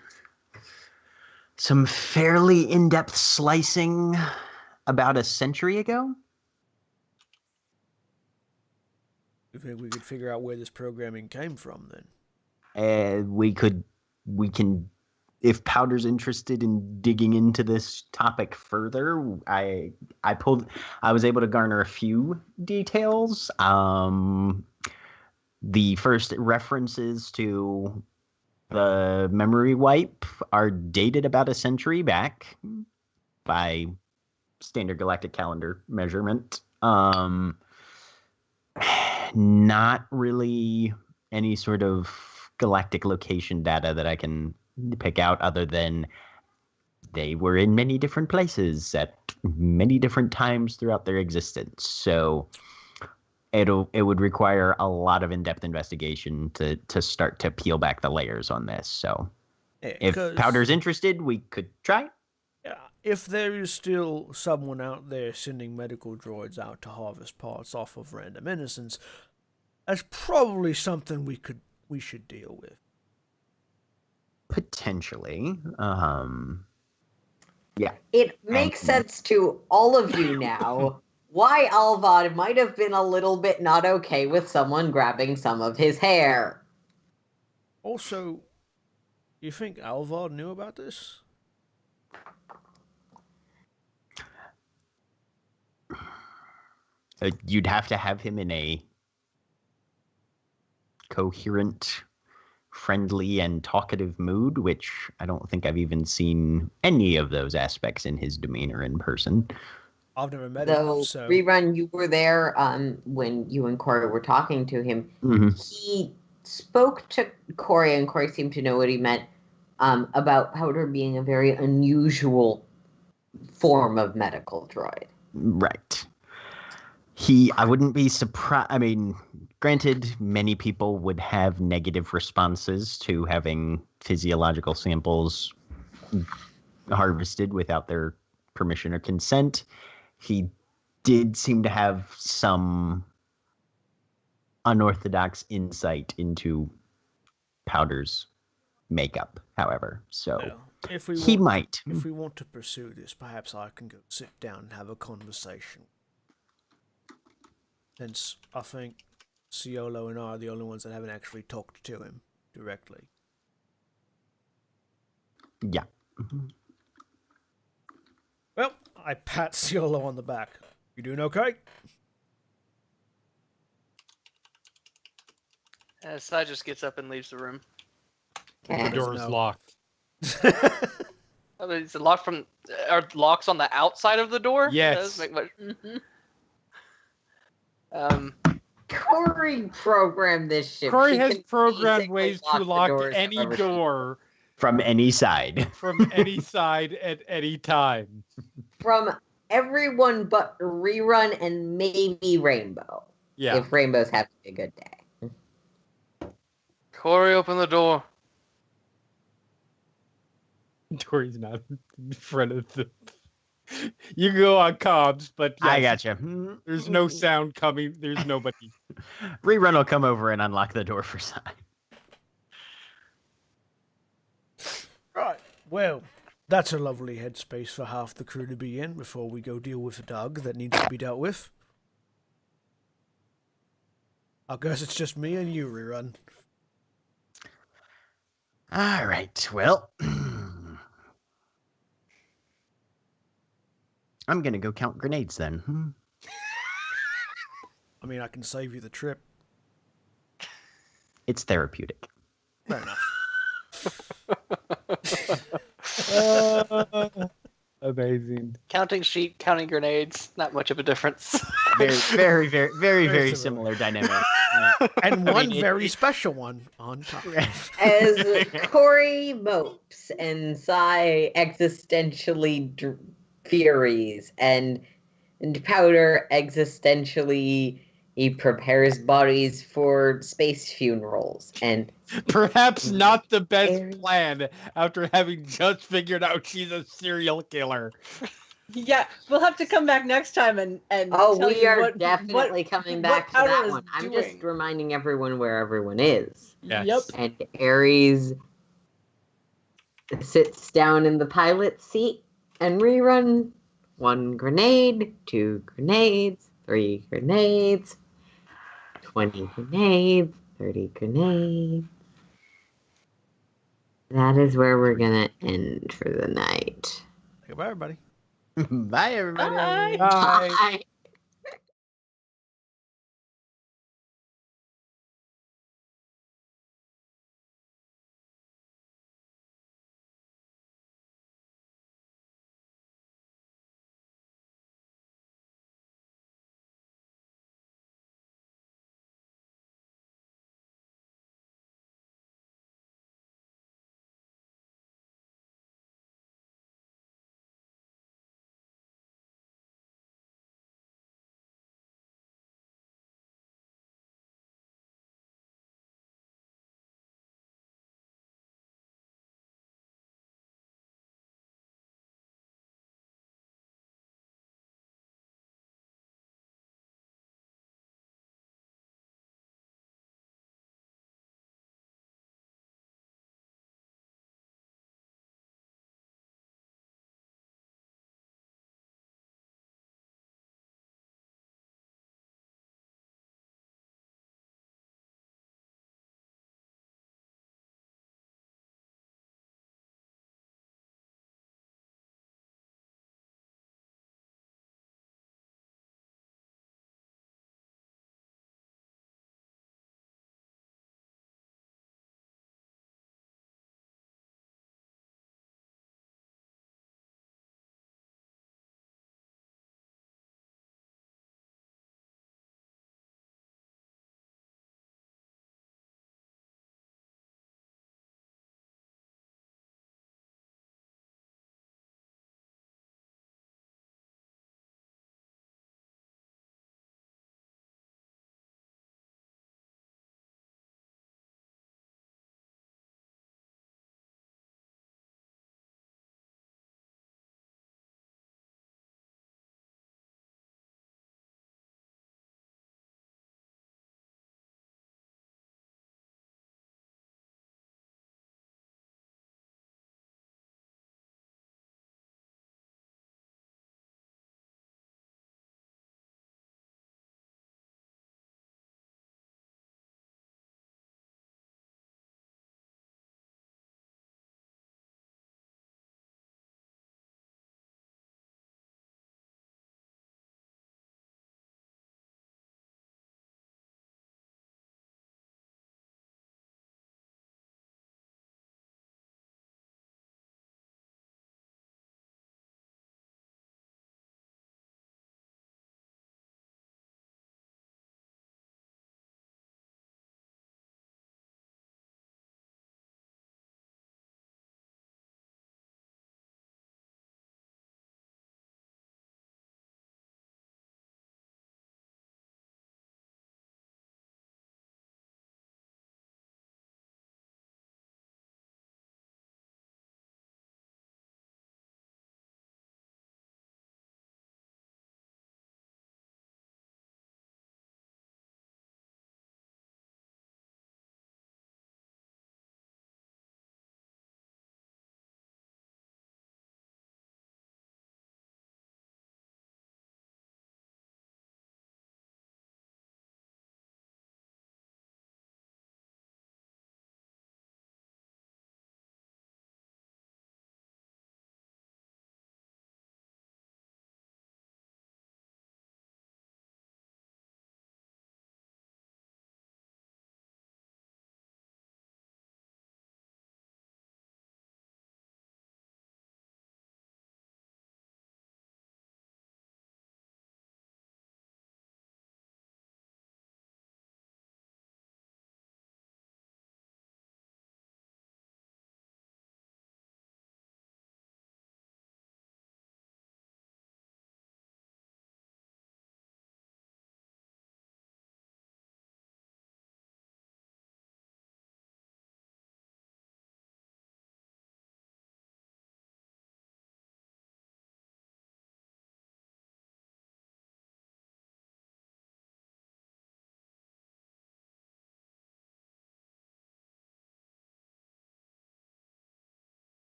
Speaker 5: some fairly in-depth slicing about a century ago.
Speaker 1: You think we could figure out where this programming came from, then?
Speaker 5: We can, if Powder's interested in digging into this topic further, I was able to garner a few details. The first references to the memory wipe are dated about a century back by standard galactic calendar measurement. Not really any sort of galactic location data that I can pick out, other than they were in many different places at many different times throughout their existence. So it would require a lot of in-depth investigation to start to peel back the layers on this. So if Powder's interested, we could try.
Speaker 1: If there is still someone out there sending medical droids out to harvest parts off of random innocents, that's probably something we should deal with.
Speaker 5: Potentially. Yeah.
Speaker 3: It makes sense to all of you now why Alvad might have been a little bit not okay with someone grabbing some of his hair.
Speaker 1: Also, you think Alvad knew about this?
Speaker 5: You'd have to have him in a coherent, friendly, and talkative mood, which I don't think I've even seen any of those aspects in his demeanor in person.
Speaker 1: I've never met him, so...
Speaker 3: Rerun, you were there when you and Corey were talking to him.
Speaker 5: Mm-hmm.
Speaker 3: He spoke to Corey, and Corey seemed to know what he meant about Powder being a very unusual form of medical droid.
Speaker 5: Right. I wouldn't be surprised. I mean, granted, many people would have negative responses to having physiological samples harvested without their permission or consent. He did seem to have some unorthodox insight into Powder's makeup, however. So
Speaker 1: If
Speaker 5: might.
Speaker 1: If we want to pursue this, perhaps I can go sit down and have a conversation. Since I think Ciolo and I are the only ones that haven't actually talked to him directly.
Speaker 5: Yeah. Mm-hmm.
Speaker 1: Well, I pat Ciolo on the back. You doing okay?
Speaker 7: Sai just gets up and leaves the room.
Speaker 4: The door's locked.
Speaker 7: I mean, is it locked from? Are locks on the outside of the door?
Speaker 4: Yes.
Speaker 7: That doesn't make much...
Speaker 3: Corey programmed this ship.
Speaker 4: Corey
Speaker 3: She
Speaker 4: has
Speaker 3: can
Speaker 4: programmed
Speaker 3: basically
Speaker 4: ways
Speaker 3: lock
Speaker 4: to
Speaker 3: the
Speaker 4: lock
Speaker 3: doors
Speaker 4: any
Speaker 3: however she
Speaker 4: door
Speaker 5: From any side.
Speaker 4: from any side at any time.
Speaker 3: from everyone but Rerun and maybe Rainbow.
Speaker 4: Yeah.
Speaker 3: If Rainbow's having a good day.
Speaker 6: Corey, open the door.
Speaker 4: Corey's not in front of the... You can go on comms, but yes,
Speaker 5: I gotcha.
Speaker 4: there's no sound coming. There's nobody.
Speaker 5: Rerun will come over and unlock the door for Sai.
Speaker 1: Right. Well, that's a lovely headspace for half the crew to be in before we go deal with a dog that needs to be dealt with. I guess it's just me and you, Rerun.
Speaker 5: All right. Well, I'm going to go count grenades then.
Speaker 1: mean, I can save you the trip.
Speaker 5: It's therapeutic.
Speaker 1: Fair enough.
Speaker 4: Amazing.
Speaker 7: Counting sheep, counting grenades, not much of a difference.
Speaker 5: Very similar dynamic.
Speaker 1: And
Speaker 5: I
Speaker 1: one
Speaker 5: mean,
Speaker 1: very special one on top.
Speaker 3: As Corey mopes and Sai existentially furies and Powder existentially he prepares bodies for space funerals and
Speaker 4: Perhaps not the best
Speaker 3: Aries.
Speaker 4: plan after having just figured out she's a serial killer.
Speaker 2: Yeah, we'll have to come back next time and
Speaker 3: oh,
Speaker 2: tell
Speaker 3: we
Speaker 2: you
Speaker 3: are
Speaker 2: what,
Speaker 3: definitely coming back to
Speaker 2: Powder
Speaker 3: that
Speaker 2: is
Speaker 3: one. I'm
Speaker 2: doing.
Speaker 3: just reminding everyone where everyone is.
Speaker 4: Yes.
Speaker 2: Yep.
Speaker 3: And Aries sits down in the pilot seat and rerun 1 grenade, 2 grenades, 3 grenades, 20 grenades, 30 grenades. That is where we're gonna end for the night.
Speaker 1: Goodbye, everybody.
Speaker 5: Bye, everybody.
Speaker 2: Bye.
Speaker 4: Bye.
Speaker 3: Bye.